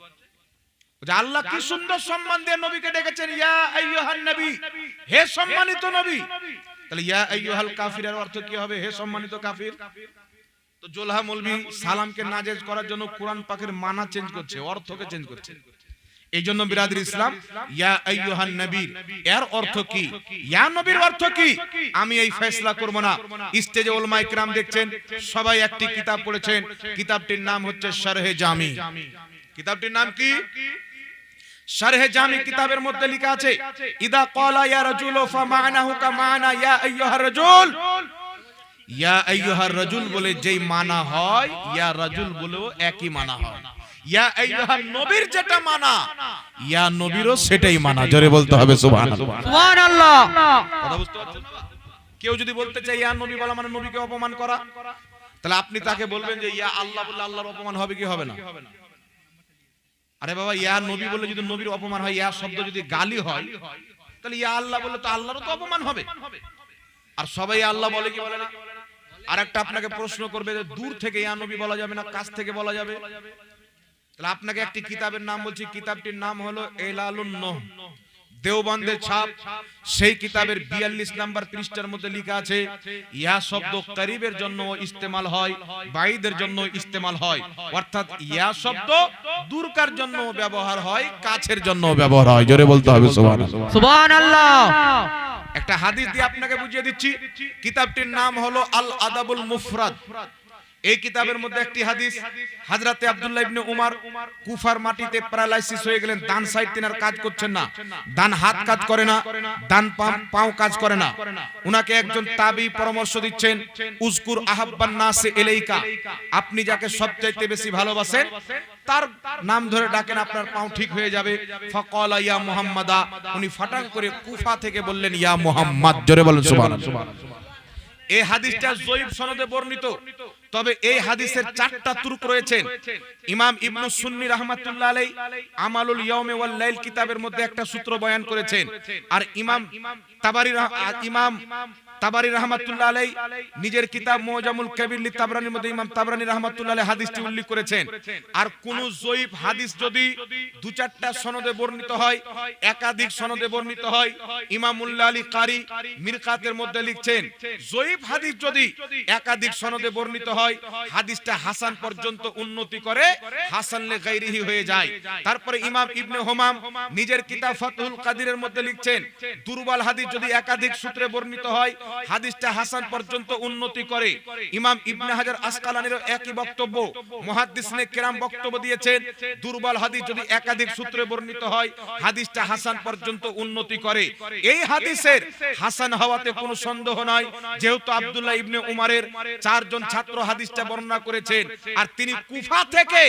আল্লাহ কি সুন্দর সম্মান দিয়ে নবীকে ডেকেছেন, ইয়া আইয়ুহান নবী, হে সম্মানিত নবী। তাহলে ইয়া আইয়ুহাল কাফিরের অর্থ কি হবে? হে সম্মানিত কাফির। তো জোলহা মৌলভী সালামকে নাজেজ করার জন্য কুরআন পাকের মানা চেঞ্জ করছে, অর্থকে চেঞ্জ করছে। এইজন্য বিরাদর ইসলাম, ইয়া আইয়ুহান নবী এর অর্থ কি, ইয়া নবীর অর্থ কি, আমি এই ফয়সালা করব না। স্টেজে উলামায়ে কেরাম দেখছেন সবাই একটি কিতাব পড়েছেন, কিতাবটির নাম হচ্ছে শারহে জামি। কিতাবটির নাম কি? শারহে জামি। কিতাবের মধ্যে লেখা আছে ইদা ক্বালা ইয়া রাজুল ফামানাহু কামানা ইয়া আইয়ুহার রাজুল। ইয়া আইয়ুহার রাজুল বলে যেই মানা হয়, ইয়া রাজুল বলেও একই মানা হয়। ইয়া আইয়ুহান নবীর যেটা মানা, ইয়া নবীরও সেটাই মানা। জোরে বলতে হবে সুবহানাল্লাহ। সুবহানাল্লাহ। কথা বুঝতে পারছেন? কেউ যদি বলতে চায় ইয়া নবী বলা মানে নবীকে অপমান করা, তাহলে আপনি তাকে বলবেন যে ইয়া আল্লাহ বললে আল্লাহর অপমান হবে কি হবে না? আরে বাবা, ইয়া নবী বলে যদি নবীর অপমান হয়, ইয়া শব্দ যদি গালি হয়, তাহলে ইয়া আল্লাহ বলে তো আল্লাহরও তো অপমান হবে। আর সবাই আল্লাহ বলে কি বলে না? আরেকটা আপনাকে প্রশ্ন করবে যে দূর থেকে ইয়া নবী বলা যাবে না কাছ থেকে বলা যাবে? তাহলে আপনাকে একটি কিতাবের নাম বলছি, কিতাবটির নাম হলো এলালুন নূহ, দেওবন্দের ছাপ। সেই কিতাবের 42 নাম্বার পৃষ্ঠার মধ্যে লেখা আছে ইয়া শব্দ করিবের জন্য ইস্তেমাল হয়, বাইদের জন্য ইস্তেমাল হয়, অর্থাৎ ইয়া শব্দ দূরকার জন্য ব্যবহার হয়, কাছের জন্য ব্যবহার হয়। জোরে বলতে হবে সুবহানাল্লাহ। সুবহানাল্লাহ। একটা হাদিস দিয়ে আপনাকে বুঝিয়ে দিচ্ছি। কিতাবটির নাম হলো আল আদাবুল মুফরাদ। এই কিতাবের মধ্যে একটি হাদিস, হযরতে আব্দুল্লাহ ইবনে উমর কুফার মাটিতে প্যারালাইসিস হয়ে গেলেন, ডান সাইড তিনার কাজ করছেন না, ডান হাত কাজ করে না, ডান পাও কাজ করে না। উনাকে একজন তাবী পরামর্শ দিচ্ছেন, উযকুর আহাব্বান নাসি ইলাইকা, আপনি যাকে সবচাইতে বেশি ভালোবাসেন তার নাম ধরে ডাকেন, আপনার পাও ঠিক হয়ে যাবে। ফাকালা ইয়া মুহাম্মাদা, উনি ফাটাং করে কুফা থেকে বললেন ইয়া মুহাম্মদ। জোরে বলেন সুবহানাল্লাহ। এই হাদিসটা যঈফ সনদে বর্ণিত, তবে এই হাদিসের 4টা তুরুক রয়েছে। ইমাম ইবনু সুন্নি রাহমাতুল্লাহ আলাইহি আমালুল ইয়াউমি ওয়াল লাইল কিতাবের মধ্যে একটা সূত্র বয়ান করেছেন, আর ইমাম তাবারি রাহমাতুল্লাহ আলাইহি নিজের কিতাব মুজামুল কাবীর লি তাবরানির মধ্যে ইমাম তাবরানি রাহমাতুল্লাহ আলাইহি হাদিসটি উল্লেখ করেছেন। আর কোন যঈফ হাদিস যদি 2-4টা সনদে বর্ণিত হয়, একাধিক সনদে বর্ণিত হয়, ইমাম মুল্লা আলী কারি মিরকাতের মধ্যে লিখছেন যঈফ হাদিস যদি একাধিক সনদে বর্ণিত হয়, হাদিসটা হাসান পর্যন্ত উন্নতি করে হাসান লে গায়রিহি হয়ে যায়। তারপরে ইমাম ইবনে হুমাম নিজের কিতাব ফাতহুল কাদিরের মধ্যে লিখছেন দুর্বল হাদিস যদি একাধিক সূত্রে বর্ণিত হয়, হাদিসটা হাসান পর্যন্ত উন্নতি করে। ইমাম ইবনে হাজার আসকালানির একই বক্তব্য, মুহাদ্দিসিনে কেরাম বক্তব্য দিয়েছেন দুর্বল হাদিস যদি একাধিক সূত্রে বর্ণিত হয়, হাদিসটা হাসান পর্যন্ত উন্নতি করে। এই হাদিসের হাসান হওয়াতে কোনো সন্দেহ নাই, যেহেতু আব্দুল্লাহ ইবনে উমরের 4 জন ছাত্র হাদিসটা বর্ণনা করেছেন, আর তিনি কুফা থেকে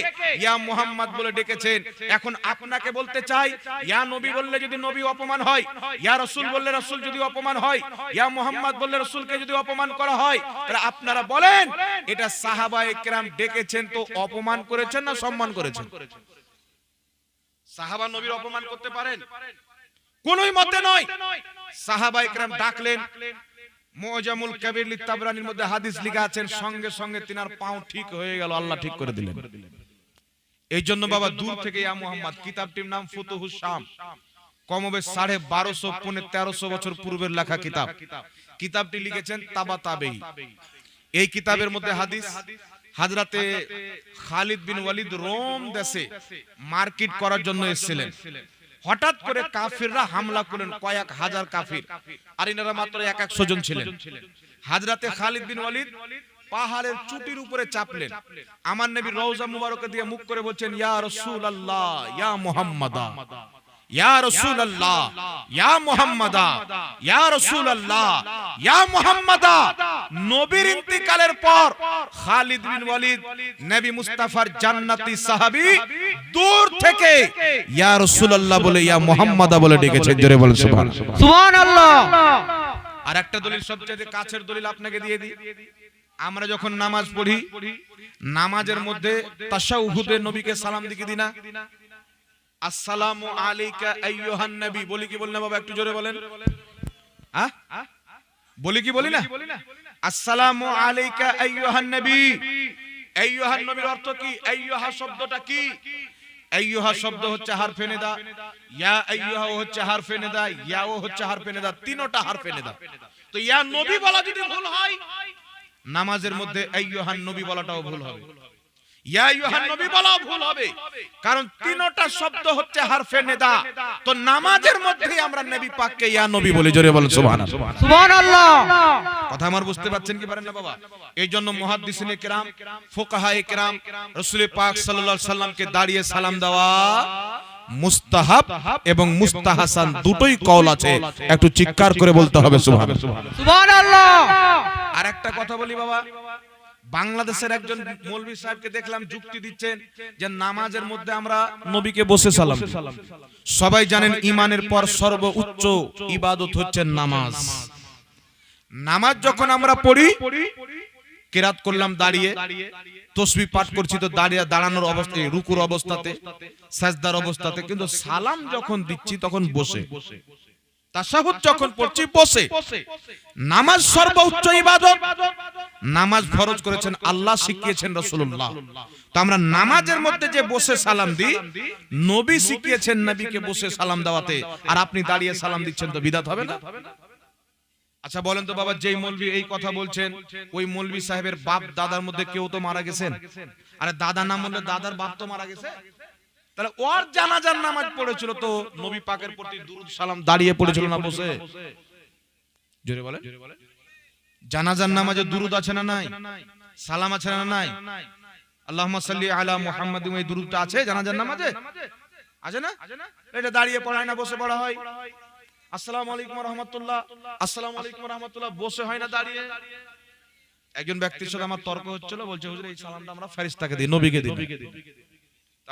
ইয়া মুহাম্মদ বলে ডেকেছেন। এখন আপনাকে বলতে চাই, ইয়া নবী বললে যদি নবী অপমান হয়, ইয়া রাসূল বললে রাসূল যদি অপমান হয়, ইয়া মুহাম্মদ বললে রাসূলকে যদি অপমান করা হয়, তাহলে আপনারা বলেন এটা সাহাবায়ে কেরাম ডেকেছেন তো অপমান করেছেন না সম্মান করেছেন? সাহাবা নবীর অপমান করতে পারেন? কোনই মতে নয়। সাহাবায়ে কেরাম ডাকলেন, মুজামুল কাবীর লি তাবরানির মধ্যে হাদিস লেখা আছেন, সঙ্গে সঙ্গে তিনার পাও ঠিক হয়ে গেল, আল্লাহ ঠিক করে দিলেন। এই জন্য বাবা দূর থেকে ইয়া মুহাম্মদ, কিতাবটির নাম ফুতুহুস শাম, কমবে 1250 পৌনে 1300 বছর পূর্বের লেখা কিতাব। কিতাবটি লিখেছেন তাবাতাবেই। এই কিতাবের মধ্যে হাদিস, হযরতে খালিদ বিন ওয়ালিদ রোম দেশে মার্কেট করার জন্য এসেছিলেন। হঠাৎ করে কাফিররা হামলা করলেন, কয়েক হাজার কাফির, আর ইনারা মাত্র 100 জন ছিলেন। হযরতে খালিদ বিন ওয়ালিদ পাহাড়ের চুটির উপরে চাপলেন, আমার নবী রওজা মুবারকে দিয়ে মুখ করে বলছেন ইয়া রাসূলুল্লাহ ইয়া মুহাম্মাদা, ইয়া রাসূলুল্লাহ ইয়া মুহাম্মাদা, ইয়া রাসূলুল্লাহ ইয়া মুহাম্মাদা। নবীর ইন্তিকালের পর খালিদ বিন ওয়ালিদ নবী মুস্তাফার জান্নাতি সাহাবী দূর থেকে ইয়া রাসূলুল্লাহ বলে ইয়া মুহাম্মাদা বলে ডেকেছেন। জোরে বলেন সুবহানাল্লাহ। সুবহানাল্লাহ। আর একটা দলিল, সবচেয়ে কাছের দলিল আপনাকে দিয়ে দিই। আমরা যখন নামাজ পড়ি, নামাজের মধ্যে তাশাহুদে নবীকে সালাম দিকে দিনা, আসসালামু আলাইকা আইয়ুহান নবী বলি কি বলি না বাবা? একটু জোরে বলেন। বলি কি বলি না? আসসালামু আলাইকা আইয়ুহান নবী। আইয়ুহান নবীর অর্থ কি? আইয়ুহা শব্দটা কি? আইয়ুহা শব্দ হচ্ছে হারফে নিদা, ইয়া আইয়ুহা হচ্ছে হারফে নিদা, ইয়াও হচ্ছে হারফে নিদা, তিনটা হারফে নিদা। তো ইয়া নবী বলা যদি ভুল হয়, নামাজের মধ্যে আইয়ুহান নবী বলাটাও ভুল হবে, ইয়া আইয়ুহান নবী বলাও ভুল হবে, কারণ তিনটা শব্দ হচ্ছে হারফে নিদা। তো নামাজের মধ্যে আমরা নবী পাককে ইয়া নবী বলি। জোরে বলেন সুবহানাল্লাহ। সুবহানাল্লাহ। কথা আমার বুঝতে পারছেন কি পারেন না বাবা? এই জন্য মুহাদ্দিসিনে কেরাম, ফুকাহায়ে কেরাম রাসূল পাক সাল্লাল্লাহু আলাইহি সাল্লামকে দাঁড়িয়ে সালাম দেওয়া মুস্তাহাব এবং মুস্তাহাসান দুটোই কওল আছে, একটু চিৎকার করে বলতে হবে সুবহানাল্লাহ। সুবহানাল্লাহ। আর একটা কথা বলি বাবা, বাংলাদেশের একজন মৌলভী সাহেবকে দেখলাম যুক্তি দিচ্ছেন যে নামাজের মধ্যে আমরা নবীকে বসে সালাম। সবাই জানেন ঈমানের পর সর্বোচ্চ ইবাদত হচ্ছে নামাজ। নামাজ যখন আমরা পড়ি, কিরাত করলাম দাঁড়িয়ে, তাসবিহ পাঠ করছি তো দাঁড়িয়ে, দাঁড়ানোর অবস্থায়, রুকুর অবস্থাতে, সাজদার অবস্থাতে, কিন্তু সালাম যখন দিচ্ছি তখন বসে। তাশাহুদ যখন পড়ছি বসে, নামাজ সর্বোচ্চ ইবাদত, নামাজ ফরজ করেছেন আল্লাহ, শিখিয়েছেন রাসূলুল্লাহ। তো আমরা নামাজের মধ্যে যে বসে সালাম দিই, নবী শিখিয়েছেন নবীকে বসে সালাম দেওয়াতে, আর আপনি দাঁড়িয়ে সালাম দিচ্ছেন, তো বিদআত হবে না? আচ্ছা বলেন তো বাবা, যেই মৌলভী এই কথা বলছেন, ওই মৌলভী সাহেবের বাপ দাদার মধ্যে কেউ তো মারা গেছেন? আরে দাদা না মরলে দাদার বাপ তো মারা গেছে। তাহলে ওর জানাজার নামাজ পড়েছিল তো নবী পাকের প্রতি দুরূদ সালাম দাঁড়িয়ে পড়েছিল না বসে? জোরে বলে। জানাজার নামাজে দুরূদ আছে না নাই? সালাম আছে না নাই? আল্লাহুম্মা সাল্লি আলা মুহাম্মাদিন, এই দুরূদটা আছে জানাজার নামাজে? আছে না? এটা দাঁড়িয়ে পড়ায় না, বসে পড়া হয়। আসসালামু আলাইকুম ওয়া রাহমাতুল্লাহ, আসসালামু আলাইকুম ওয়া রাহমাতুল্লাহ, বসে হয় না, দাঁড়িয়ে। একজন ব্যক্তির সাথে আমার তর্ক হচ্ছিল, বলছে হুজুর এই সালামটা আমরা ফেরেশতাকে দিই, নবীকে দিই না।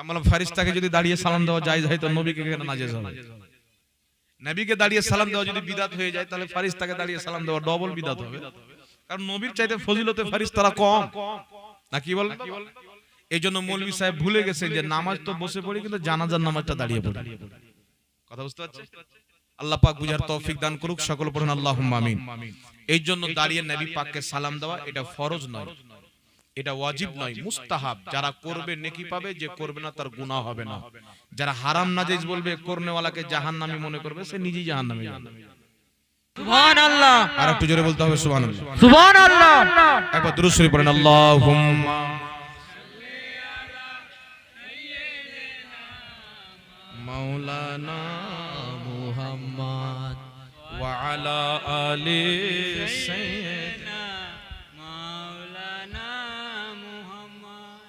আমরা ফেরেশতাকে যদি দাঁড়িয়ে সালাম দেওয়া জায়েজ হয়, তো নবীকে কেন নাজেজ হবে? নবীকে দাঁড়িয়ে সালাম দেওয়া যদি বিদআত হয়ে যায়, তাহলে ফেরেশতাকে দাঁড়িয়ে সালাম দেওয়া ডবল বিদআত হবে। কারণ নবীর চাইতে ফজিলতে ফেরেশতারা কম, না কি বল? এইজন্য মৌলভী সাহেব ভুলে গেছেন যে নামাজ তো বসে পড়ি, কিন্তু জানাজার নামাজটা দাঁড়িয়ে পড়ি। কথা বুঝতে পারছেন? আল্লাহ পাক বুঝার তৌফিক দান করুক, সকল পড়ুন আল্লাহুম্মা আমিন। এই জন্য দাঁড়িয়ে নবী পাককে সালাম দেওয়া এটা ফরজ নয়, এটা ওয়াজিব নয়, মুস্তাহাব। যারা করবে নেকি পাবে, যে করবে না তার গুনাহ হবে না। যারা হারাম নাজেজ বলবে, করনেওয়ালাকে জাহান্নামী মনে করবে, সে নিজেই জাহান্নামে যাবে। সুবহানাল্লাহ। আর একটু জোরে বলতে হবে সুবহানাল্লাহ। সুবহানাল্লাহ। একবার দুরূদ শরীফ পড়েন, আল্লাহুম্মা মাওলানা মুহাম্মদ ওয়া আলা আলি সাইয়্যিদিনা মাওলানা মুহাম্মদ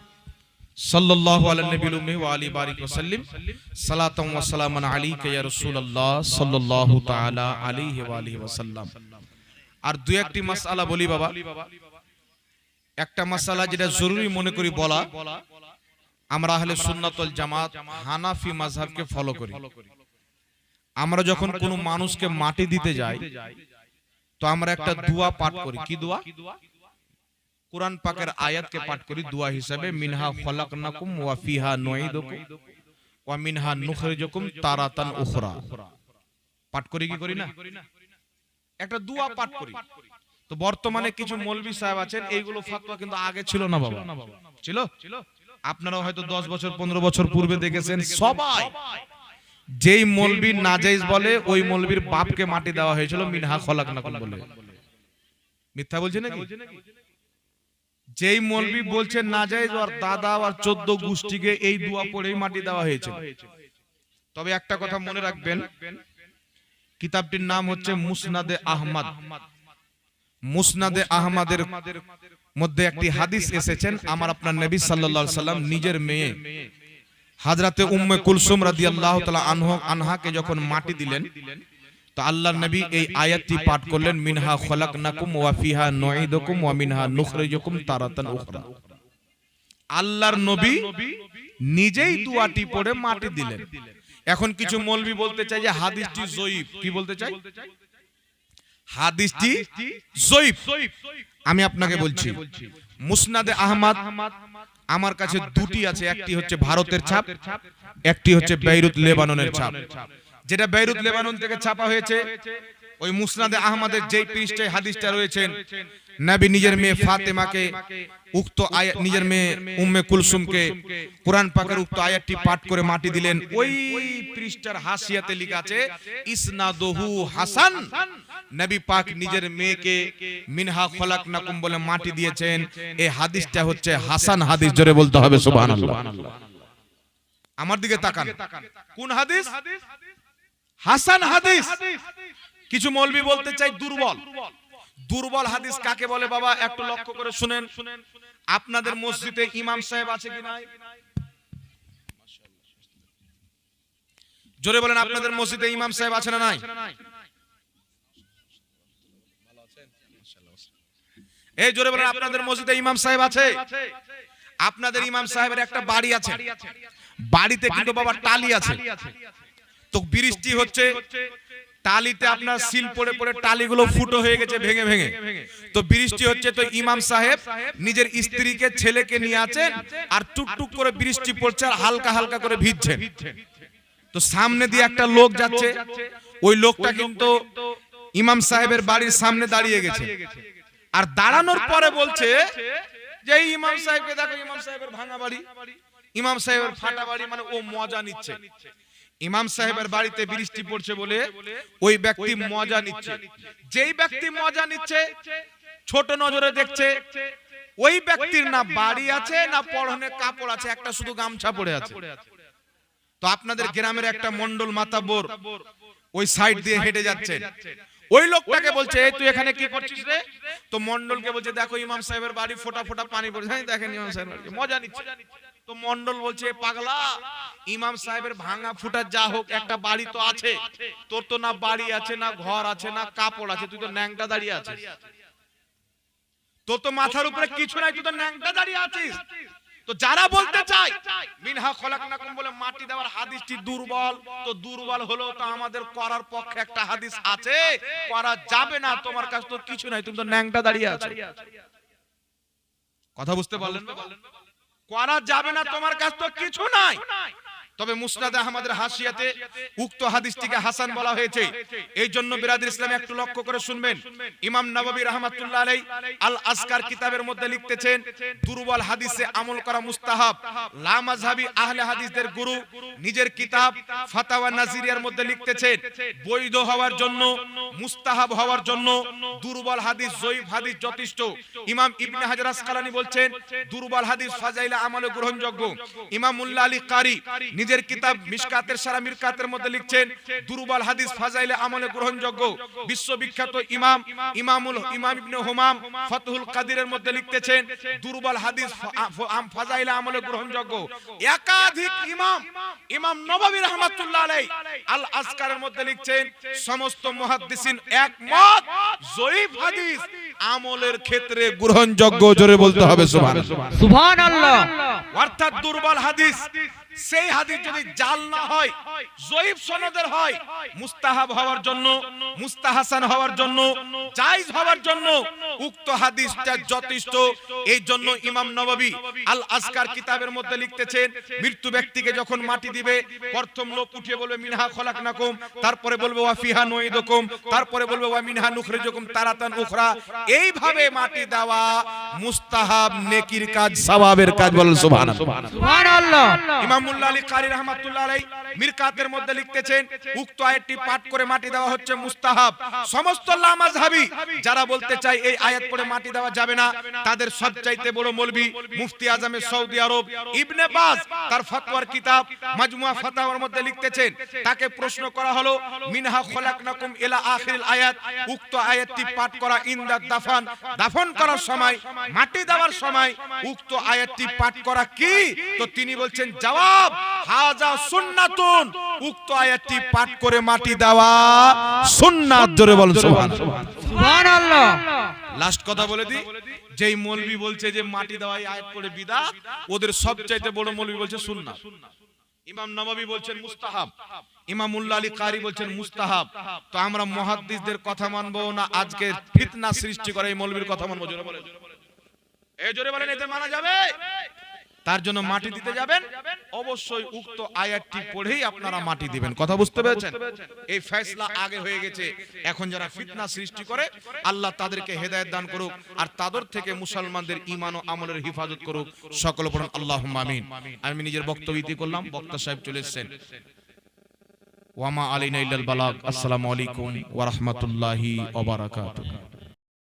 সাল্লাল্লাহু আলা নবিয়িল উম্মি ওয়া আলি বারিক ওয়া সাল্লিম সালাতাম ওয়া সালামান আলাইকা ইয়া রাসূলুল্লাহ সাল্লাল্লাহু তাআলা আলাইহি ওয়া আলিহি ওয়া সাল্লাম। আর দুই একটি মাসআলা বলি বাবা। একটা মাসআলা যেটা জরুরি মনে করি বলা, আমরা আহলে সুন্নাত ওয়াল জামাত হানাফি মাযহাবকে ফলো করি। আমরা যখন কোনো মানুষকে মাটি দিতে যাই, তো আমরা একটা দোয়া পাঠ করি। কি দোয়া? কুরআন পাকের আয়াতকে পাঠ করি দোয়া হিসেবে, মিনহা খলাকনাকুম ওয়া ফিহা নুঈদুকুম ওয়া মিনহা নুখরিজুকুম তারাতান উখরা। পাঠ করি কি করি না? একটা দোয়া পাঠ করি। তো বর্তমানে কিছু মৌলভী সাহেব আছেন, এইগুলো ফতোয়া কিন্তু আগে ছিল না বাবা। ছিল? আপনারা হয়তো 10 বছর 15 বছর পূর্বে দেখেছেন, সবাই যেই মৌলভী নাজায়েজ বলে, ওই মৌলভীর বাপকে মাটি দেওয়া হয়েছিল মিনহা খলাকনাকুম বলে। মিথ্যা বলছে নাকি? যেই মৌলভী বলছে নাজায়েজ, আর দাদা আর 14 গোষ্ঠীকে এই দোয়া পড়েই মাটি দেওয়া হয়েছে। তবে একটা কথা মনে রাখবেন, কিতাবটির নাম হচ্ছে মুসনাদে আহমদ। মুসনাদে আহমদের মধ্যে একটি হাদিস এসেছেন, আমার আপনার নবী সাল্লাল্লাহু আলাইহি সাল্লাম নিজের মেয়ে হযরতে উম্মে কুলসুম রাদিয়াল্লাহু তাআলা আনহাকে যখন মাটি দিলেন, তো আল্লাহর নবী এই আয়াতটি পাঠ করলেন, মিনহা খলাকনাকুম ওয়া ফিহা নুঈদুকুম ওয়া মিনহা নুখরিজুকুম তারাতান উখরা। আল্লাহর নবী নিজেই দোয়াটি পড়ে মাটি দিলেন। এখন কিছু মৌলভী বলতে চায় যে হাদিসটি যঈফ। কি বলতে চাই? হাদিসটি যঈফ। আমি আপনাকে বলছি, মুসনাদে আহমদ আমার কাছে দুটি আছে, একটি হচ্ছে ভারতের ছাপ, একটি হচ্ছে বেইরুত লেবাননের ছাপ। যেটা বেইরুত লেবানন থেকে ছাপা হয়েছে, ওই মুসনাদে আহমদের যেই পৃষ্ঠায় হাদিসটা রয়েছেন, নবী নিজের মেয়ে ফাতেমাকে উক্ত আয়াত, নিজের মেয়ে উম্মে কুলসুমকে কুরআন পাকের উক্ত আয়াতটি পাঠ করে মাটি দিলেন। ওই পৃষ্ঠার হাসিয়াতে লেখা আছে ইসনাদুহু হাসান। নবী পাক নিজের মেয়েকে মিনহা খলাকনাকুম বলে মাটি দিয়েছেন। এই হাদিসটা হচ্ছে হাসান হাদিস। জোরে বলতে হবে সুবহানাল্লাহ। আমার দিকে তাকান, কোন হাদিস? হাসান হাদিস। কিছু মৌলভী বলতে চাই দুর্বল। দুর্বল হাদিস কাকে বলে বাবা? একটু লক্ষ্য করে শুনেন। আপনাদের মসজিদে ইমাম সাহেব আছে কি নাই? জোরে বলেন, আপনাদের মসজিদে ইমাম সাহেব আছে না নাই? এই জোরে বলেন, আপনাদের মসজিদে ইমাম সাহেব আছে? আপনাদের ইমাম সাহেবের একটা বাড়ি আছে, বাড়িতে কিন্তু বাবা টালি আছে। তো বৃষ্টি হচ্ছে, টালিতে আপনার সিল পড়ে পড়ে টালিগুলো ফুটো হয়ে গেছে ভেঙে ভেঙে। তো বৃষ্টি হচ্ছে, তো ইমাম সাহেব নিজের স্ত্রীকে ছেলেকে নিয়ে আছেন, আর টুকটুক করে বৃষ্টি পড়ছে আর হালকা হালকা করে ভিজছেন। তো সামনে দিয়ে একটা লোক যাচ্ছে, ওই লোকটা কিন্তু ইমাম সাহেবের বাড়ির সামনে দাঁড়িয়ে গেছে, আর দাঁড়ানোর পরে বলছে যে এই ইমাম সাহেবকে দেখো, ইমাম সাহেবের ভাঙা বাড়ি, ইমাম সাহেবের ফাটা বাড়ি, মানে ও মজা নিচ্ছে। ইমাম সাহেবের বাড়িতে বৃষ্টি পড়ছে বলে ওই ব্যক্তি মজা নিচ্ছে। যেই ব্যক্তি মজা নিচ্ছে ছোট নজরে দেখছে ওই ব্যক্তির না বাড়ি আছে না পরনে কাপড় আছে, একটা শুধু গামছা পরে আছে। তো আপনাদের গ্রামের একটা মন্ডল মাতাব্বর ওই সাইড দিয়ে হেঁটে যাচ্ছেন, ওই লোকটাকে বলছে এই তুই এখানে কি করছিস রে? তো মন্ডলকে বলছে দেখো ইমাম সাহেবের বাড়ি ফোঁটা ফোঁটা পানি পড়ছে, দেখেন ইমাম সাহেবের বাড়ি মজা নিচ্ছে। তো মন্ডল বলছে পাগলা, ইমাম সাহেবের ভাঙা ফুটা যা হোক একটা বাড়ি তো আছে, তোর তো না বাড়ি আছে না ঘর আছে না কাপড় আছে, তুই তো ন্যাংটা দাঁড়িয়ে আছিস, তোর তো মাথার উপরে কিছু নাই, তুই তো ন্যাংটা দাঁড়িয়ে আছিস। তো যারা বলতে চায় মিনহা খলাকনাকুম বলে মাটি দেওয়ার হাদিসটি দুর্বল, তো দুর্বল হলো তো আমাদের করার পক্ষে একটা হাদিস আছে, করা যাবে না, তোমার কাছে তো কিছু নাই, তুমি তো ন্যাংটা দাঁড়িয়ে আছো। কথা বুঝতে পারলেন? করা যাবে না, তোমার কাছে তো কিছু নাই। তবে মুসনাদ আহমদের হাসিয়াতে উক্ত হাদিসটিকে হাসান বলা হয়েছে। এই জন্য বিরাদর ইসলাম একটু লক্ষ্য করে শুনবেন, ইমাম নববী রাহমাতুল্লাহ আলাইহি আল আসকার কিতাবের মধ্যে লিখতেছেন দুর্বল হাদিসে আমল করা মুস্তাহাব। লা মাযহাবী আহলে হাদিসদের গুরু নিজের কিতাব ফাতাওয়া নাজিরিয়ার মধ্যে লিখতেছেন বৈধ হওয়ার জন্য, মুস্তাহাব হওয়ার জন্য দুর্বল হাদিস জয়ীফ হাদিস যথেষ্ট। ইমাম ইবনে হাজার আসকালানী বলছেন দুর্বল হাদিস ফাজাইলে আমলে গ্রহণযোগ্য। ইমাম মুল্লা আলী কারি নিজের কিতাব মিশকাতের সারা মিরকাতের মধ্যে লিখছেন দুর্বল হাদিস ফাজাইলে আমলে গ্রহণযোগ্য। বিশ্ববিখ্যাত ইমাম ইবনে হুমাম ফাতহুল কাদিরের মধ্যে লিখতেছেন দুর্বল হাদিস ফাজাইলে আমলে গ্রহণযোগ্য। একাধিক ইমাম নববী রাহমাতুল্লাহ আলাইহি আল আসকারের মধ্যে লিখছেন সমস্ত মুহাদ্দিসিন একমত জয়ীফ হাদিস আমলের ক্ষেত্রে গ্রহণযোগ্য। জোরে বলতে হবে সুবহানাল্লাহ, সুবহানাল্লাহ। অর্থাৎ দুর্বল হাদিস সেই হাদিস যদি জাল না হয়, জয়ীফ সনদের হয়, মুস্তাহাব হওয়ার জন্য, মুস্তাহাসান হওয়ার জন্য, জায়েজ হওয়ার জন্য উক্ত হাদিসটা যথেষ্ট। এই জন্য ইমাম নববী আল আসকার কিতাবের মধ্যে লিখতেছেন মৃত্যু ব্যক্তিকে যখন মাটি দিবে প্রথম লোক উঠিয়ে বলবে মিনহা খলাকনাকুম, তারপরে বলবে ওয়া ফিহা নুঈদুকুম, তারপরে বলবে ওয়া মিনহা নুখরিজুকুম তারাতান উখরা। এইভাবে মাটি দেওয়া মুস্তাহাব, নেকির কাজ, সওয়াবের কাজ। বলেন সুবহানাল্লাহ, সুবহানাল্লাহ। ইমাম মুল্লা আলী কারি রাহমাতুল্লাহ আলাইহি মিরকাতের মধ্যে লিখতেছেন উক্ত আয়াতটি পাঠ করে মাটি দেওয়া হচ্ছে মুস্তাহাব। সমস্ত লা মাযহাবী যারা বলতে চায় এই আয়াত পড়ে মাটি দেওয়া যাবে না, তাদের সবচাইতে বড় মৌলভী মুফতি আজমে সৌদি আরব ইবনে বাজ তার ফতোয়ার কিতাব মাজমুআ ফাতাওয়ার মধ্যে লিখতেছেন, তাকে প্রশ্ন করা হলো মিনহা খলাকনাকুম ইলা আখিরিল আয়াত, উক্ত আয়াতটি পাঠ করা ইনদা দাফন, দাফন করার সময়, মাটি দেওয়ার সময় উক্ত আয়াতটি পাঠ করা কি? তো তিনি বলছেন জবাব হাজা সুন্নাতুন, উক্ত আয়াতটি পাঠ করে মাটি দেওয়া সুন্নাত। জোরে বলেন সুবহানাল্লাহ, সুবহানাল্লাহ। লাস্ট কথা বলে দিই, যেই মৌলভী বলছে যে মাটি দেওয়া এই আয়াত পড়ে বিদআত, ওদের সবচাইতে বড় মৌলভী বলছে সুন্নাত। ইমাম নববী বলছেন মুস্তাহাব, ইমাম মুল্লা আলী কারি বলছেন মুস্তাহাব। তো আমরা মুহাদ্দিসদের কথা মানবো না আজকে ফিতনা সৃষ্টি করে এই মৌলভীর কথা মানবো? জোরে বলেন, এই জোরে বলেন, এতে মানা যাবে? তার জন্য মাটি দিতে যাবেন অবশ্যই উক্ত আয়াতটি পড়েই আপনারা মাটি দিবেন। কথা বুঝতে পেরেছেন? এই ফয়সালা আগে হয়ে গেছে। এখন যারা ফিতনা সৃষ্টি করে আল্লাহ তাদেরকে হেদায়েত দান করুক, আর তাদের থেকে মুসলমানদের ঈমান ও আমলের হিফাজত করুক। সকলে পড়ুন আল্লাহুম্মা আমিন। আমি নিজের বক্তব্য ইতি করলাম, বক্তা সাহেব চলে এসেছেন। ওয়ামা আলাইনা ইল্লাল বালাগ। আসসালামু আলাইকুম ওয়া রাহমাতুল্লাহি ওয়া বারাকাতুহু।